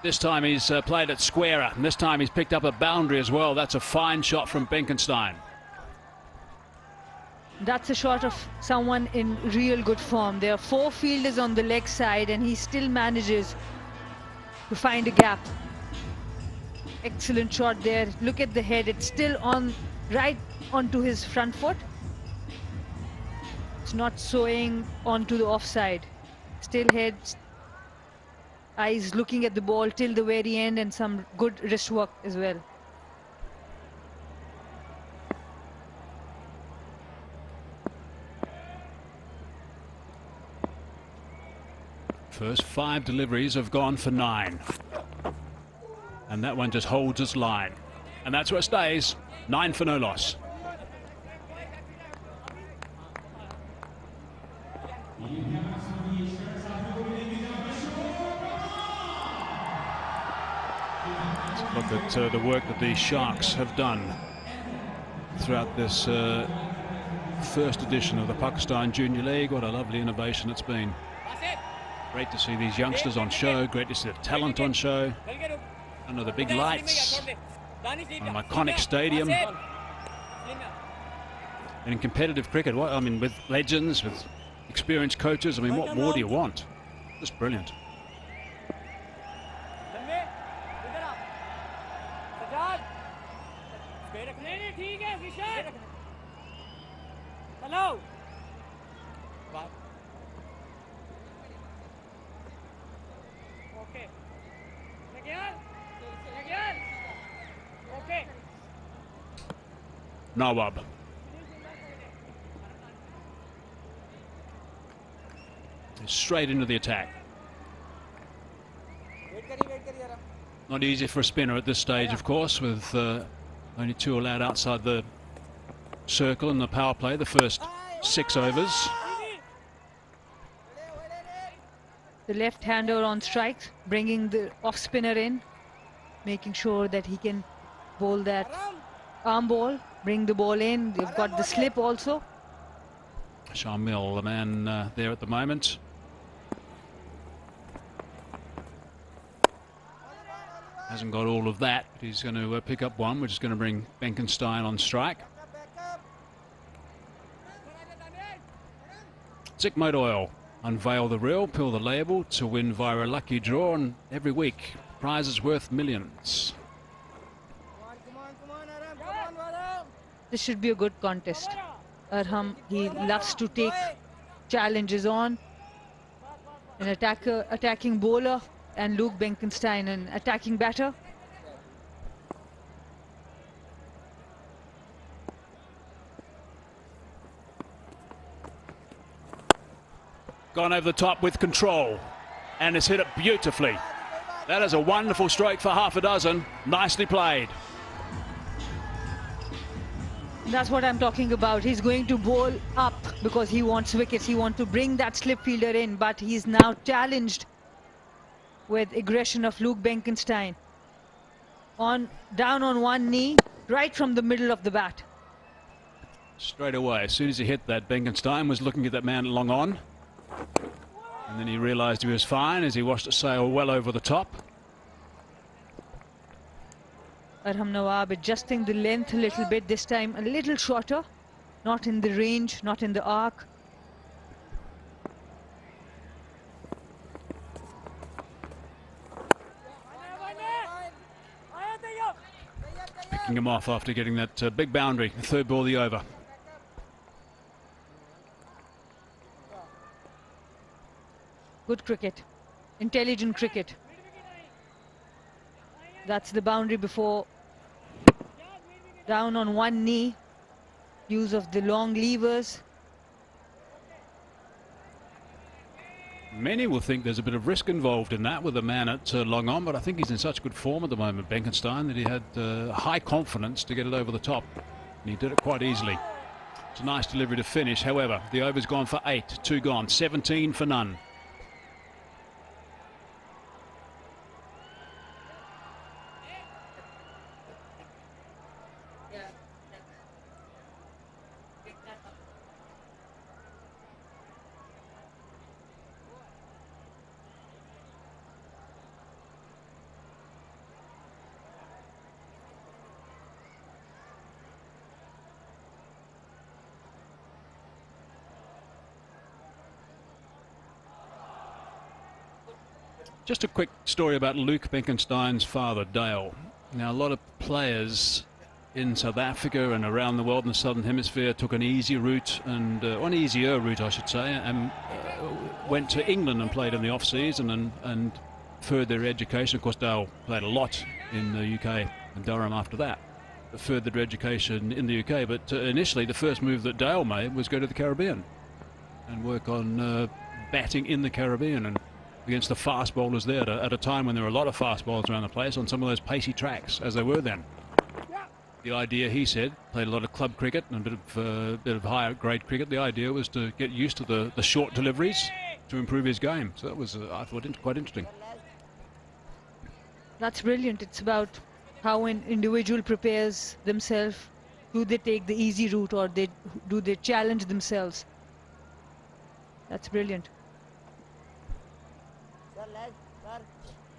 This time he's played it squarer, and this time he's picked up a boundary as well. That's a fine shot from Benkenstein. That's a shot of someone in real good form. There are 4 fielders on the leg side, and he still manages to find a gap. Excellent shot there. Look at the head. It's still on, right onto his front foot. It's not swaying onto the offside. Still head, eyes looking at the ball till the very end, and some good wrist work as well. First 5 deliveries have gone for 9. And that one just holds its line. And that's where it stays. 9 for no loss. Look at the work that the Sharks have done throughout this first edition of the Pakistan Junior League. What a lovely innovation it's been. Great to see these youngsters on show, great to see the talent on show. Under the big lights, on an iconic stadium. And in competitive cricket, I mean, with legends, with experienced coaches, I mean, what more do you want? Just brilliant. Hello. Okay. Okay. Nawab. Straight into the attack. Not easy for a spinner at this stage, of course, with only 2 allowed outside the circle in the power play, the first 6 overs. The left-hander on strikes, bringing the off-spinner in, making sure that he can bowl that arm ball, bring the ball in. They've got the slip also. Shamil, the man there at the moment. Hasn't got all of that, but he's going to pick up one, which is going to bring Benkenstein on strike. Zickmate Oil. Unveil the reel, pull the label to win via a lucky draw, and every week prizes worth millions. This should be a good contest. Arham, he loves to take challenges on. An attacking bowler, and Luke Benkenstein, an attacking batter. Gone over the top with control, and has hit it beautifully. That is a wonderful stroke for half a dozen. Nicely played. That's what I'm talking about. He's going to bowl up because he wants wickets. He wants to bring that slip fielder in, but he's now challenged with aggression of Luke Benkenstein. Down on one knee, right from the middle of the bat. Straight away, as soon as he hit that, Benkenstein was looking at that man long on. And then he realised he was fine as he watched it sail well over the top. Arham Nawab adjusting the length a little bit, this time a little shorter. Not in the range, not in the arc. Picking him off after getting that big boundary, the third ball of the over. Good cricket, intelligent cricket. That's the boundary before. Down on one knee, use of the long levers. Many will think there's a bit of risk involved in that with a man at long on, but I think he's in such good form at the moment, Benkenstein, that he had high confidence to get it over the top. And he did it quite easily. It's a nice delivery to finish. However, the over's gone for 8, 2 gone, 17 for none. Just a quick story about Luke Benkenstein's father, Dale. Now, a lot of players in South Africa and around the world in the Southern Hemisphere took an easy route, and an easier route, I should say, and went to England and played in the off-season and furthered their education. Of course, Dale played a lot in the UK and Durham after that, furthered their education in the UK. But initially, the first move that Dale made was go to the Caribbean and work on batting in the Caribbean and against the fast bowlers there at a time when there were a lot of fast bowlers around the place on some of those pacey tracks, as they were then. The idea, he said, played a lot of club cricket and a bit of higher grade cricket. The idea was to get used to the short deliveries to improve his game. So that was, I thought, quite interesting. That's brilliant. It's about how an individual prepares themselves. Do they take the easy route, or do they challenge themselves? That's brilliant.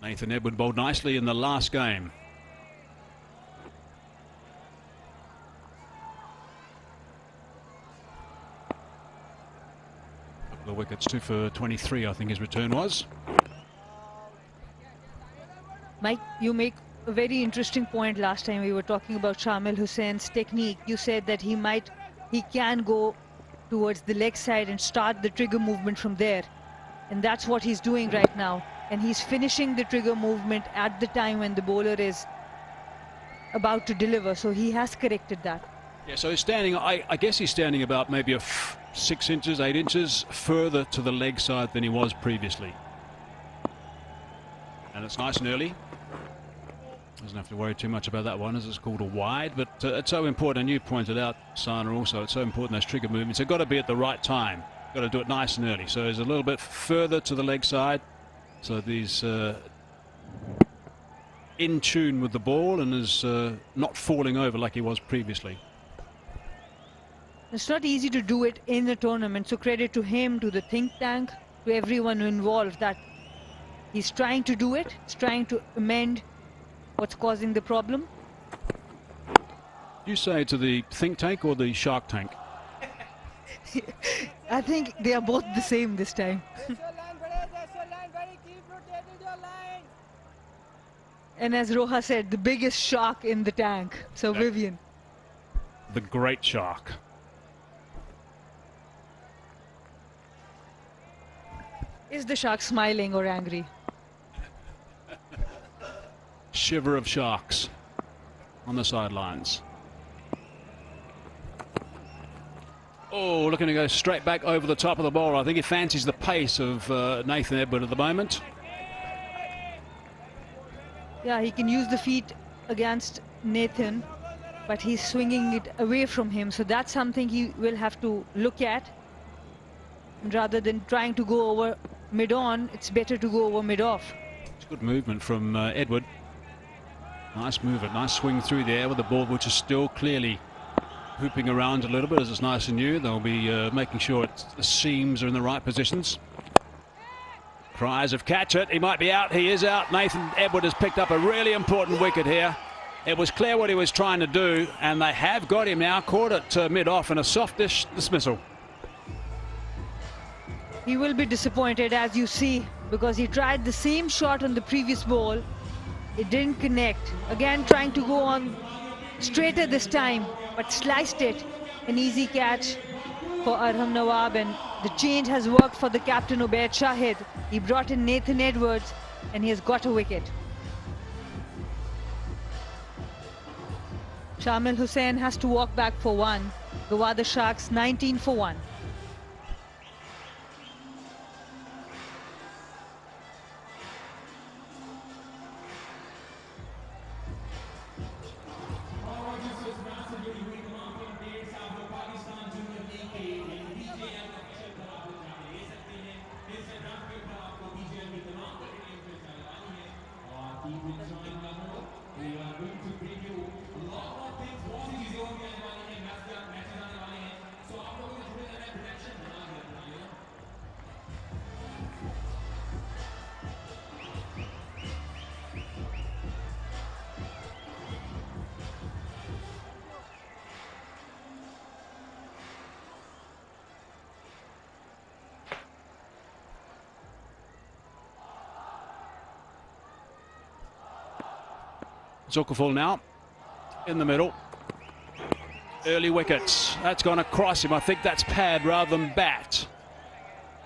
Nathan Edward bowled nicely in the last game. Couple of wickets, 2 for 23, I think his return was. Mike, you make a very interesting point. Last time we were talking about Shamil Hussein's technique. You said that he can go towards the leg side and start the trigger movement from there. And that's what he's doing right now. And he's finishing the trigger movement at the time when the bowler is about to deliver. So he has corrected that. Yeah, so he's standing, I guess he's standing about maybe 6 inches, 8 inches further to the leg side than he was previously. And it's nice and early. Doesn't have to worry too much about that one, as it's called a wide, but it's so important, and you pointed out, Sana, also, it's so important those trigger movements. They've got to be at the right time. Got to do it nice and early. So he's a little bit further to the leg side, so he's in tune with the ball and is not falling over like he was previously. It's not easy to do it in the tournament, so credit to him, to the think tank, to everyone involved, that he's trying to do it, he's trying to amend what's causing the problem. You say to the think tank or the shark tank? I think they are both the same this time. And as Roha said, the biggest shark in the tank. So Yeah. Vivian. The great shark. Is the shark smiling or angry? Shiver of sharks on the sidelines. Oh, looking to go straight back over the top of the bowler. I think he fancies the pace of Nathan Edward at the moment. Yeah, he can use the feet against Nathan, but he's swinging it away from him. So that's something he will have to look at. And rather than trying to go over mid-on, it's better to go over mid-off. It's good movement from Edward. Nice movement, nice swing through the air with the ball, which is still clearly hooping around a little bit as it's nice and new. They'll be making sure the seams are in the right positions. Cries of catch it. He might be out. He is out. Nathan Edward has picked up a really important wicket here. It was clear what he was trying to do, and they have got him now. Caught it mid-off and a softish dismissal. He will be disappointed, as you see, because he tried the same shot on the previous ball. It didn't connect. Again, trying to go on straighter this time, but sliced it. An easy catch for Arham Nawab, and the change has worked for the captain Ubaid Shahid. He brought in Nathan Edwards, and he has got a wicket. Shamil Hussain has to walk back for one. Gwadar Sharks 19 for 1. Zulkifil now in the middle. Early wickets. That's gone across him. I think that's pad rather than bat.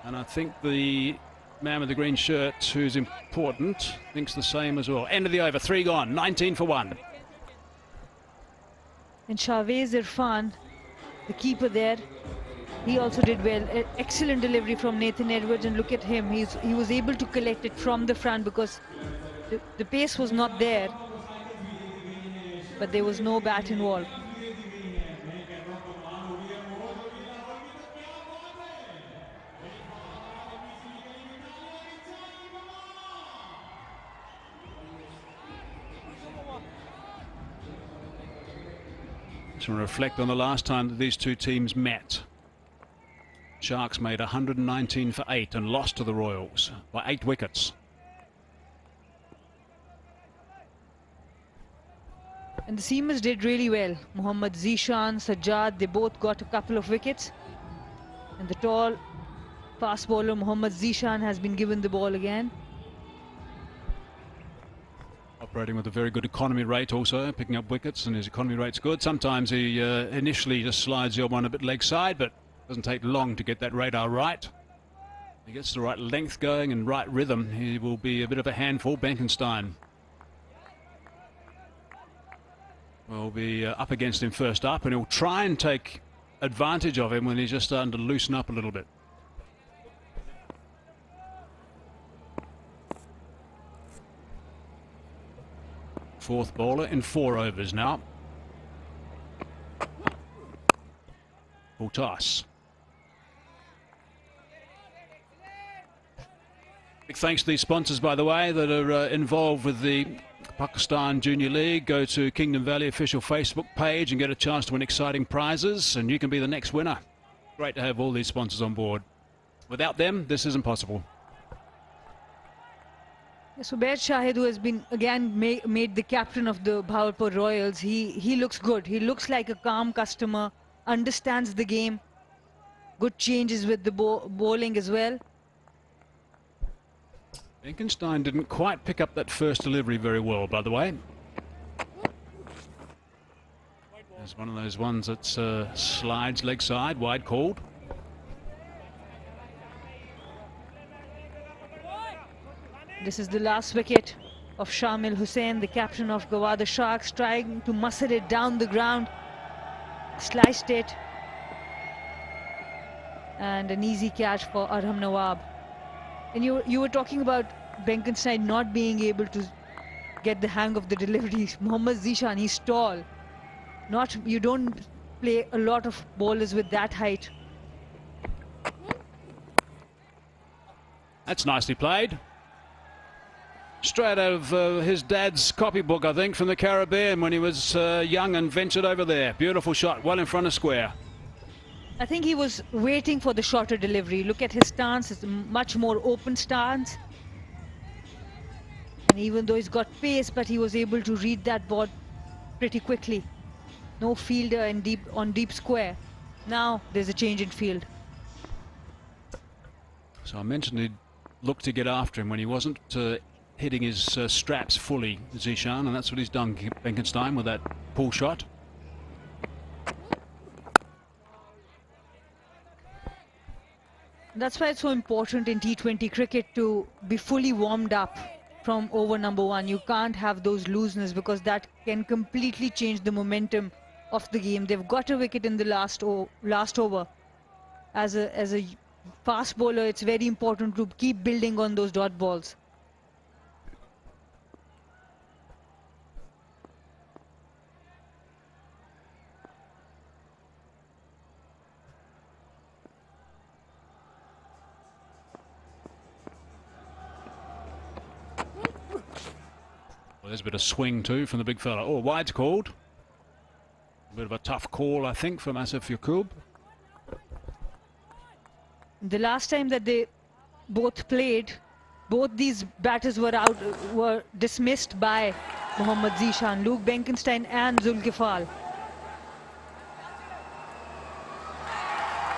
And I think the man with the green shirt, who's important, thinks the same as well. End of the over. 3 gone. 19 for 1. And Shahwez Irfan, the keeper there, he also did well. Excellent delivery from Nathan Edwards, and look at him. He was able to collect it from the front because the pace was not there. but there was no bat involved. To reflect on the last time that these two teams met. Sharks made 119 for 8 and lost to the Royals by 8 wickets. And the seamers did really well. Mohammad Zishan, Sajjad, they both got a couple of wickets. And the tall fast bowler Mohammad Zishan has been given the ball again. Operating with a very good economy rate also, picking up wickets, and his economy rate's good. Sometimes he initially just slides the odd one a bit leg side, but doesn't take long to get that radar right. He gets the right length going and right rhythm. He will be a bit of a handful. Benkenstein will be up against him first up, and he'll try and take advantage of him when he's just starting to loosen up a little bit. Fourth bowler in 4 overs now. Full toss. Big thanks to these sponsors, by the way, that are involved with the Pakistan Junior League. Go to Kingdom Valley official Facebook page and get a chance to win exciting prizes, and you can be the next winner. Great to have all these sponsors on board. Without them, this isn't possible. So Ubaid Shahid, who has been again made the captain of the Bahawalpur Royals, he looks good. He looks like a calm customer, understands the game. Good changes with the bowling as well. Benkenstein didn't quite pick up that first delivery very well, by the way. It's one of those ones that slides leg side, wide called. This is the last wicket of Shamil Hussain, the captain of Gwadar Sharks, trying to muscle it down the ground. Sliced it. And an easy catch for Arham Nawab. And you were talking about Benkenstein not being able to get the hang of the deliveries. Mohammad Zishan, he's tall. You don't play a lot of bowlers with that height. That's nicely played. Straight out of his dad's copybook, I think, from the Caribbean when he was young and ventured over there. Beautiful shot, well in front of square. I think he was waiting for the shorter delivery. Look at his stance, it's a much more open stance. And even though he's got pace, but he was able to read that ball pretty quickly. No fielder on deep square. Now there's a change in field. So I mentioned he'd look to get after him when he wasn't hitting his straps fully, Zishan, and that's what he's done, Benkenstein, with that pull shot. That's why it's so important in T20 cricket to be fully warmed up from over number 1. You can't have those looseness because that can completely change the momentum of the game. They've got a wicket in the last over. As a fast bowler, it's very important to keep building on those dot balls. Well, there's a bit of swing too from the big fella. Oh, wide's called. A bit of a tough call, I think, from Asif Yaqub. The last time that they both played, both these batters were dismissed by Mohammad Zishan, Luke Benkenstein and Zulkifal.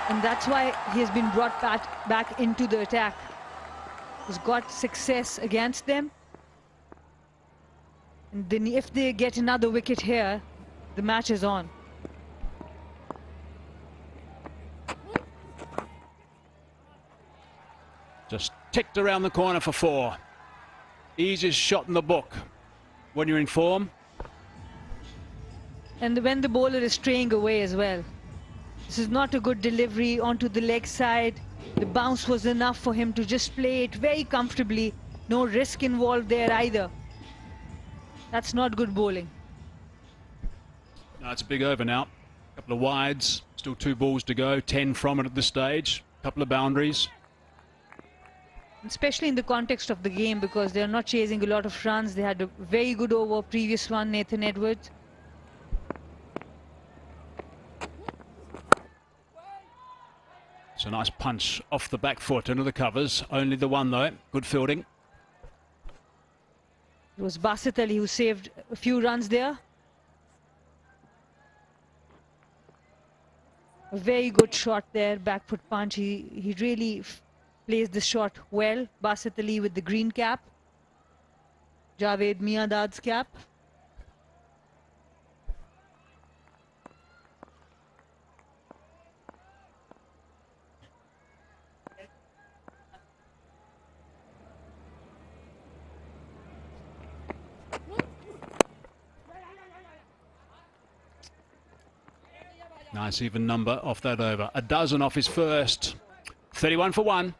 And that's why he has been brought back into the attack. He's got success against them. And then if they get another wicket here, the match is on. Just ticked around the corner for 4. Easiest shot in the book when you're in form. And when the bowler is straying away as well. This is not a good delivery onto the leg side. The bounce was enough for him to just play it very comfortably. No risk involved there either. That's not good bowling. It's a big over now. A couple of wides, still 2 balls to go, 10 from it at this stage. A couple of boundaries. Especially in the context of the game, because they're not chasing a lot of runs. They had a very good over previous one, Nathan Edwards. It's a nice punch off the back foot into the covers. Only the one though. Good fielding. It was Basit Ali who saved a few runs there. A very good shot there, back foot punch. He really plays the shot well. Basit Ali with the green cap. Javed Miadad's cap. Nice even number off that over. A dozen off his first. 31 for 1.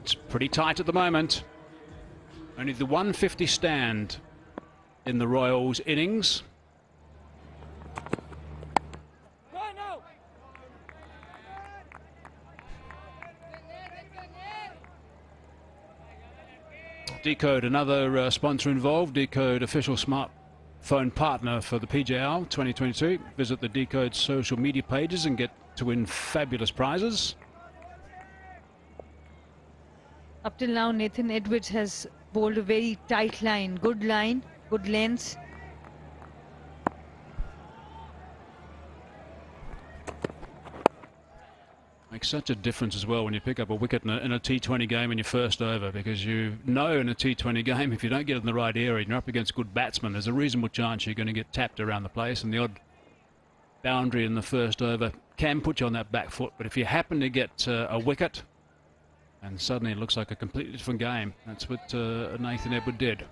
It's pretty tight at the moment. Only the 150 stand in the Royals innings. Decode, another sponsor involved. Decode, official smartphone partner for the PJL 2022. Visit the Decode social media pages and get to win fabulous prizes. Up till now, Nathan Edwards has bowled a very tight line, good lengths. Makes such a difference as well when you pick up a wicket in a T20 game in your first over, because you know in a T20 game, if you don't get in the right area and you're up against good batsmen, there's a reasonable chance you're going to get tapped around the place, and the odd boundary in the first over can put you on that back foot. But if you happen to get a wicket, and suddenly it looks like a completely different game. That's what Nathan Edwards did.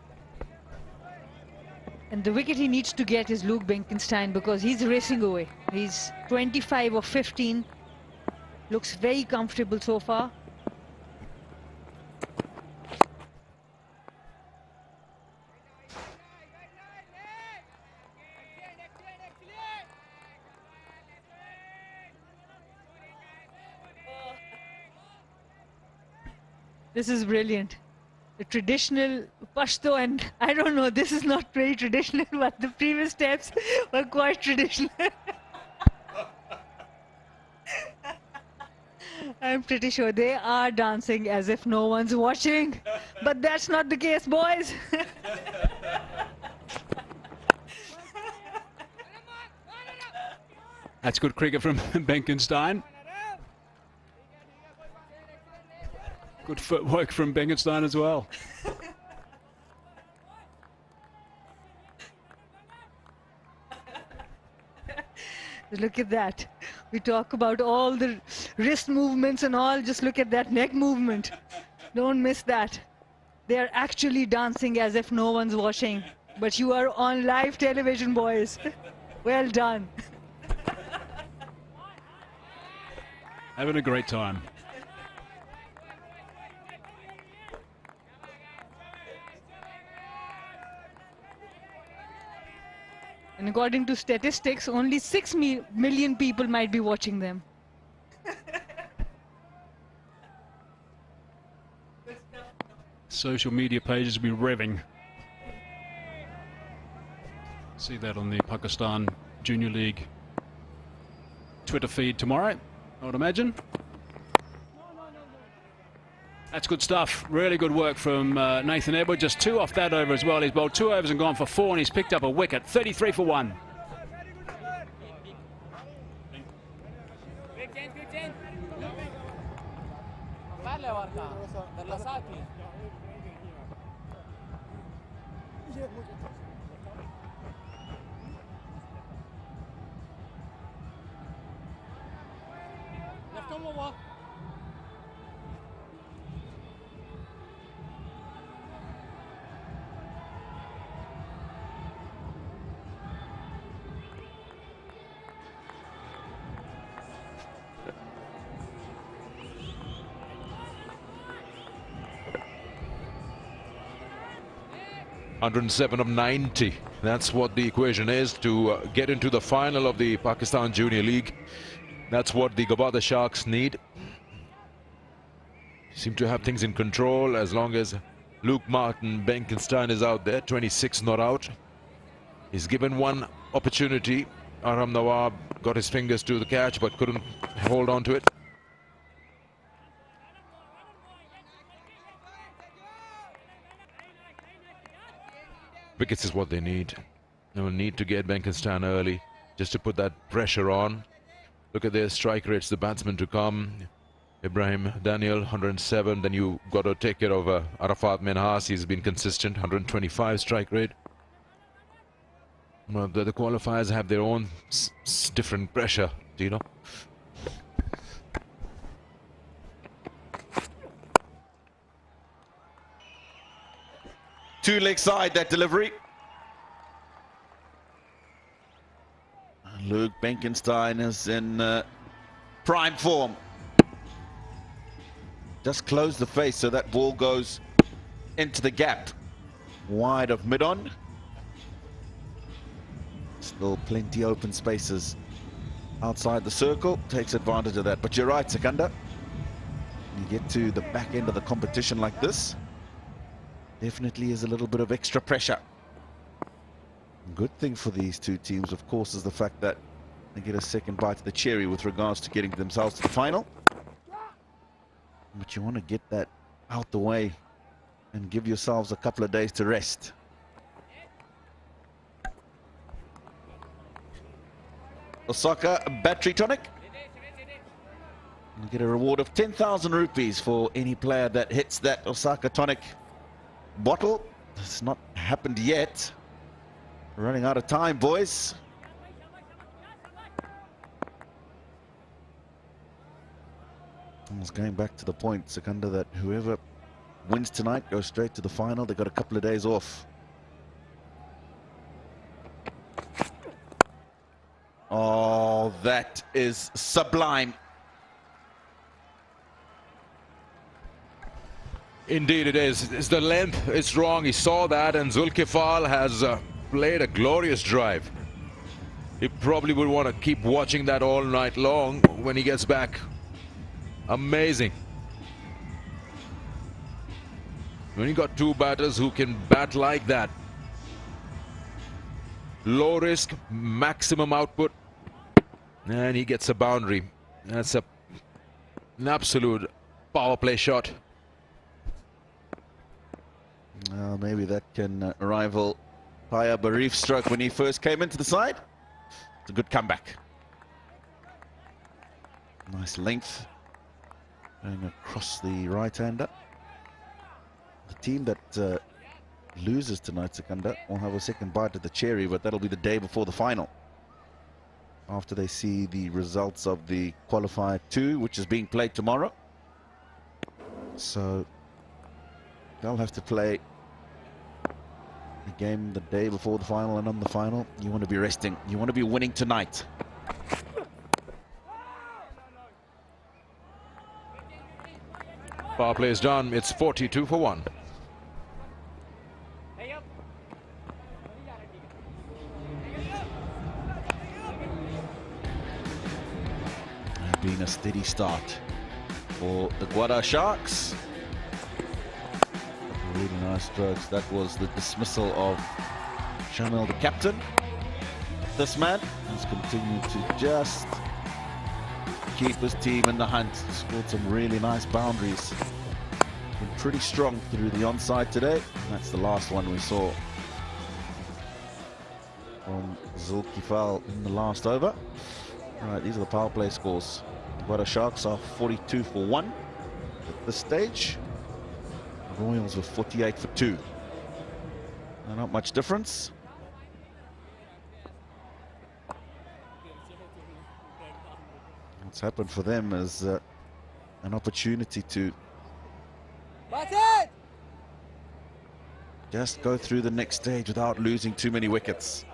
And the wicket he needs to get is Luke Benkenstein, because he's racing away. He's 25 or 15. Looks very comfortable so far. This is brilliant. The traditional Pashto, and I don't know, this is not very traditional, but the previous steps were quite traditional. I'm pretty sure they are dancing as if no one's watching, but that's not the case, boys. That's good cricket from Benkenstein. Good footwork from Benkenstein as well. Look at that. We talk about all the wrist movements and all. Just look at that neck movement. Don't miss that. They are actually dancing as if no one's watching. But you are on live television, boys. Well done. Having a great time. And according to statistics, only 6 million people might be watching them. Social media pages will be revving. See that on the Pakistan Junior League Twitter feed tomorrow, I would imagine. That's good stuff. Really good work from Nathan Edwards. Just 2 off that over as well. He's bowled 2 overs and gone for 4, and he's picked up a wicket. 33 for 1. 107 of 90. That's what the equation is to get into the final of the Pakistan Junior League. That's what the Gwadar Sharks need. Seem to have things in control as long as Luke Martin Benkenstein is out there. 26 not out. He's given one opportunity. Aram Nawab got his fingers to the catch but couldn't hold on to it. Wickets is what they need. They will need to get Benkenstein early just to put that pressure on. Look at their strike rates, the batsmen to come. Ibrahim Daniel, 107. Then you got to take care of Arafat Minhas. He's been consistent, 125 strike rate. Well, the qualifiers have their own different pressure, do you know? Two leg side, that delivery. Luke Benkenstein is in prime form. Just close the face so that ball goes into the gap. Wide of mid-on. Still plenty open spaces outside the circle. Takes advantage of that. But you're right, Sikandar. You get to the back end of the competition like this, definitely is a little bit of extra pressure. Good thing for these two teams, of course, is the fact that they get a second bite of the cherry with regards to getting themselves to the final. But you want to get that out the way and give yourselves a couple of days to rest. Osaka battery tonic. You get a reward of 10,000 rupees for any player that hits that Osaka tonic bottle. It's not happened yet. We're running out of time, boys. I was going back to the point, Sikandar, that whoever wins tonight goes straight to the final. They got a couple of days off. Oh, that is sublime. Indeed it is. It's the length. It's wrong. He saw that, and Zulkifal has played a glorious drive. He probably would want to keep watching that all night long when he gets back. Amazing. When you got two batters who can bat like that, low risk, maximum output, and he gets a boundary. That's an absolute power play shot. Maybe that can rival Paya Barif's stroke when he first came into the side. It's a good comeback. Nice length going across the right-hander. The team that loses tonight, Sikandar, will have a second bite at the cherry, but that'll be the day before the final, after they see the results of the qualifier 2, which is being played tomorrow. So they'll have to play the game the day before the final, and on the final you want to be resting. You want to be winning tonight. Power play is done. It's 42 for 1. Been a steady start for the Gwadar Sharks. Really nice strokes. That was the dismissal of Shamil, the captain. This man has continued to just keep his team in the hunt. Scored some really nice boundaries. Been pretty strong through the onside today. That's the last one we saw from Zulkifal in the last over. Right, these are the power play scores. The Gwadar Sharks are 42 for 1 at this stage. The Royals were 48 for 2. Not much difference. What's happened for them is an opportunity to just go through the next stage without losing too many wickets.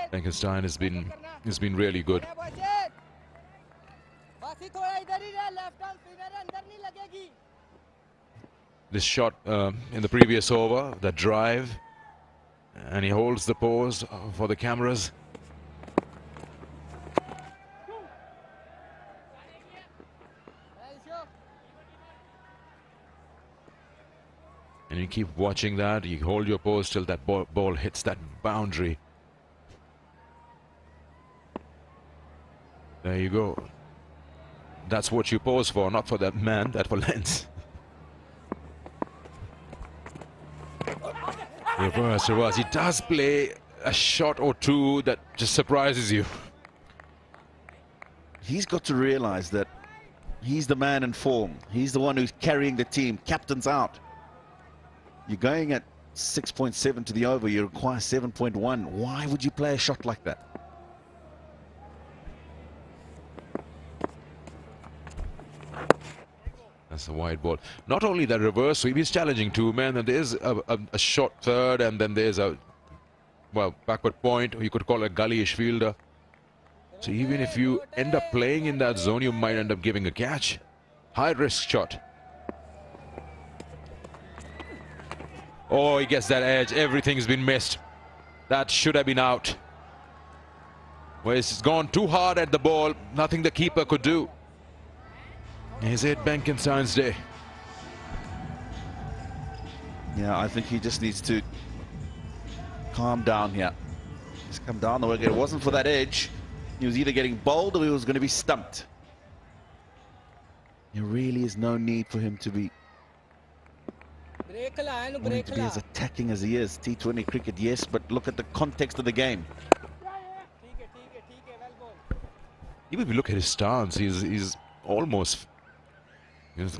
Frankenstein has been really good. This shot in the previous over, the drive, and he holds the pose for the cameras. And you keep watching that, you hold your pose till that ball hits that boundary. There you go. That's what you pose for, not for that man, that for length. Reverse. He does play a shot or two that just surprises you. He's got to realize that he's the man in form. He's the one who's carrying the team. Captain's out. You're going at 6.7 to the over. You require 7.1. Why would you play a shot like that? That's a wide ball. Not only that reverse sweep, he's challenging two men, and there's a short third, and then there's a, well, backward point, or you could call it a gully-ish fielder. So even if you end up playing in that zone, you might end up giving a catch. High-risk shot. Oh, he gets that edge. Everything's been missed. That should have been out. Well, it's gone too hard at the ball. Nothing the keeper could do. Is it Benkenstein's day? Yeah, I think he just needs to calm down here. Just come down the wicket. It wasn't for that edge. He was either getting bowled or he was going to be stumped. There really is no need for him to be as attacking as he is. T20 cricket, yes, but look at the context of the game. Even if you look at his stance, he's almost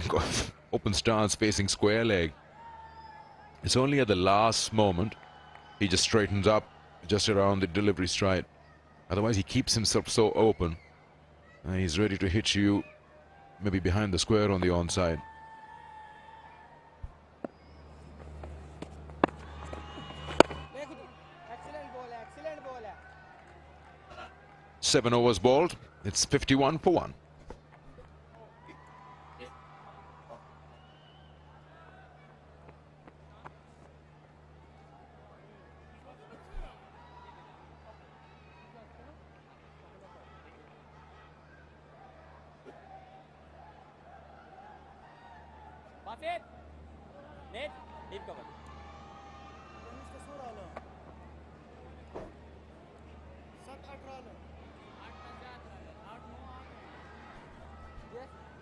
got open stance facing square leg. It's only at the last moment he just straightens up just around the delivery stride. Otherwise he keeps himself so open. He's ready to hit you maybe behind the square on the onside. Excellent ball. 7 overs bowled. It's 51 for 1.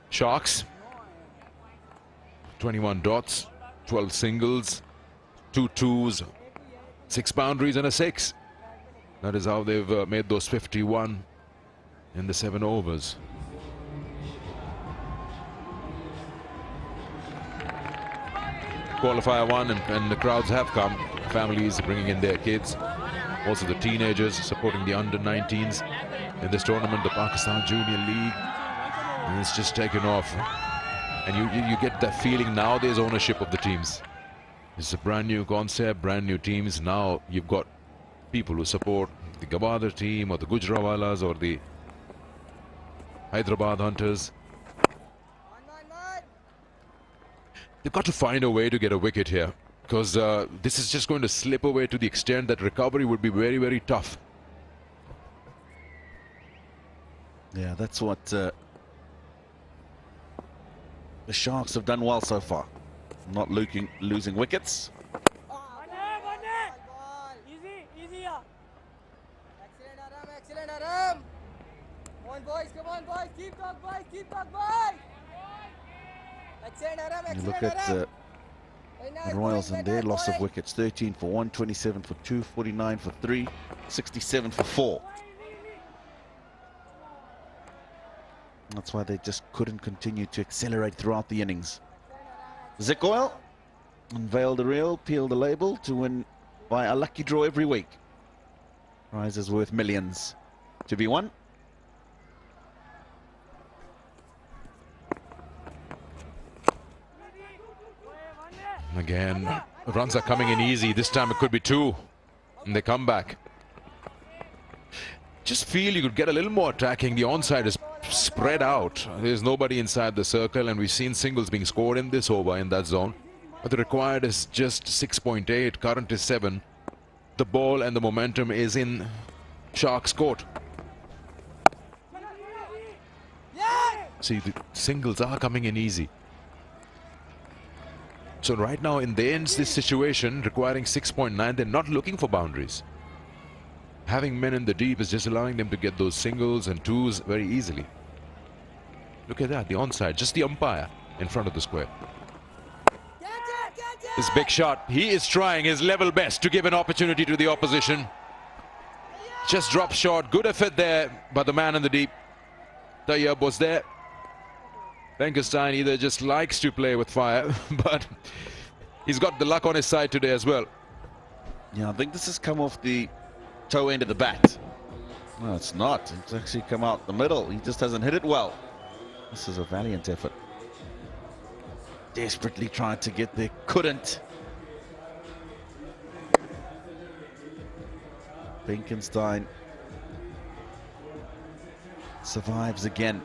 Sharks, 21 dots, 12 singles, 2 twos, 6 boundaries and a 6. That is how they've made those 51 in the 7 overs. Qualifier 1 and the crowds have come. Families bringing in their kids. Also the teenagers supporting the under-19s in this tournament, the Pakistan Junior League. And it's just taken off. And you get that feeling now there's ownership of the teams. It's a brand new concept, brand new teams. Now you've got people who support the Gwadar team or the Gujranwalas or the Hyderabad Hunters. They've got to find a way to get a wicket here, because this is just going to slip away to the extent that recovery would be very, very tough. Yeah, that's what the Sharks have done well so far. Not losing wickets. Easy. Excellent, Aram. Come on, boys. Keep talk, boys. Excellent, Aram. You look at the Royals and their loss of wickets. 13 for 1, 27 for 2, 49 for 3, 67 for 4. That's why they just couldn't continue to accelerate throughout the innings. Zik Oil unveiled the reel, peeled the label to win by a lucky draw every week. Prizes worth millions to be won. Again, runs are coming in easy. This time it could be 2. And they come back. Just feel you could get a little more attacking. The onside is spread out. There's nobody inside the circle, and we've seen singles being scored in this over in that zone. But the required is just 6.8. Current is 7. The ball and the momentum is in Sharks' court. See, the singles are coming in easy. So right now in the ends, this situation requiring 6.9, they're not looking for boundaries. Having men in the deep is just allowing them to get those singles and 2s very easily. Look at that, the onside, just the umpire in front of the square. This big shot, he is trying his level best to give an opportunity to the opposition. Just drops short, good effort there by the man in the deep. Tayyab was there. Benkenstein either just likes to play with fire, but he's got the luck on his side today as well. Yeah, I think this has come off the toe end of the bat. No, it's not. It's actually come out the middle. He just hasn't hit it well. This is a valiant effort. Desperately tried to get there, couldn't. Benkenstein survives again.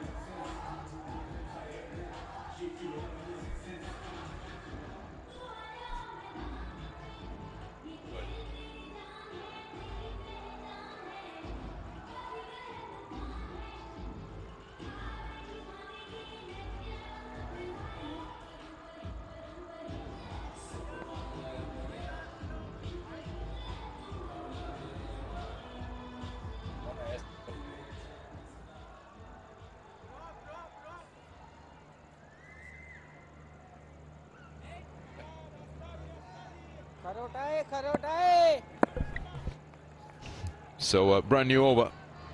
So brand new over.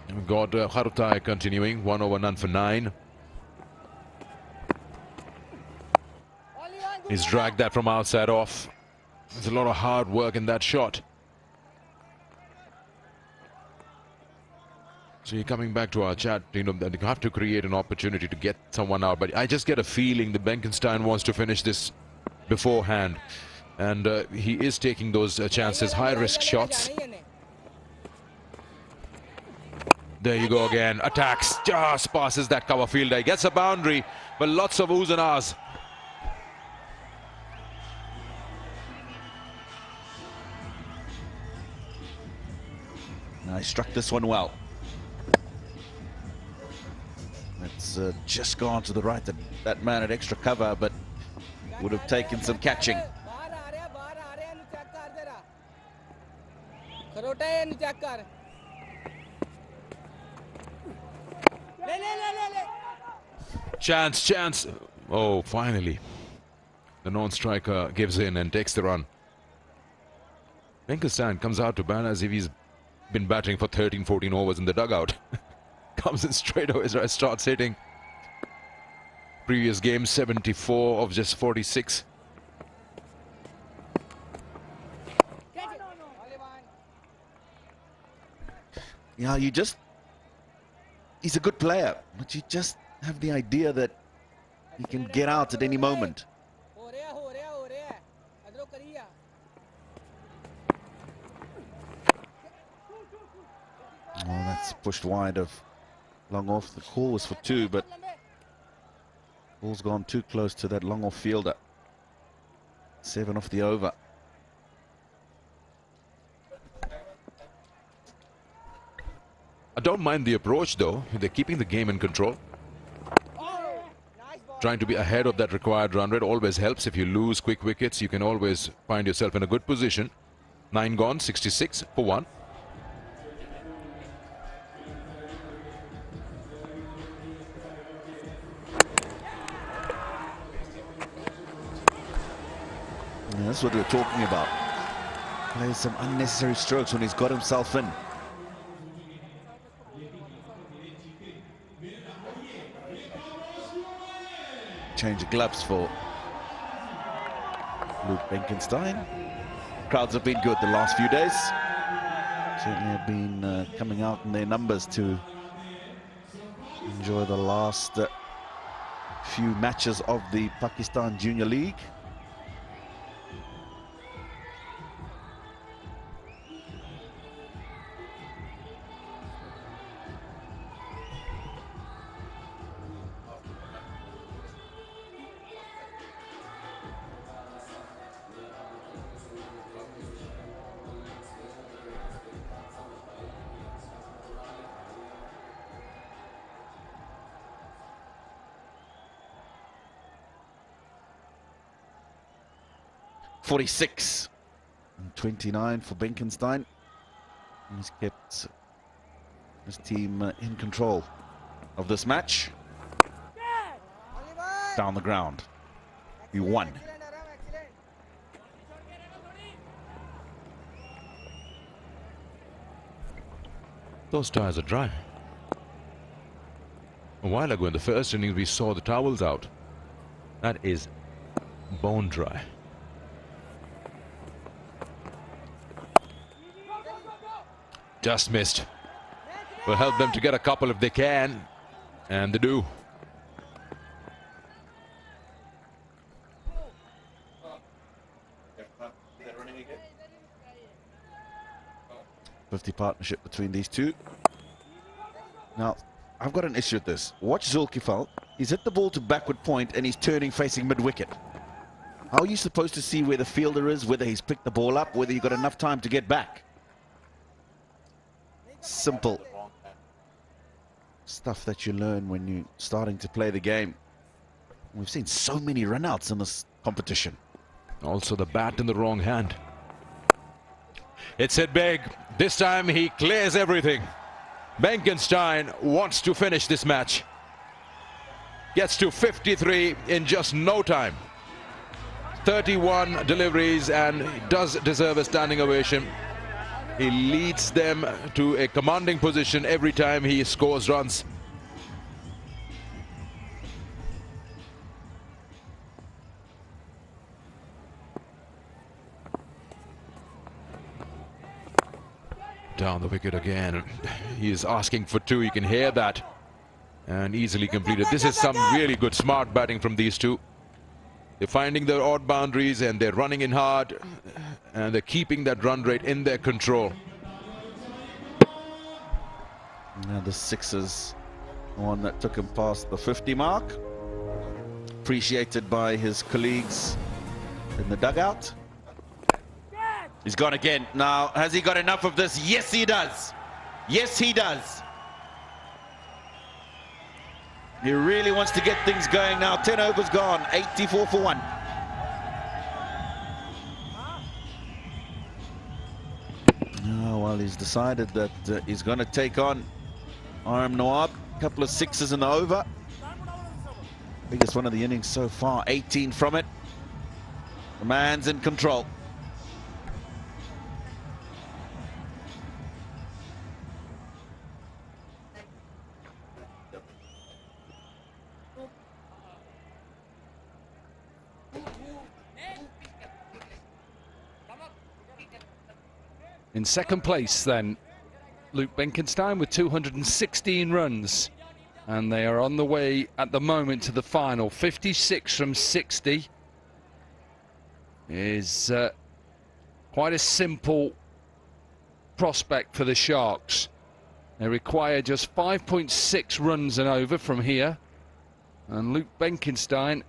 We've got Kharutai continuing, 1 over none for 9. He's dragged that from outside off. There's a lot of hard work in that shot. So you're coming back to our chat, you know, that you have to create an opportunity to get someone out. But I just get a feeling that Benkenstein wants to finish this beforehand. And he is taking those chances, high-risk shots. There you go again. Attacks, just passes that cover fielder. He gets a boundary, but lots of oohs and ahs. Now he struck this one well. It's just gone to the right. That man had extra cover, but would have taken some catching. Chance, chance. Oh, finally. The non-striker gives in and takes the run. Benkenstein comes out to bat as if he's been batting for 13, 14 overs in the dugout. Comes in straight away, starts hitting. Previous game, 74 of just 46. Yeah, he's a good player, but you just have the idea that he can get out at any moment. Oh, that's pushed wide of long off. The call was for 2, but ball's gone too close to that long off fielder. 7 off the over. I don't mind the approach though. They're keeping the game in control. Trying to be ahead of that required run rate always helps. If you lose quick wickets, you can always find yourself in a good position. 9 gone, 66 for 1. Yeah, that's what we're talking about. Plays some unnecessary strokes when he's got himself in. change of gloves for Luke Benkenstein. Crowds have been good the last few days. Certainly have been coming out in their numbers to enjoy the last few matches of the Pakistan Junior League. .46 and 29 for Benkenstein. He's kept his team in control of this match. Down the ground. He won. Those tires are dry. A while ago in the first innings we saw the towels out. That is bone dry. Just missed. Will help them to get a couple if they can, and they do. .50 partnership between these two. Now, I've got an issue with this. Watch Zulkifal. He's hit the ball to backward point and he's turning facing mid-wicket. How are you supposed to see where the fielder is, whether he's picked the ball up, whether you've got enough time to get back? Simple stuff that you learn when you're starting to play the game. We've seen so many runouts in this competition. Also the bat in the wrong hand. It's hit big. This time he clears everything. Benkenstein wants to finish this match. Gets to 53 in just no time. 31 deliveries and does deserve a standing ovation. He leads them to a commanding position every time he scores runs. Down the wicket again. He is asking for two. You can hear that. And easily completed. This is some really good smart batting from these two. They're finding their odd boundaries and they're running in hard. And they're keeping that run rate in their control. Now the sixes, one that took him past the 50 mark. Appreciated by his colleagues in the dugout. He's gone again. Now, has he got enough of this? Yes, he does. Yes, he does. He really wants to get things going now. 10 overs gone, 84 for 1. Oh, well, he's decided that he's going to take on Aram Nawab. A couple of sixes in the over. Biggest one of the innings so far, 18 from it. The man's in control. In second place then, Luke Benkenstein with 216 runs. And they are on the way at the moment to the final. 56 from 60 is quite a simple prospect for the Sharks. They require just 5.6 runs and over from here. And Luke Benkenstein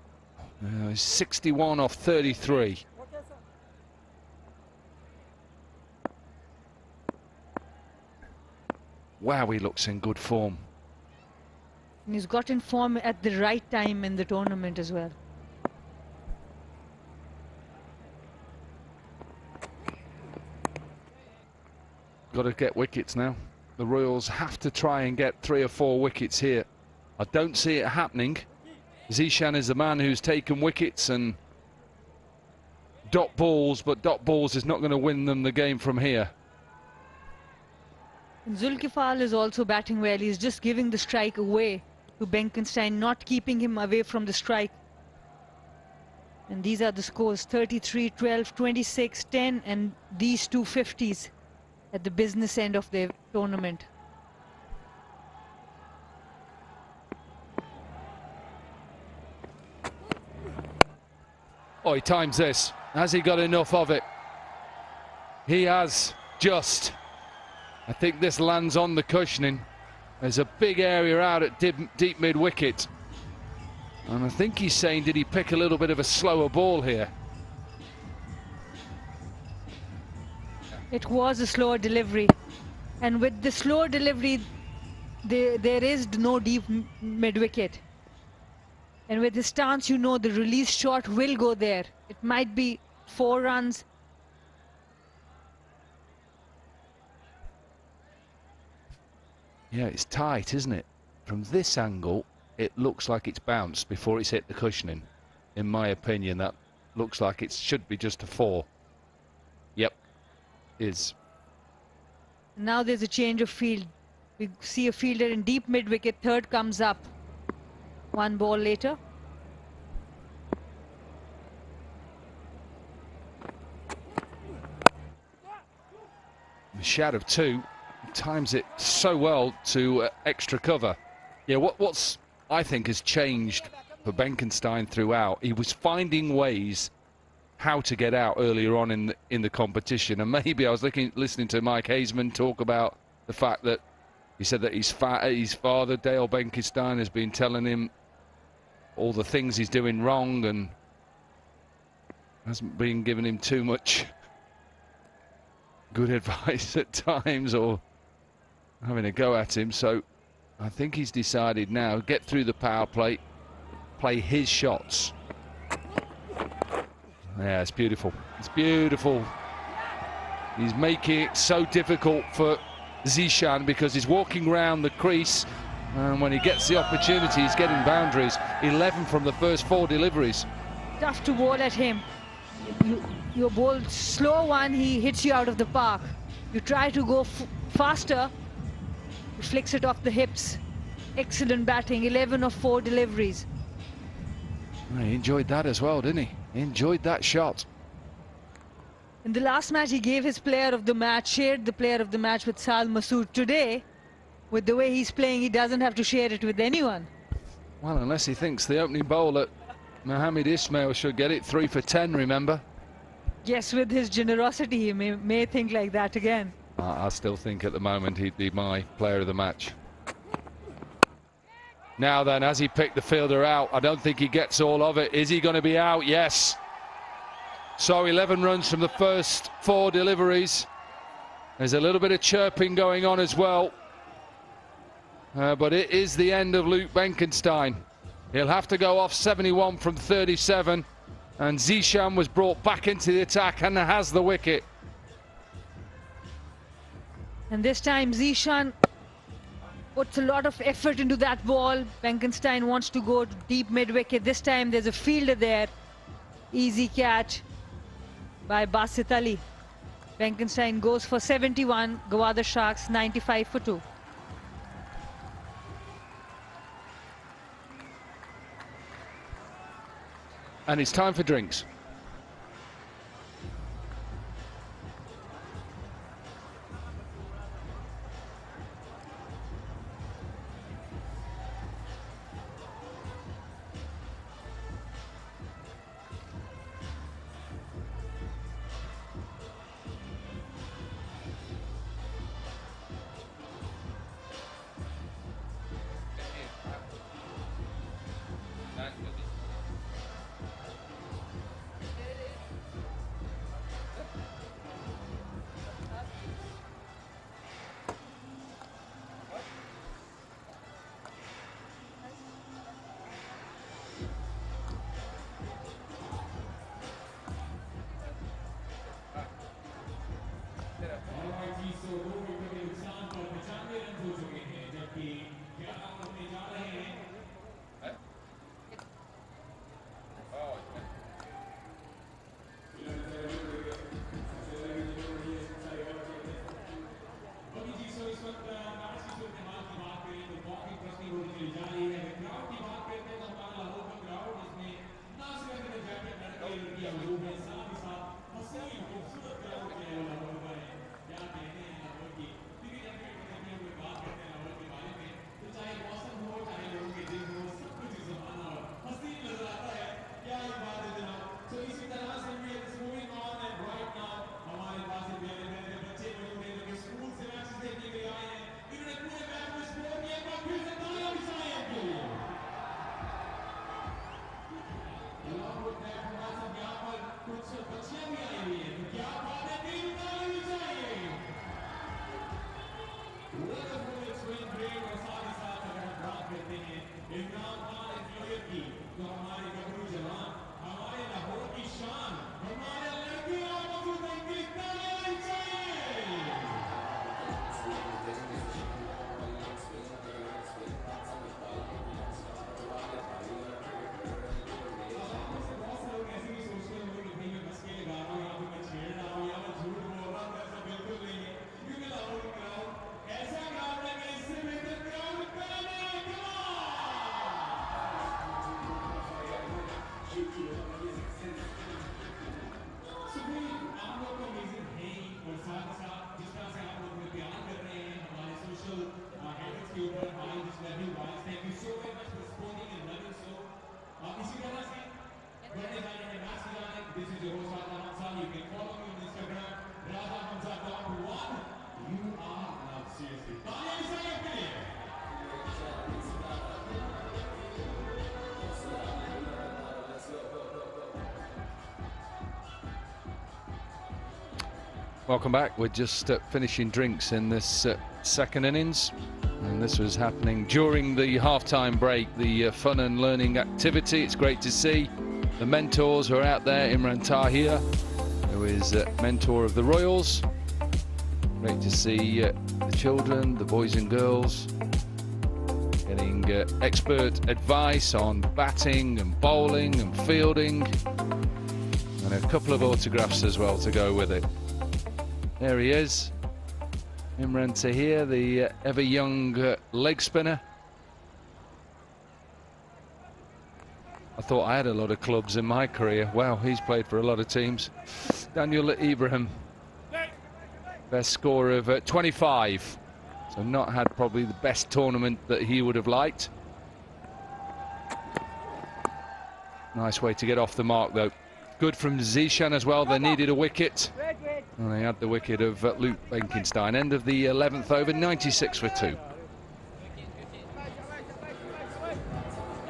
is 61 off 33. Wow, he looks in good form. And he's got in form at the right time in the tournament as well. Got to get wickets now. The Royals have to try and get 3 or 4 wickets here. I don't see it happening. Zishan is the man who's taken wickets and dot balls, but dot balls is not going to win them the game from here. And Zulkifal is also batting well. He's just giving the strike away to Benkenstein, not keeping him away from the strike. And these are the scores: 33, 12, 26, 10, and these two 50s at the business end of the tournament. Oh, he times this. Has he got enough of it? He has just. I think this lands on the cushioning. There's a big area out at deep mid-wicket. And I think he's saying, did he pick a little bit of a slower ball here? It was a slower delivery. And with the slower delivery, there is no deep mid-wicket. And with the stance, you know the release shot will go there. It might be 4 runs. Yeah, it's tight, isn't it? From this angle, it looks like it's bounced before it's hit the cushioning. In my opinion, that looks like it should be just a 4. Yep, is. Now there's a change of field. We see a fielder in deep mid-wicket. Third comes up. 1 ball later. A shad of 2. Times it so well to extra cover. Yeah, what's I think has changed for Benkenstein throughout. He was finding ways how to get out earlier on in the competition, and maybe I was listening to Mike Hazeman talk about the fact that he said that his father Dale Benkenstein has been telling him all the things he's doing wrong and hasn't been giving him too much good advice at times or having a go at him. So I think he's decided now, get through the power play, play his shots. Yeah, it's beautiful. It's beautiful. He's making it so difficult for Zishan because he's walking round the crease, and when he gets the opportunity, he's getting boundaries. 11 from the first 4 deliveries. Tough to bowl at him. You bowl slow one, he hits you out of the park. You try to go faster, he flicks it off the hips. Excellent batting, 11 of 4 deliveries. He enjoyed that as well, didn't he? He enjoyed that shot. In the last match, he gave his player of the match, shared the player of the match with Sal Masood. Today, with the way he's playing, he doesn't have to share it with anyone. Well, unless he thinks the opening bowler, Mohammed Ismail, should get it 3 for 10, remember? Yes, with his generosity, he may think like that again. I still think at the moment he'd be my player of the match. Now then, has he picked the fielder out? I don't think he gets all of it. Is he going to be out? Yes. So 11 runs from the first 4 deliveries. There's a little bit of chirping going on as well. But it is the end of Luke Benkenstein. He'll have to go off 71 from 37. And Zishan was brought back into the attack and has the wicket. And this time Zishan puts a lot of effort into that ball. Benkenstein wants to go deep mid-wicket. This time there's a fielder there. Easy catch by Basit Ali. Benkenstein goes for 71. Gwadar Sharks 95 for 2. And it's time for drinks. Welcome back. We're just finishing drinks in this second innings, and this was happening during the half-time break, the fun and learning activity. It's great to see the mentors who are out there. Imran Tahir, who is mentor of the Royals. Great to see the children, the boys and girls, getting expert advice on batting and bowling and fielding, and a couple of autographs as well to go with it. There he is, Imran Tahir, the ever young leg spinner. I thought I had a lot of clubs in my career. Wow, he's played for a lot of teams. Daniel Ibrahim, best score of 25. So not had probably the best tournament that he would have liked. Nice way to get off the mark though. Good from Zishan as well. They needed a wicket. And they had the wicket of Luke Benkenstein. End of the 11th over, 96 for 2.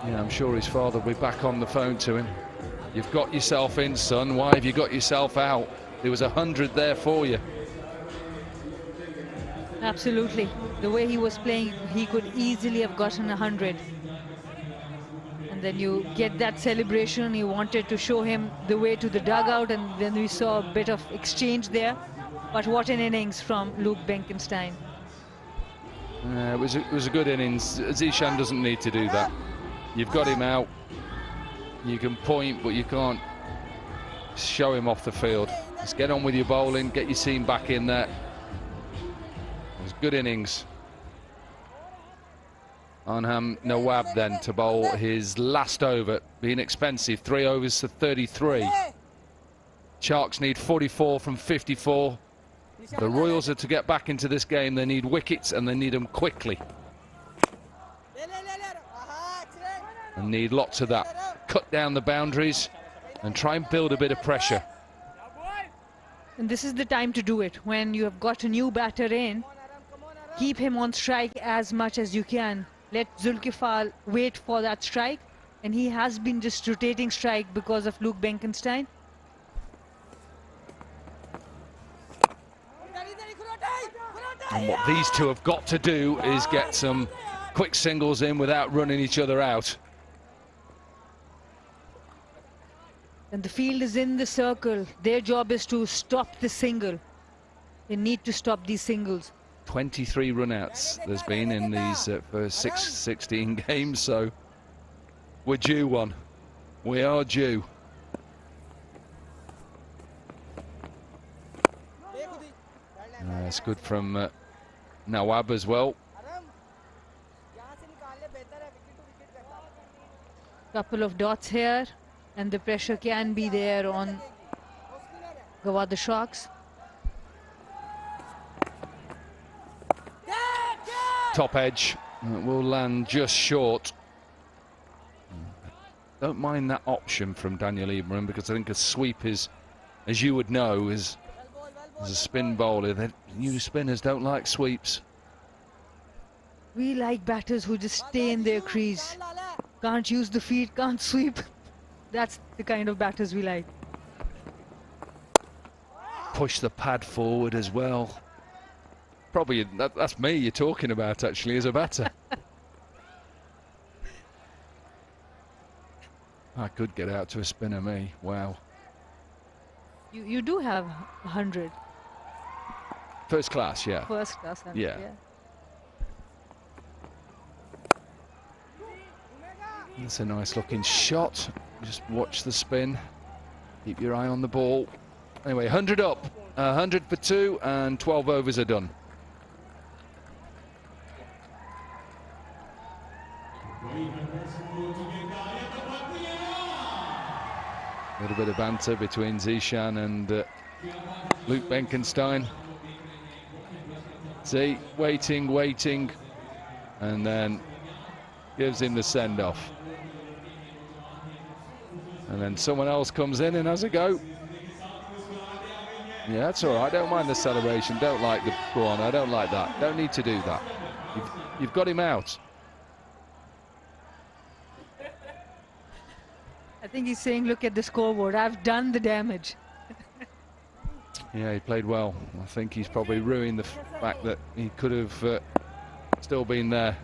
Yeah, I'm sure his father will be back on the phone to him. You've got yourself in, son. Why have you got yourself out? There was 100 there for you. Absolutely. The way he was playing, he could easily have gotten 100. And then you get that celebration. He wanted to show him the way to the dugout, and then we saw a bit of exchange there. But what an innings from Luke Benkenstein. It was a good innings. Zishan doesn't need to do that. You've got him out. You can point, but you can't show him off the field. Just get on with your bowling, get your team back in there. It was good innings. Arham Nawab then to bowl his last over, being expensive, 3 overs to 33. Sharks need 44 from 54. The Royals are to get back into this game. They need wickets and they need them quickly. And need lots of that. Cut down the boundaries and try and build a bit of pressure. And this is the time to do it. When you have got a new batter in, keep him on strike as much as you can. Let Zulkifal wait for that strike, and he has been just rotating strike because of Luke Benkenstein. And what these two have got to do is get some quick singles in without running each other out. And the field is in the circle. Their job is to stop the single. They need to stop these singles. 23 run-outs there's been in these first 16 games, so we're due one. We are due. It's good from Nawab as well. Couple of dots here, and the pressure can be there on Gwadar Sharks. Top edge will land just short. Don't mind that option from Daniel Ibrahim, because I think a sweep is, as you would know, is as a spin bowler. New spinners don't like sweeps. We like batters who just stay in their crease. Can't use the feet, can't sweep. That's the kind of batters we like. Push the pad forward as well. Probably that's me you're talking about, actually, as a batter. I could get out to a spinner, me. Wow. You do have 100. First class, yeah. First class, 100, yeah. That's a nice looking shot. Just watch the spin. Keep your eye on the ball. Anyway, 100 up. 100 for 2, and 12 overs are done. A little bit of banter between Zishan and Luke Benkenstein. See, waiting, and then gives him the send-off. And then someone else comes in and has a go. Yeah, that's all right. Don't mind the celebration. Don't like the go on. I don't like that. Don't need to do that. You've got him out. I think he's saying, look at the scoreboard. I've done the damage. Yeah, he played well. I think he's probably ruined the fact that he could have still been there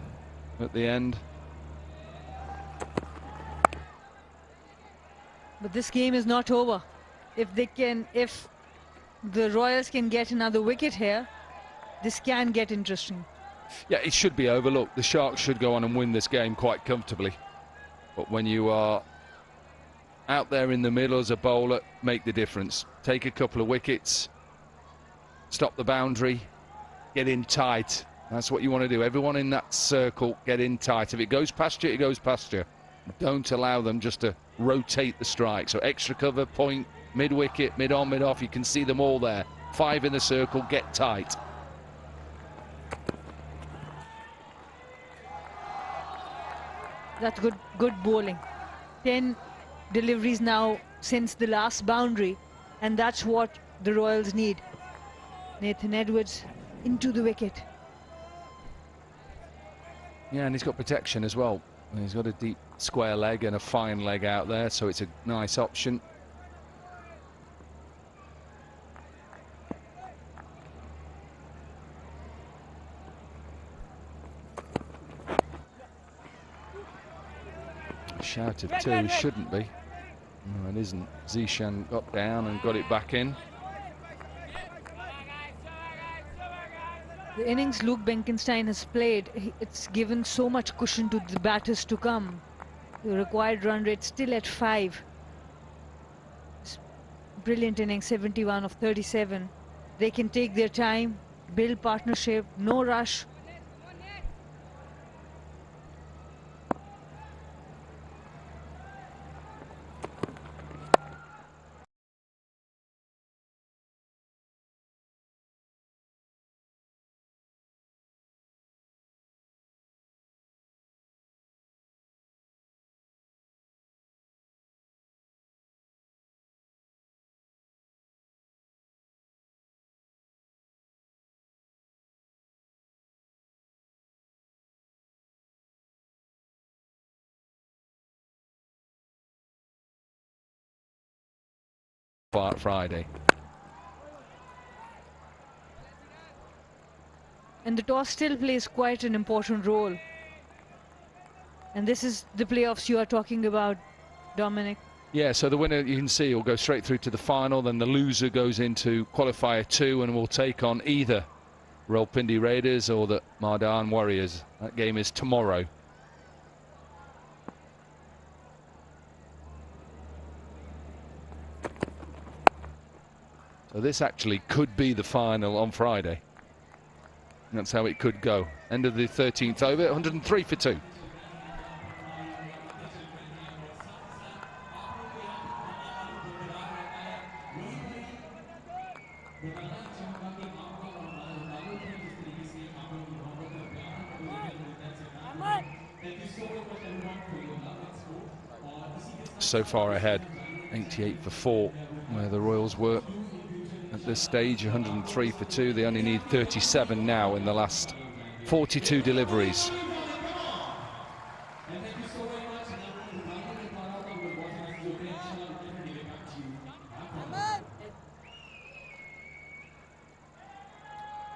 at the end. But this game is not over. If the Royals can get another wicket here, this can get interesting. Yeah, it should be over. Look, the Sharks should go on and win this game quite comfortably. But when you are out there in the middle as a bowler, make the difference. Take a couple of wickets, stop the boundary, get in tight. That's what you want to do. Everyone in that circle, get in tight. If it goes past you, it goes past you. Don't allow them just to rotate the strike. So extra cover, point, mid-wicket, mid-on, mid-off. You can see them all there. 5 in the circle, get tight. That's good bowling. 10 deliveries now since the last boundary, and that's what the Royals need. Nathan Edwards into the wicket. Yeah, and he's got protection as well. He's got a deep square leg and a fine leg out there, so it's a nice option. Shout of 2 shouldn't be. No, it isn't. Zishan got down and got it back in. The innings Luke Benkenstein has played, it's given so much cushion to the batters to come. The required run rate still at 5. Brilliant innings, 71 of 37. They can take their time, build partnership, no rush. Friday. And the toss still plays quite an important role. And this is the playoffs you are talking about, Dominic. Yeah, so the winner, you can see, will go straight through to the final. Then the loser goes into qualifier 2 and will take on either Rawalpindi Raiders or the Mardan Warriors. That game is tomorrow. So this actually could be the final on Friday. That's how it could go. End of the 13th over, 103 for 2. So far ahead, 88 for 4, where the Royals were at this stage. 103 for 2. They only need 37 now in the last 42 deliveries.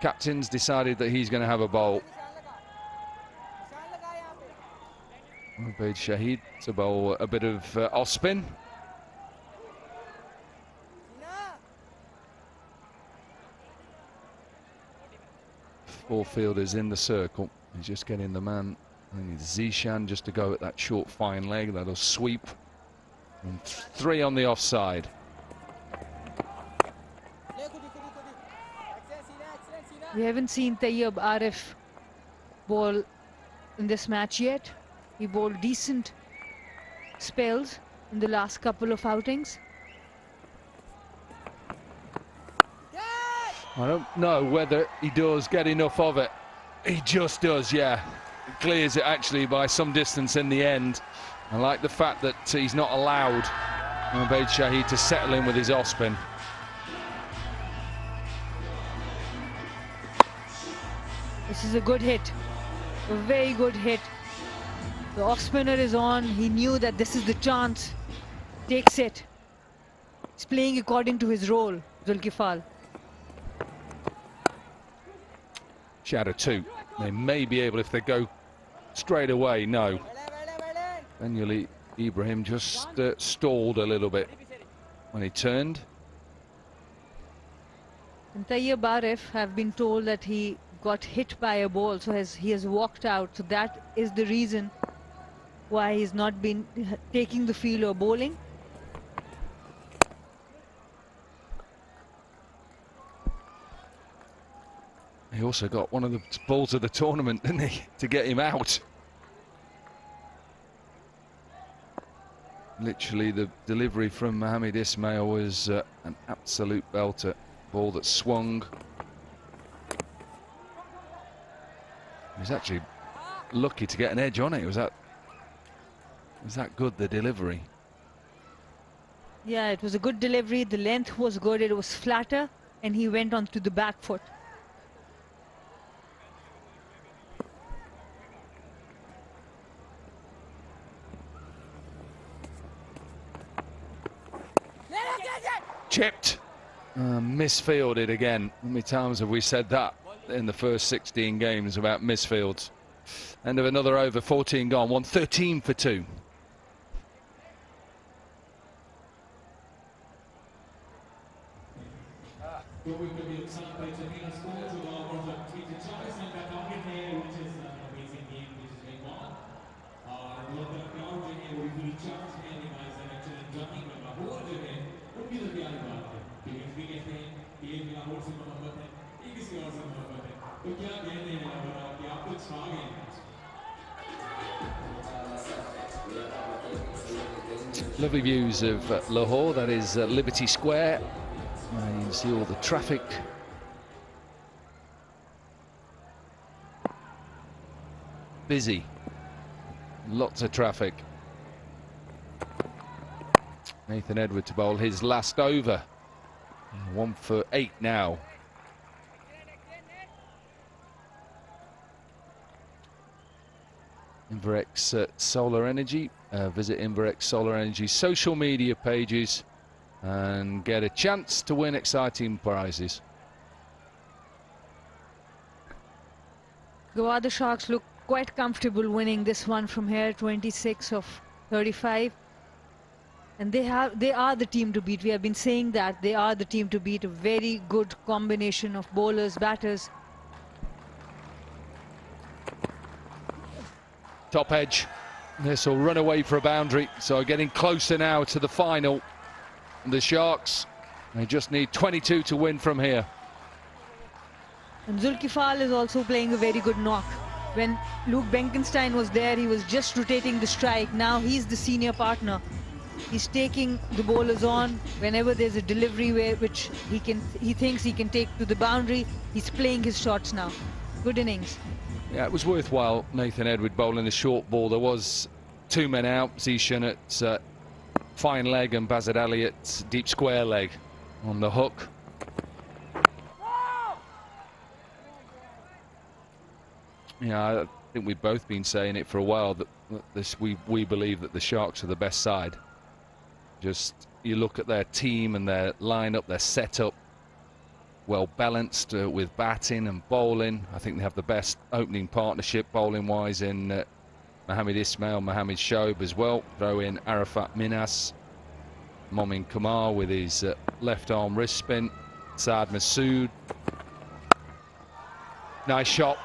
Captain's decided that he's going to have a bowl. Ubaid Shahid to bowl a bit of off-spin. Four fielders in the circle. He's just getting the man. And it's Zishan just to go at that short fine leg. That'll sweep. And 3 on the offside. We haven't seen Tayyab Arif bowl in this match yet. He bowled decent spells in the last couple of outings. I don't know whether he does get enough of it. He just does, yeah. He clears it actually by some distance in the end. I like the fact that he's not allowed Ubaid Shahid to settle in with his off-spin. This is a good hit, a very good hit. The off-spinner is on. He knew that this is the chance. Takes it. He's playing according to his role, Zulkifal. Shadow 2. They may be able, if they go straight away, no. Manually, Ibrahim just stalled a little bit when he turned. And Tayyab Arif have been told that he got hit by a ball, so he has walked out. So that is the reason why he's not been taking the field or bowling. He also got one of the balls of the tournament, didn't he, to get him out. Literally, the delivery from Mohammed Ismail was an absolute belter. Ball that swung. He was actually lucky to get an edge on it. Was that good, the delivery? Yeah, it was a good delivery. The length was good. It was flatter, and he went on to the back foot. Chipped. Misfielded again. How many times have we said that in the first 16 games about misfields? End of another over, 14 gone, 113 for 2. Lovely views of Lahore, that is Liberty Square. You can see all the traffic. Busy. Lots of traffic. Nathan Edward to bowl his last over. 1 for 8 now. Inverex Solar Energy. Visit Inverex Solar Energy social media pages and get a chance to win exciting prizes. Gwadar Sharks look quite comfortable winning this one from here, 26 of 35. And they are the team to beat. We have been saying that they are the team to beat. A very good combination of bowlers, batters. Top edge. This will run away for a boundary. So getting closer now to the final. The Sharks, they just need 22 to win from here. And Zulkifal is also playing a very good knock. When Luke Benkenstein was there, he was just rotating the strike. Now he's the senior partner. He's taking the bowlers on whenever there's a delivery which he thinks he can take to the boundary. He's playing his shots now. Good innings. Yeah, it was worthwhile, Nathan Edward bowling the short ball. There was 2 men out, Zishan at fine leg and Bazad Ali at deep square leg on the hook. Yeah, I think we've both been saying it for a while that we believe that the Sharks are the best side. Just you look at their team and their lineup, their setup, well balanced with batting and bowling. I think they have the best opening partnership bowling wise in Mohammed Ismail, Mohammed Shoaib as well. Throw in Arafat Minas, Momin Kamar with his left arm wrist spin, Saad Masood. Nice shot.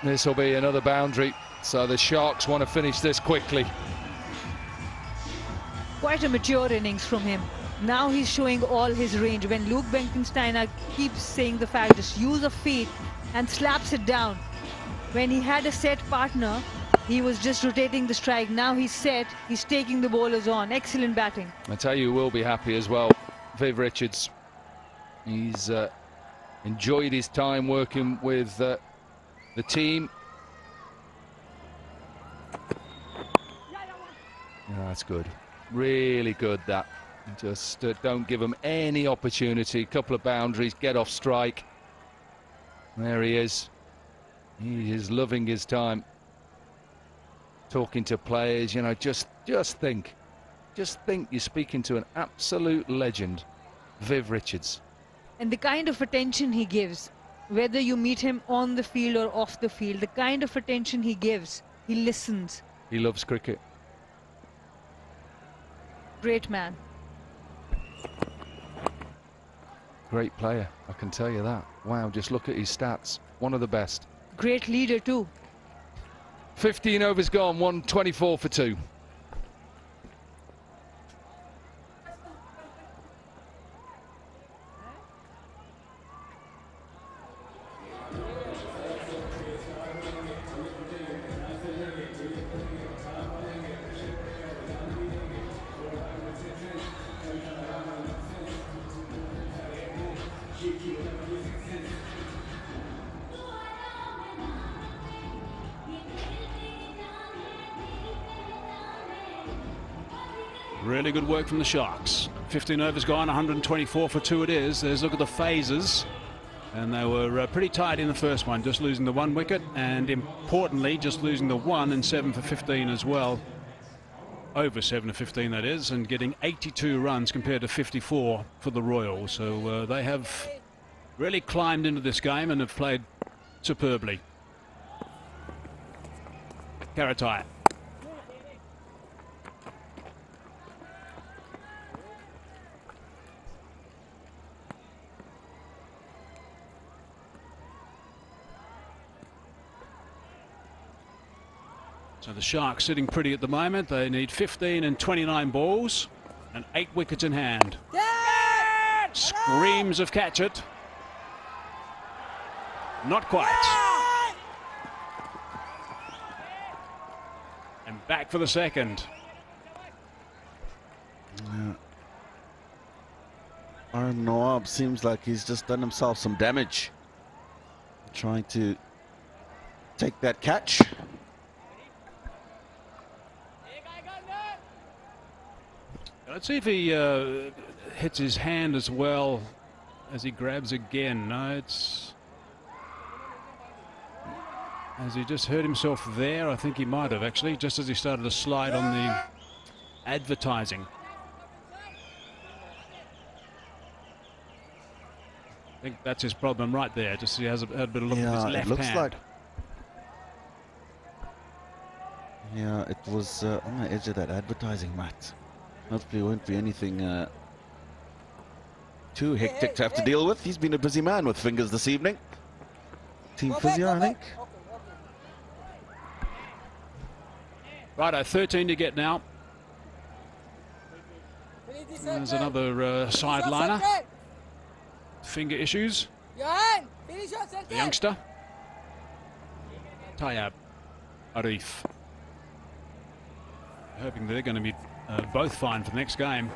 This will be another boundary. So the Sharks want to finish this quickly. Quite a mature innings from him. Now he's showing all his range. When Luke Benkenstein keeps saying the fact, just use of feet and slaps it down. When he had a set partner, he was just rotating the strike. Now he's set, he's taking the bowlers on. Excellent batting. I tell you, will be happy as well. Viv Richards, he's enjoyed his time working with the team. Yeah, that's good. Really good, that. Just don't give them any opportunity. Couple of boundaries, get off strike. There he is. He is loving his time. Talking to players, you know, just think. Just think you're speaking to an absolute legend, Viv Richards. And the kind of attention he gives. whether you meet him on the field or off the field, the kind of attention he gives, he listens. He loves cricket. Great man. Great player, I can tell you that. Wow, just look at his stats. One of the best. Great leader too. 15 overs gone, 124 for 2. Really good work from the Sharks. 15 overs gone, 124 for 2 it is. There's a look at the phases. And they were pretty tight in the first one, just losing the 1 wicket. And importantly, just losing the 1 and 7 for 15 as well. Over 7 for 15 that is. And getting 82 runs compared to 54 for the Royals. So they have really climbed into this game and have played superbly. Karatai. So the Sharks sitting pretty at the moment. They need 15 and 29 balls and 8 wickets in hand. Screams of catch it. Not quite. And back for the second. Aaron Nawab seems like he's just done himself some damage. Trying to take that catch. Let's see if he hits his hand as well as he grabs again. No, it's... Has he just hurt himself there? I think he might have actually, just as he started to slide on the advertising. I think that's his problem right there. Just he has a bit of look at his left it looks hand. like. Yeah, it was on the edge of that advertising mat. Hopefully it won't be anything too hectic to have to deal with. He's been a busy man with fingers this evening. Team physio, I think. Righto, 13 to get now. There's another sideliner. Finger issues. The youngster. Tayyab Arif. Hoping they're going to be both fine for the next game.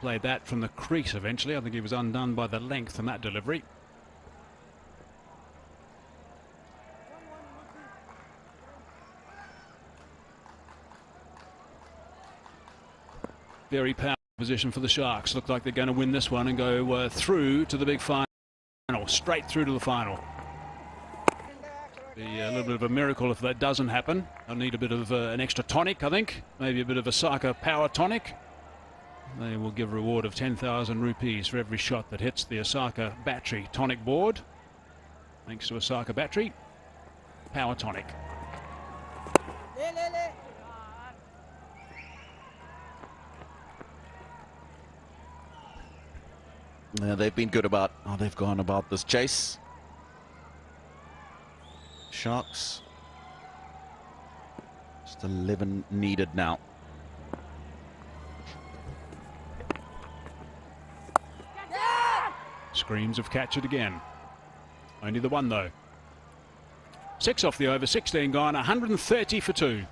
Played that from the crease eventually. I think he was undone by the length in that delivery. Very powerful position for the Sharks. Look like they're going to win this one and go through to the big final. Straight through to the final. Be a little bit of a miracle if that doesn't happen. They'll need a bit of an extra tonic, I think. Maybe a bit of Osaka power tonic. They will give a reward of 10,000 rupees for every shot that hits the Osaka battery tonic board. Thanks to Osaka battery. Power tonic. Yeah, they've been good about how they've gone about this chase. Sharks. Just 11 needed now. Screams of catch it again. Only the 1 though. 6 off the over, 16 gone, 130 for 2.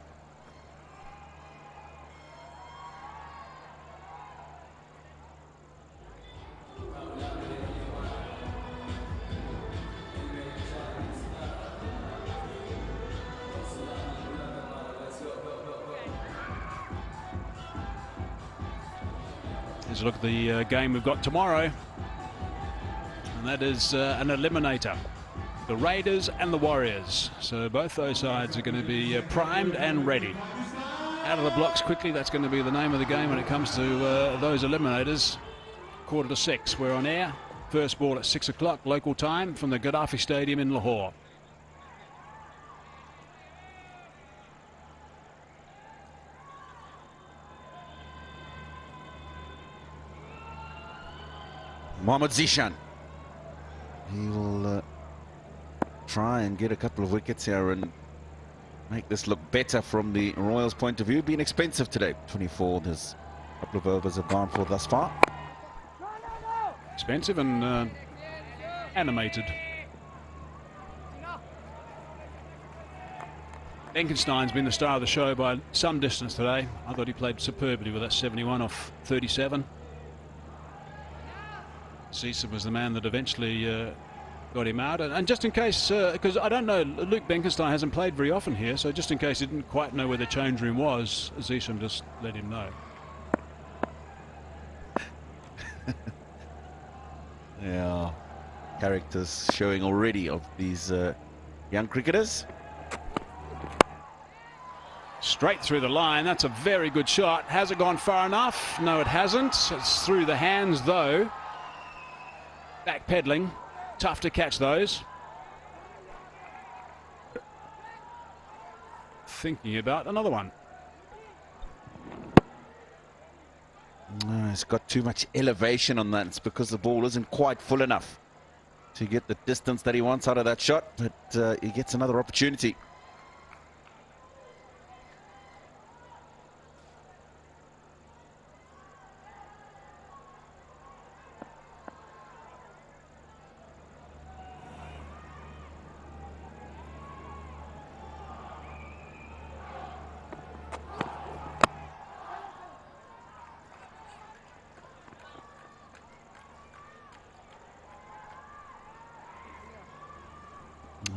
Here's a look at the game we've got tomorrow. And that is an eliminator. The Raiders and the Warriors. So both those sides are going to be primed and ready. Out of the blocks quickly, that's going to be the name of the game when it comes to those eliminators. Of 5:45. We're on air. First ball at 6 o'clock local time from the Gaddafi Stadium in Lahore. Mohammad Zishan. He will try and get a couple of wickets here and make this look better from the Royals' point of view. Been expensive today. 24, there's a couple of overs have gone for thus far. Expensive and animated. Benkenstein's been the star of the show by some distance today. I thought he played superbly with that 71 off 37. Cecil was the man that eventually got him out. And just in case, because I don't know, Luke Benkenstein hasn't played very often here, so just in case he didn't quite know where the change room was, Zisham just let him know. Yeah, characters showing already of these young cricketers. Straight through the line. That's a very good shot. Has it gone far enough? No, it hasn't. It's through the hands, though. Backpedaling. Tough to catch those. Thinking about another one. No, it's got too much elevation on that. It's because the ball isn't quite full enough to get the distance that he wants out of that shot, but he gets another opportunity.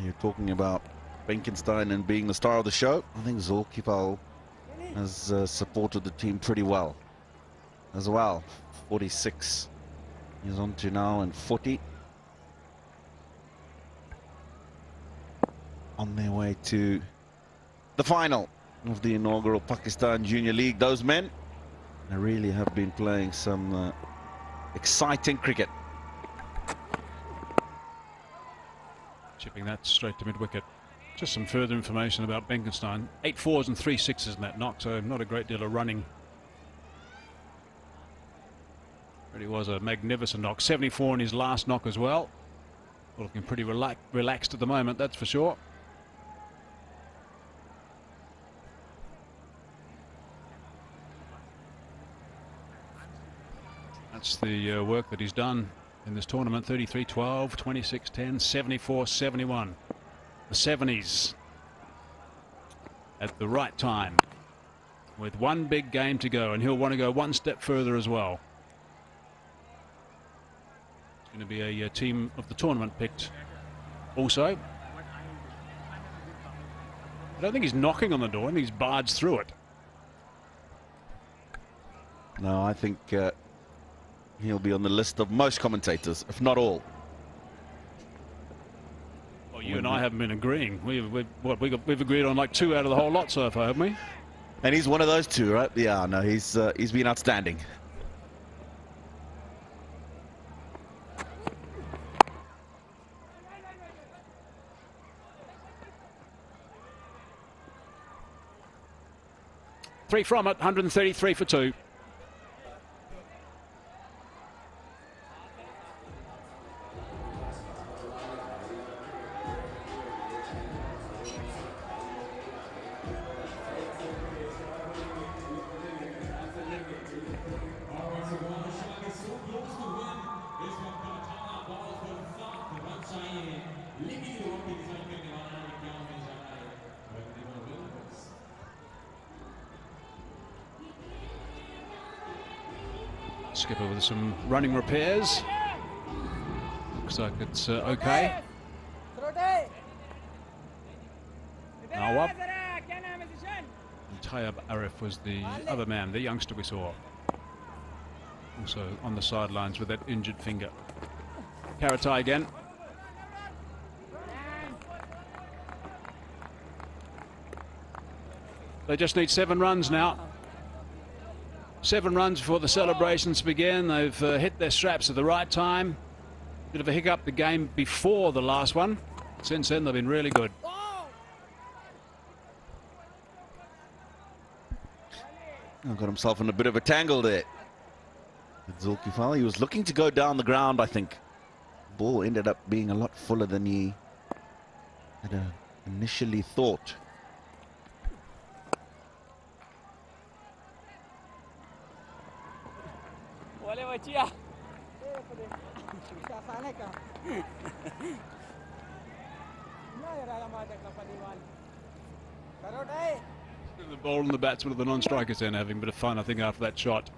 You're talking about Benkenstein and being the star of the show. I think Zulkifil has supported the team pretty well as well. 46 he's on to now, and 40 on their way to the final of the inaugural Pakistan Junior League. Those men, they really have been playing some exciting cricket. Chipping that straight to mid-wicket. Just some further information about Benkenstein. 8 4s and 3 6s in that knock, so not a great deal of running. Really was a magnificent knock. 74 in his last knock as well. Looking pretty relaxed at the moment, that's for sure. That's the work that he's done in this tournament. 33-12, 26-10, 74-71. The 70s at the right time with one big game to go, and he'll want to go one step further as well. It's going to be a team of the tournament picked also. I don't think he's knocking on the door. I think he's barged through it. No, I think he'll be on the list of most commentators, if not all. Well, you and I haven't been agreeing. We've agreed on like 2 out of the whole lot so far, haven't we? And he's one of those 2, right? Yeah, no, he's been outstanding. Three from it, 133 for 2. Skipper with some running repairs. Looks like it's okay. Nawab. And Tayyab Arif was the other man, the youngster we saw. Also on the sidelines with that injured finger. Karatai again. They just need 7 runs now. 7 runs before the celebrations begin. They've hit their straps at the right time. Bit of a hiccup the game before the last one. Since then, they've been really good. Got himself in a bit of a tangle there. Zulkifli, he was looking to go down the ground, I think. Ball ended up being a lot fuller than he had initially thought. The ball and the batsman of the non-strikers then having a bit of fun, I think, after that shot.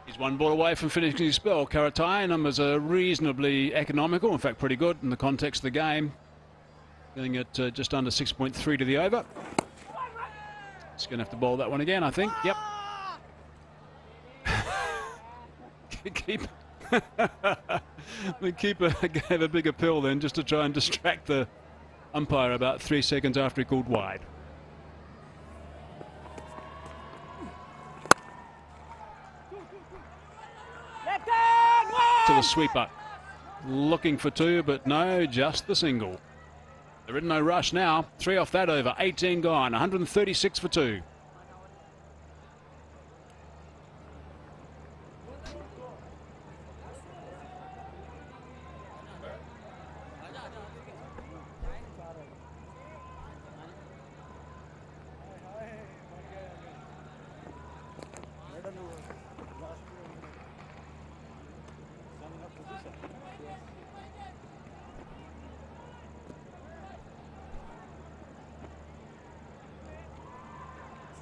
He's 1 ball away from finishing his spell. Karatai, numbers are reasonably economical, in fact pretty good in the context of the game. Getting it just under 6.3 to the over. He's going to have to bowl that one again, I think. Yep. The keeper gave a bigger pill then just to try and distract the umpire about 3 seconds after he called wide. To the sweeper, looking for 2, but no, just the single. They're in no rush now. 3 off that over, 18 gone, 136 for 2.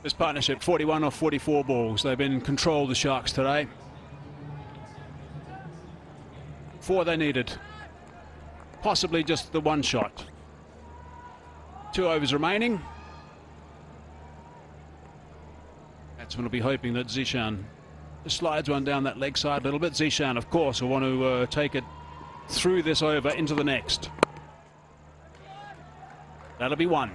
This partnership, 41 off 44 balls. They've been in control of the Sharks today. 4 they needed. Possibly just the 1 shot. 2 overs remaining. Batsman will be hoping that Zishan just slides one down that leg side a little bit. Zishan, of course, will want to take it through this over into the next. That'll be 1.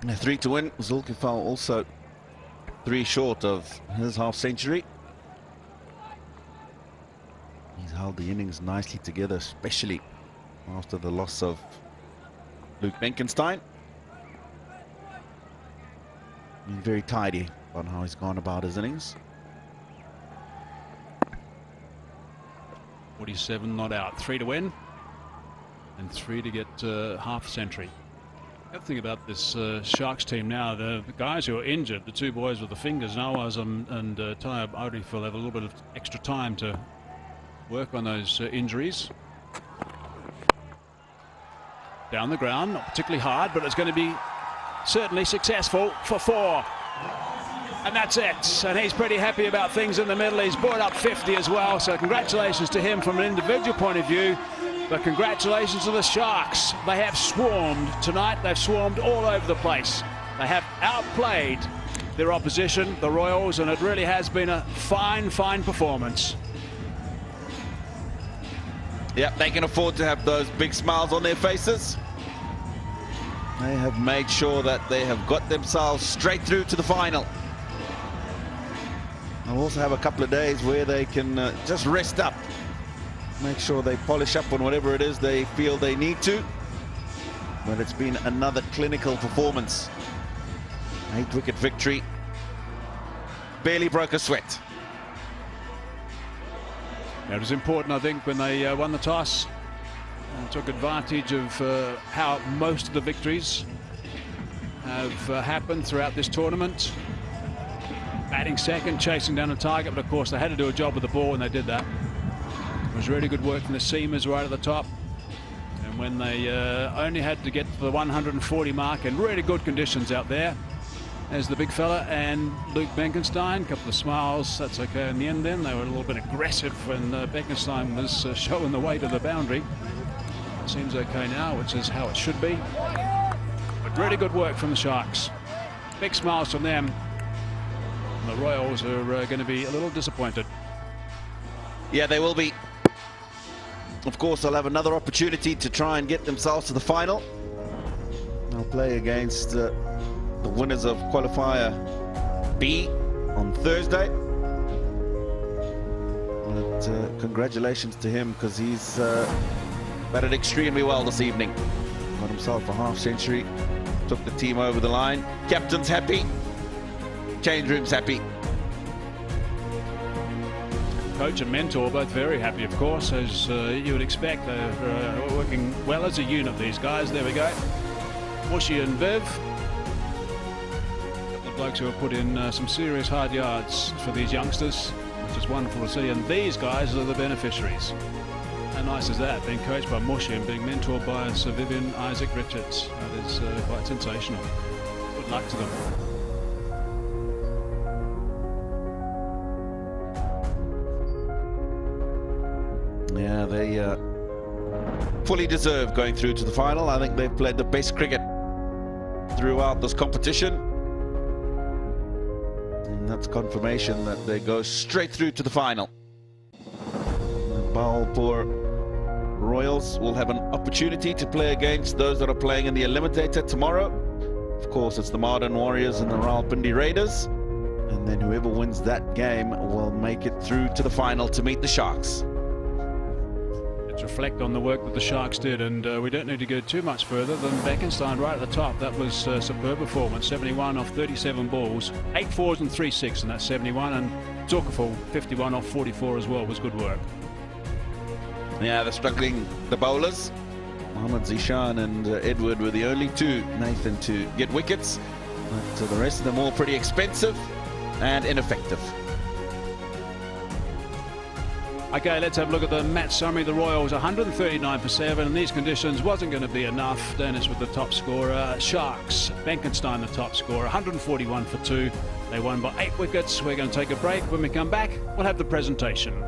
3 to win. Zulkifli also 3 short of his half-century. He's held the innings nicely together, especially after the loss of Luke Benkenstein. Been very tidy on how he's gone about his innings. 47 not out. 3 to win and 3 to get half a century. The other thing about this Sharks team now, the guys who are injured, the 2 boys with the fingers, Nawaz and Tayyab Arif, will have a little bit of extra time to work on those injuries. Down the ground, not particularly hard, but it's going to be certainly successful for 4. And that's it. And he's pretty happy about things in the middle. He's brought up 50 as well, so congratulations to him from an individual point of view. But congratulations to the Sharks. They have swarmed tonight. They've swarmed all over the place. They have outplayed their opposition, the Royals, and it really has been a fine, fine performance. Yeah, they can afford to have those big smiles on their faces. They have made sure that they have got themselves straight through to the final. They'll also have a couple of days where they can just rest up. Make sure they polish up on whatever it is they feel they need to. But it's been another clinical performance. 8-wicket victory. Barely broke a sweat. It was important, I think, when they won the toss and took advantage of how most of the victories have happened throughout this tournament. Batting second, chasing down a target, but of course they had to do a job with the ball and they did that. It was really good work from the seamers right at the top. And when they only had to get to the 140 mark in really good conditions out there, as the big fella and Luke Benkenstein, a couple of smiles, that's okay in the end then. They were a little bit aggressive when Benkenstein was showing the way to the boundary. seems okay now, which is how it should be. But really good work from the Sharks. Big smiles from them. And the Royals are going to be a little disappointed. Yeah, they will be. Of course, they'll have another opportunity to try and get themselves to the final. They'll play against the winners of qualifier B on Thursday. But congratulations to him, because he's batted extremely well this evening. Got himself a half century, took the team over the line. Captain's happy, change room's happy. Coach and mentor both very happy, of course, as you would expect. They're working well as a unit, these guys. There we go. Mushy and Viv. The blokes who have put in some serious hard yards for these youngsters, which is wonderful to see. And these guys are the beneficiaries. How nice is that, being coached by Mushy and being mentored by Sir Vivian Isaac Richards. That is quite sensational. Good luck to them. Yeah, they fully deserve going through to the final. I think they've played the best cricket throughout this competition. And that's confirmation that they go straight through to the final. The Bahawalpur Royals will have an opportunity to play against those that are playing in the eliminator tomorrow. Of course, it's the Modern Warriors and the Rawalpindi Raiders. And then whoever wins that game will make it through to the final to meet the Sharks. Let's reflect on the work that the Sharks did, and we don't need to go too much further than Beckenstein right at the top. That was a superb performance. 71 off 37 balls, 8 fours and 3 6, and that's 71. And Zorkaful 51 off 44 as well was good work. Yeah, they're struggling, the bowlers. Mohammad Zishan and Edward were the only two, Nathan, to get wickets. But the rest of them all pretty expensive and ineffective. Okay, let's have a look at the match summary. The Royals 139 for 7. In these conditions wasn't going to be enough. Dennis with the top scorer. Sharks, Benkenstein the top scorer, 141 for 2. They won by 8 wickets. We're going to take a break. When we come back, we'll have the presentation.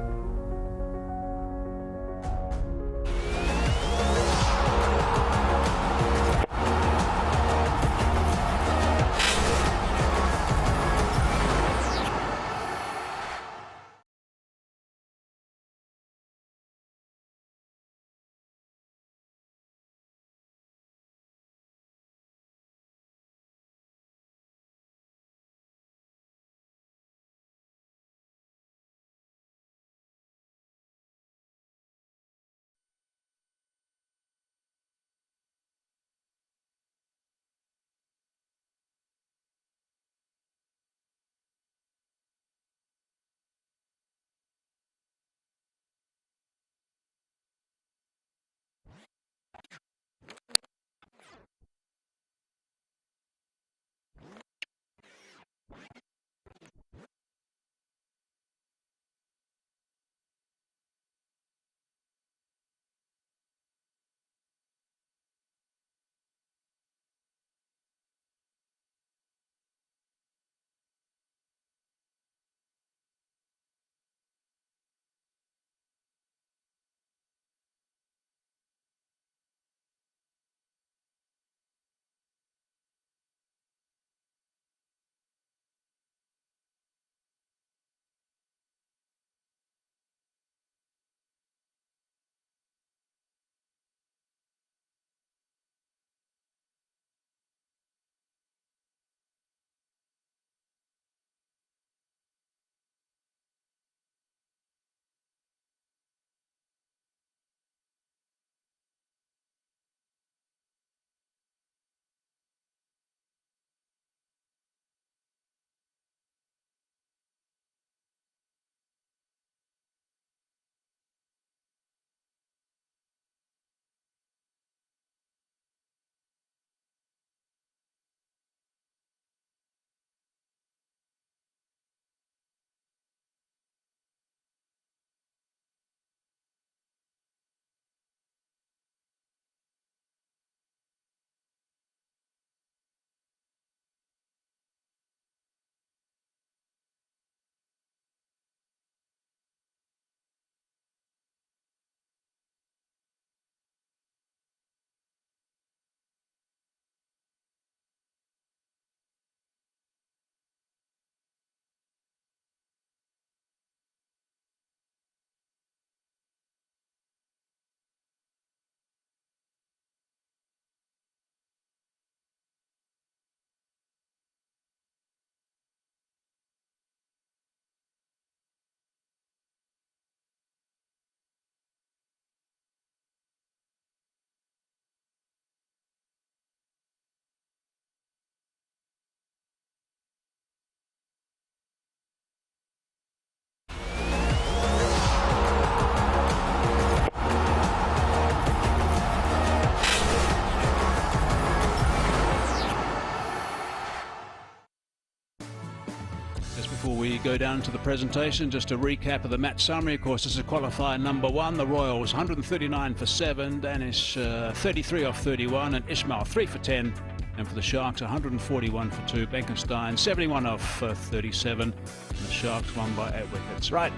Just before we go down to the presentation, just a recap of the match summary. Of course, this is qualifier number 1. The Royals 139 for 7, Danish 33 off 31, and Ismail 3 for 10. And for the Sharks, 141 for 2. Benkenstein 71 off 37. And the Sharks won by 8 wickets. Right,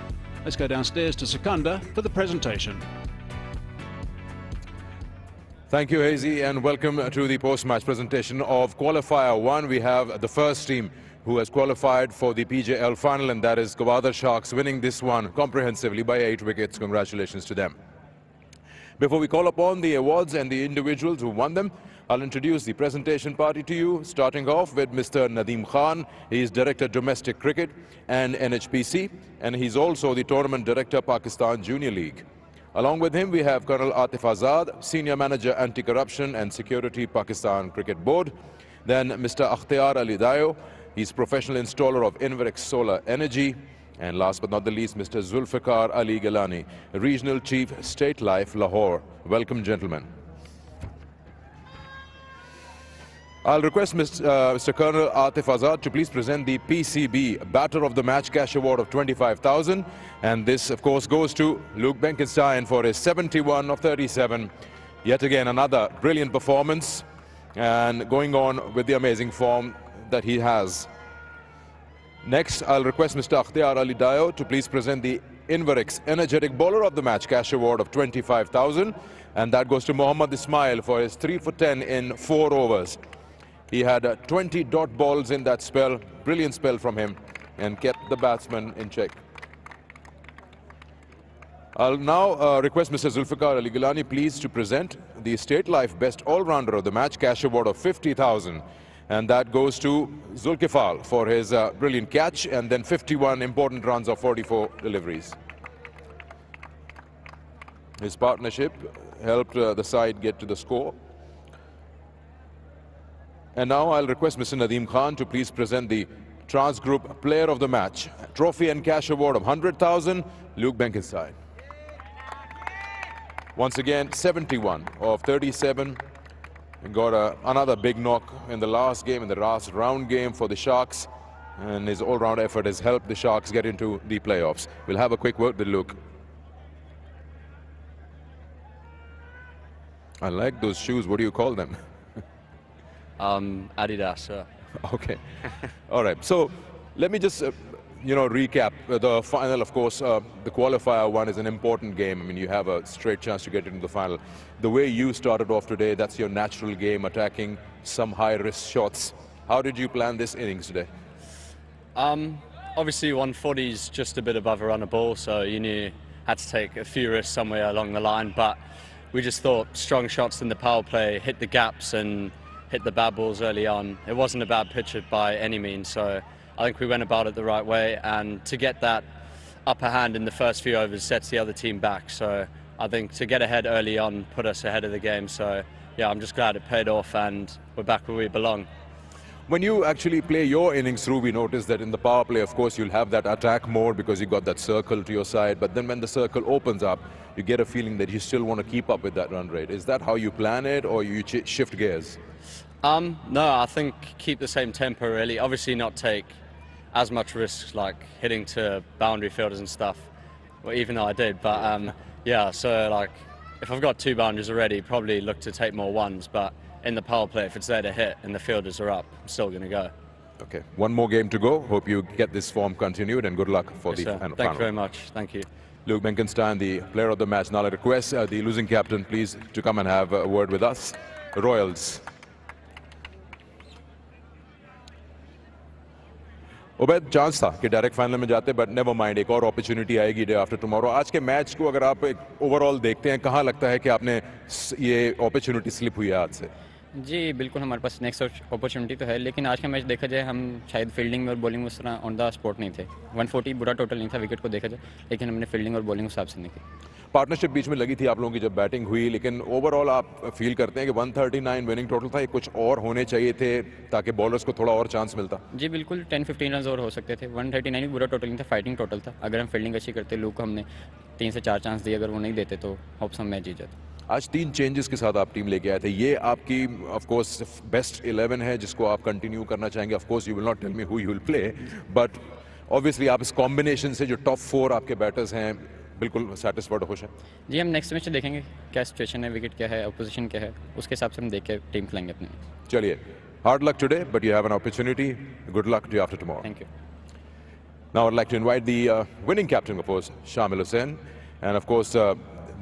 let's go downstairs to Secunda for the presentation. Thank you, Hazy, and welcome to the post-match presentation of Qualifier 1. We have the first team who has qualified for the PJL final, and that is Gwadar Sharks, winning this one comprehensively by 8 wickets. Congratulations to them. Before we call upon the awards and the individuals who won them, I'll introduce the presentation party to you, starting off with Mr. Nadeem Khan. He is Director Domestic Cricket and NHPC, and he's also the Tournament Director, Pakistan Junior League. Along with him, we have Colonel Atif Azad, Senior Manager Anti-Corruption and Security, Pakistan Cricket Board. Then Mr. Akhtiar Ali Dayo, he's Professional Installer of Inverex Solar Energy. And last but not the least, Mr. Zulfikar Ali Gilani, Regional Chief, State Life, Lahore. Welcome, gentlemen. I'll request Mr. Colonel Atif Azad to please present the PCB Batter of the Match Cash Award of 25,000. And this, of course, goes to Luke Benkenstein for his 71 of 37. Yet again, another brilliant performance and going on with the amazing form that he has. Next, I'll request Mr. Akhtiar Ali Dayo to please present the Inverex Energetic Bowler of the Match Cash Award of 25,000. And that goes to Mohammad Ismail for his 3 for 10 in 4 overs. He had 20 dot balls in that spell, brilliant spell from him, and kept the batsman in check. I'll now request Mr. Zulfikar Ali Gilani please to present the State Life Best All-Rounder of the Match Cash Award of 50,000. And that goes to Zulkifal for his brilliant catch and then 51 important runs of 44 deliveries. His partnership helped the side get to the score. And now I'll request Mr. Nadeem Khan to please present the Trans Group Player of the Match Trophy and Cash Award of 100,000, Luke Benkenstein. Once again, 71 of 37. He got another big knock in the last game, in the last round game for the Sharks. And his all-round effort has helped the Sharks get into the playoffs. We'll have a quick word with Luke. I like those shoes. What do you call them? Adidas, sir. Okay. All right. So let me just, recap the final. Of course, the qualifier 1 is an important game. I mean, you have a straight chance to get into the final. The way you started off today, that's your natural game, attacking some high-risk shots. How did you plan this innings today? Obviously, 140 is just a bit above a runner ball, so you knew had to take a few risks somewhere along the line. But we just thought strong shots in the power play, hit the gaps and hit the bad balls early on. It wasn't a bad pitch by any means, so I think we went about it the right way, and to get that upper hand in the first few overs sets the other team back. So I think to get ahead early on put us ahead of the game. So yeah, I'm just glad it paid off and we're back where we belong. When you actually play your innings through, we notice that in the power play, of course, you'll have that attack mode because you got that circle to your side. But then when the circle opens up, you get a feeling that you still want to keep up with that run rate. Is that how you plan it, or you shift gears? No, I think keep the same tempo really. Obviously not take as much risks like hitting to boundary fielders and stuff, well, even though I did. But yeah, so like if I've got 2 boundaries already, probably look to take more ones. But in the power play, if it's there to hit and the fielders are up, I'm still going to go. Okay, one more game to go. Hope you get this form continued, and good luck for the final. Thank you very much. Thank you. Luke Benkenstein, the player of the match. Now I request the losing captain, please, to come and have a word with us. Royals. Ubaid chance था कि direct final में जाते, but never mind, एक और opportunity आएगी day after tomorrow. आज के match को अगर आप एक ओवरऑल देखते हैं, कहाँ लगता है कि आपने ये अपॉर्चुनिटी स्लिप हुई है आज से? जी बिल्कुल, हमारे पास नेक्स्ट अपॉर्चुनिटी तो है, लेकिन आज का मैच देखा जाए हम शायद फील्डिंग में और बॉलिंग में उस तरह ऑन द स्पॉट नहीं थे. 140 बुरा टोटल नहीं था विकेट को देखा जाए, लेकिन हमने फील्डिंग और बॉलिंग हिसाब से नहीं की. पार्टनरशिप बीच में लगी थी आप लोगों की जब बैटिंग हुई, लेकिन ओवरऑल आप फील करते हैं कि 139 विनिंग टोटल था, ये कुछ और होने चाहिए थे ताकि बॉलर्स को थोड़ा और चांस मिलता? जी बिल्कुल, 10-15 रन और हो सकते थे. 139 भी बुरा टोटल नहीं था, फाइटिंग टोटल था. अगर हम फील्डिंग अच्छी करते, लूक को हमने 3 से 4 चांस दिए, अगर वो नहीं देते तो होप्स हम मैच जीत जाते. आज 3 चेंजेस के साथ आप टीम लेके आए थे. ये आपकी ऑफ कोर्स बेस्ट 11 है जिसको आप कंटिन्यू करना चाहेंगे. Of course you will not tell me who you will play, but obviously आप इस कॉम्बिनेशन से जो टॉप 4 आपके बैटर्स हैं बिल्कुल सेटिस्फाइड खुश हैं? जी हम नेक्स्ट मैच देखेंगे क्या सिचुएशन है, विकेट क्या है, अपोजिशन क्या है, उसके हिसाब से हम देख के टीम खिलाएंगे अपनी। चलिए, hard luck today, but you have an opportunity. Good luck to you after tomorrow. Thank you. Now I'd like to invite the winning captain, of course, Shamil Hussain. And of course,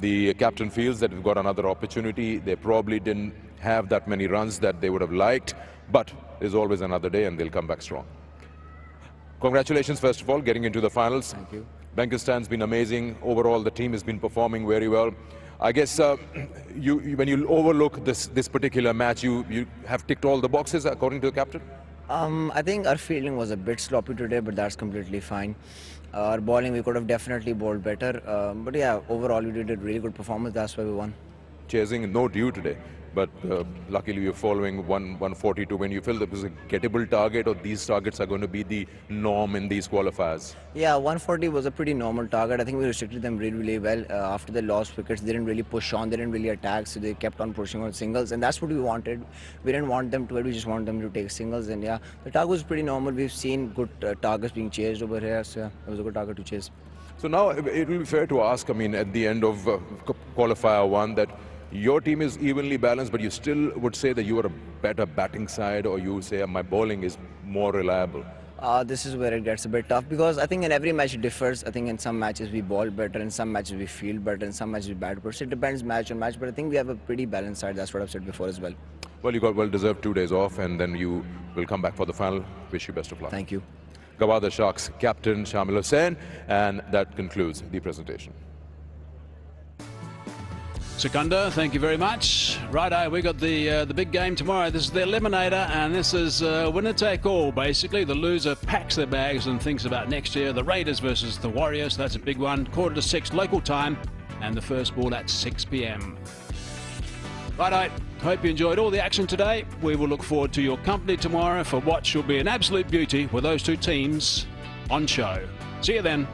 the captain feels that we've got another opportunity. They probably didn't have that many runs that they would have liked, but there's always another day and they'll come back strong. Congratulations, first of all, getting into the finals. Thank you. Bankistan's been amazing. Overall, the team has been performing very well. I guess when you overlook this particular match, you have ticked all the boxes according to the captain? I think our fielding was a bit sloppy today, but that's completely fine. Our bowling, we could have definitely bowled better. But yeah, overall, we did a really good performance. That's why we won. Chasing no due today, but luckily you're following 142. When you feel that this is a gettable target, or these targets are going to be the norm in these qualifiers? Yeah, 140 was a pretty normal target. I think we restricted them really, really well. After they lost wickets, they didn't really push on, they didn't really attack, so they kept on pushing on singles, and that's what we wanted. We didn't want them to hit, we just wanted them to take singles, and yeah, the target was pretty normal. We've seen good targets being chased over here, so yeah, it was a good target to chase. So now it will be fair to ask, I mean, at the end of qualifier 1, that your team is evenly balanced, but you still would say that you are a better batting side, or you say my bowling is more reliable? This is where it gets a bit tough, because I think in every match it differs. I think in some matches we bowl better, in some matches we field better, in some matches we bat better. So it depends match on match, but I think we have a pretty balanced side. That's what I've said before as well. Well, you got well-deserved 2 days off, and then you will come back for the final. Wish you best of luck. Thank you. Gwadar Sharks captain Shamil Hussain, and that concludes the presentation. Secunda, thank you very much. Righto, we got the big game tomorrow. This is the eliminator, and this is winner take all. Basically, the loser packs their bags and thinks about next year. The Raiders versus the Warriors. That's a big one. 5:45 local time, and the first ball at 6 p.m. Righto, hope you enjoyed all the action today. We will look forward to your company tomorrow for what should be an absolute beauty with those two teams on show. See you then.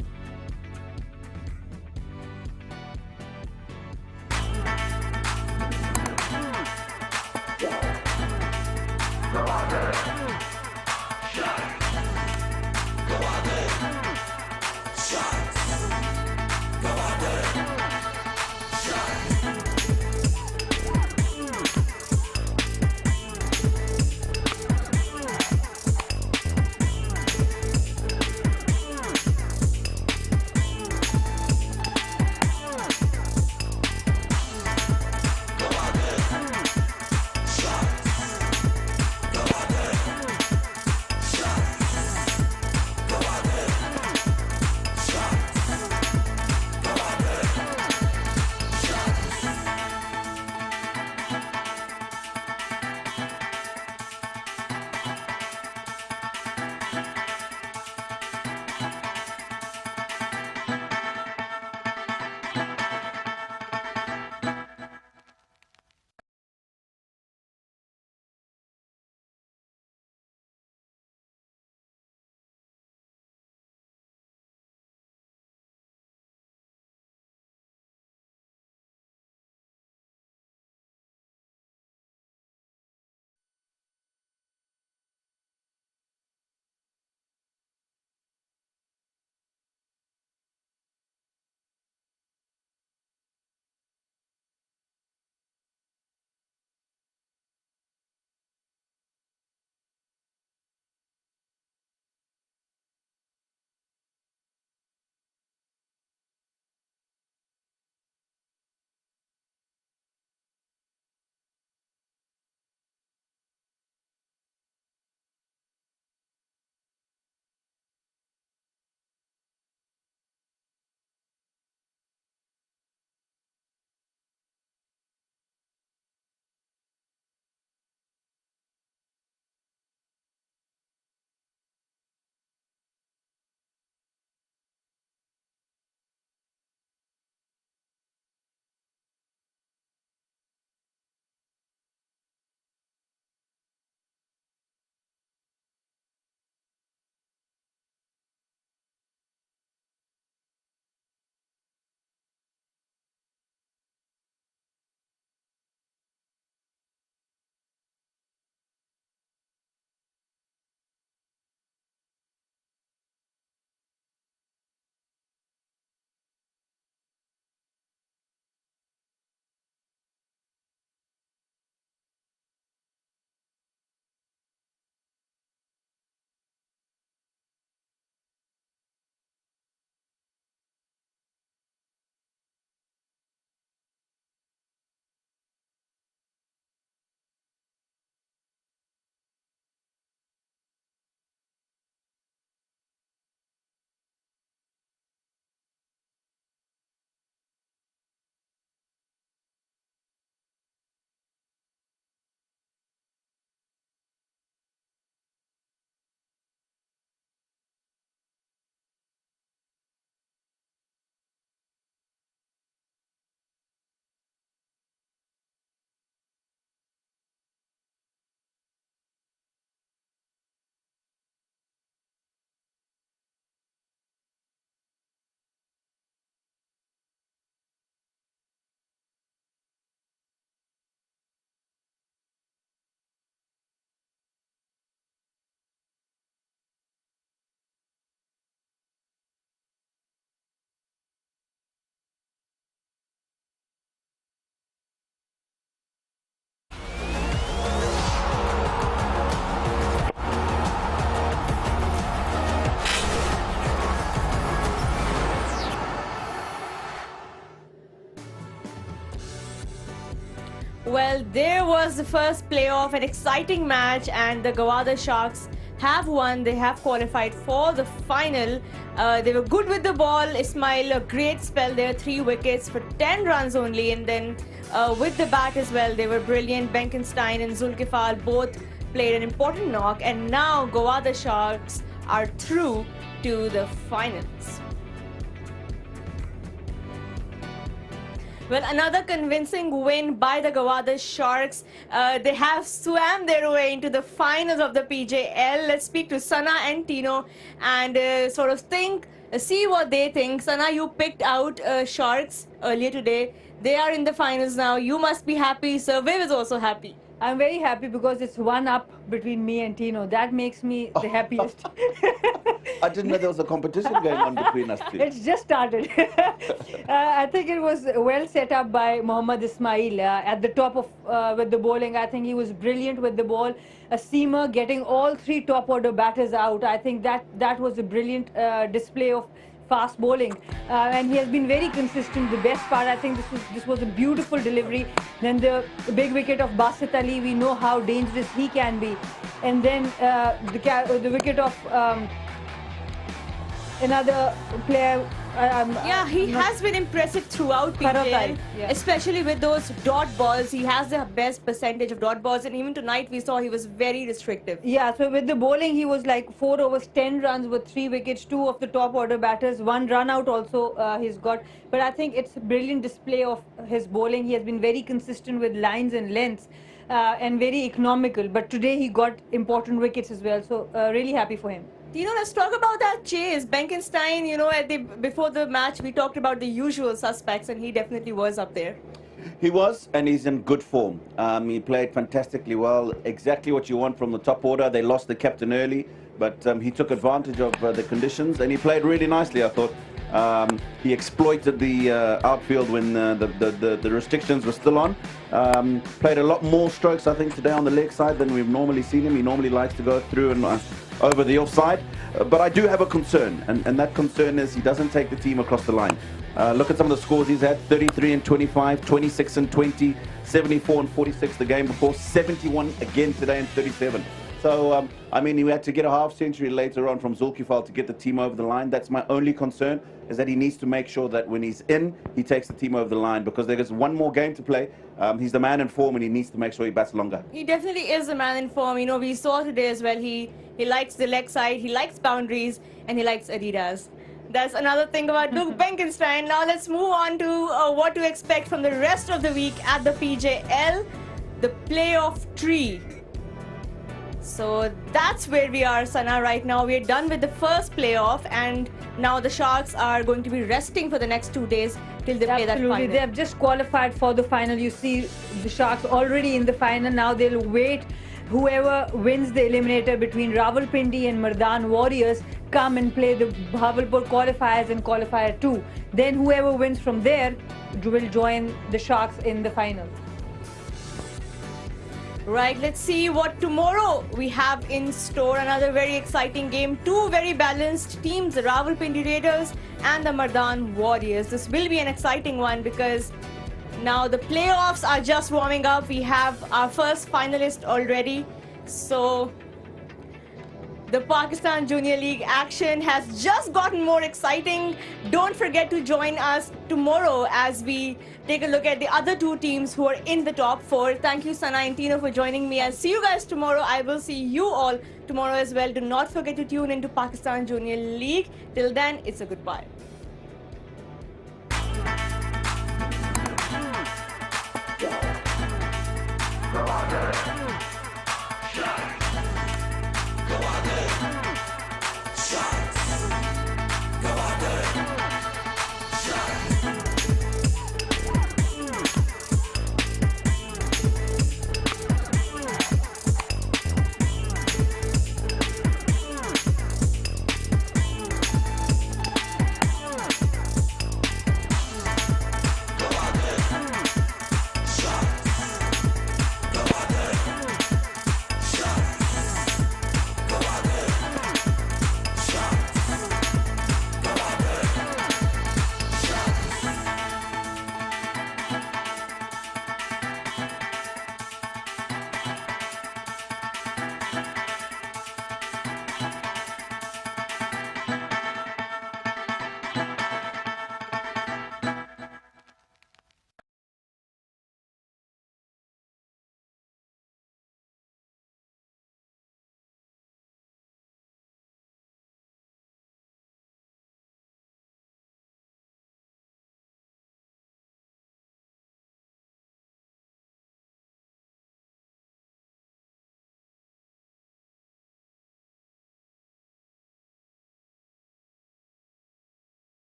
Well, there was the first playoff, an exciting match, and the Gwadar Sharks have won. They have qualified for the final. They were good with the ball. Ismail, a great spell there, 3 wickets for 10 runs only, and then with the bat as well, they were brilliant. Benkenstein and Zulkifal both played an important knock, and now Gwadar Sharks are through to the finals. Well, another convincing win by the Gwadar Sharks. They have swam their way into the finals of the PJL. Let's speak to Sana and Tino and sort of see what they think. Sana, you picked out Sharks earlier today. They are in the finals now. You must be happy. Surveyor is also happy. I'm very happy because it's 1 up between me and Tino. That makes me the happiest. I didn't know there was a competition going on between us two. It's just started. I think it was well set up by Mohammad Ismail at the top of with the bowling. I think he was brilliant with the ball. A seamer getting all 3 top order batters out. I think that was a brilliant display of fast bowling, and he has been very consistent. The best part, I think, this was a beautiful delivery. Then the big wicket of Basit Ali, we know how dangerous he can be, and then the wicket of another player. Yeah, he has been impressive throughout PJL, especially with those dot balls. He has the best percentage of dot balls, and even tonight we saw he was very restrictive. Yeah, so with the bowling, he was like 4 overs, 10 runs with 3 wickets, 2 of the top order batters, 1 run out also he's got. But I think it's a brilliant display of his bowling. He has been very consistent with lines and lengths and very economical. But today he got important wickets as well, so really happy for him. You know, let's talk about that chase. Benkenstein, you know, before the match, we talked about the usual suspects, and he definitely was up there. He was, and he's in good form. He played fantastically well. Exactly what you want from the top order. They lost the captain early, but he took advantage of the conditions, and he played really nicely, I thought. He exploited the outfield when the restrictions were still on. Played a lot more strokes, I think, today on the leg side than we've normally seen him. He normally likes to go through and over the offside. But I do have a concern, and that concern is he doesn't take the team across the line. Look at some of the scores he's had: 33 and 25, 26 and 20, 74 and 46 the game before, 71 again today and 37. So, I mean, he had to get a half century later on from Zulkifal to get the team over the line. That's my only concern, is that he needs to make sure that when he's in, he takes the team over the line, because there is one more game to play. He's the man in form, and he needs to make sure he bats longer. He definitely is the man in form. You know, we saw today as well, he likes the leg side, he likes boundaries, and he likes Adidas. That's another thing about Luke Benkenstein. Now let's move on to what to expect from the rest of the week at the PJL, the playoff tree. So that's where we are, Sana, right now. We're done with the first playoff, and now the Sharks are going to be resting for the next 2 days till they play that final. They have just qualified for the final. You see the Sharks already in the final. Now they'll wait. Whoever wins the eliminator between Rawalpindi and Mardan Warriors come and play the Bahawalpur qualifiers and qualifier 2. Then whoever wins from there will join the Sharks in the final. Right, let's see what tomorrow we have in store. Another very exciting game. 2 very balanced teams, the Rawalpindi Raiders and the Mardan Warriors. This will be an exciting one because now the playoffs are just warming up. We have our first finalist already. So the Pakistan Junior League action has just gotten more exciting. Don't forget to join us tomorrow as we take a look at the other 2 teams who are in the top 4. Thank you, Sana and Tino, for joining me. I'll see you guys tomorrow. I will see you all tomorrow as well. Do not forget to tune into Pakistan Junior League. Till then, it's a goodbye.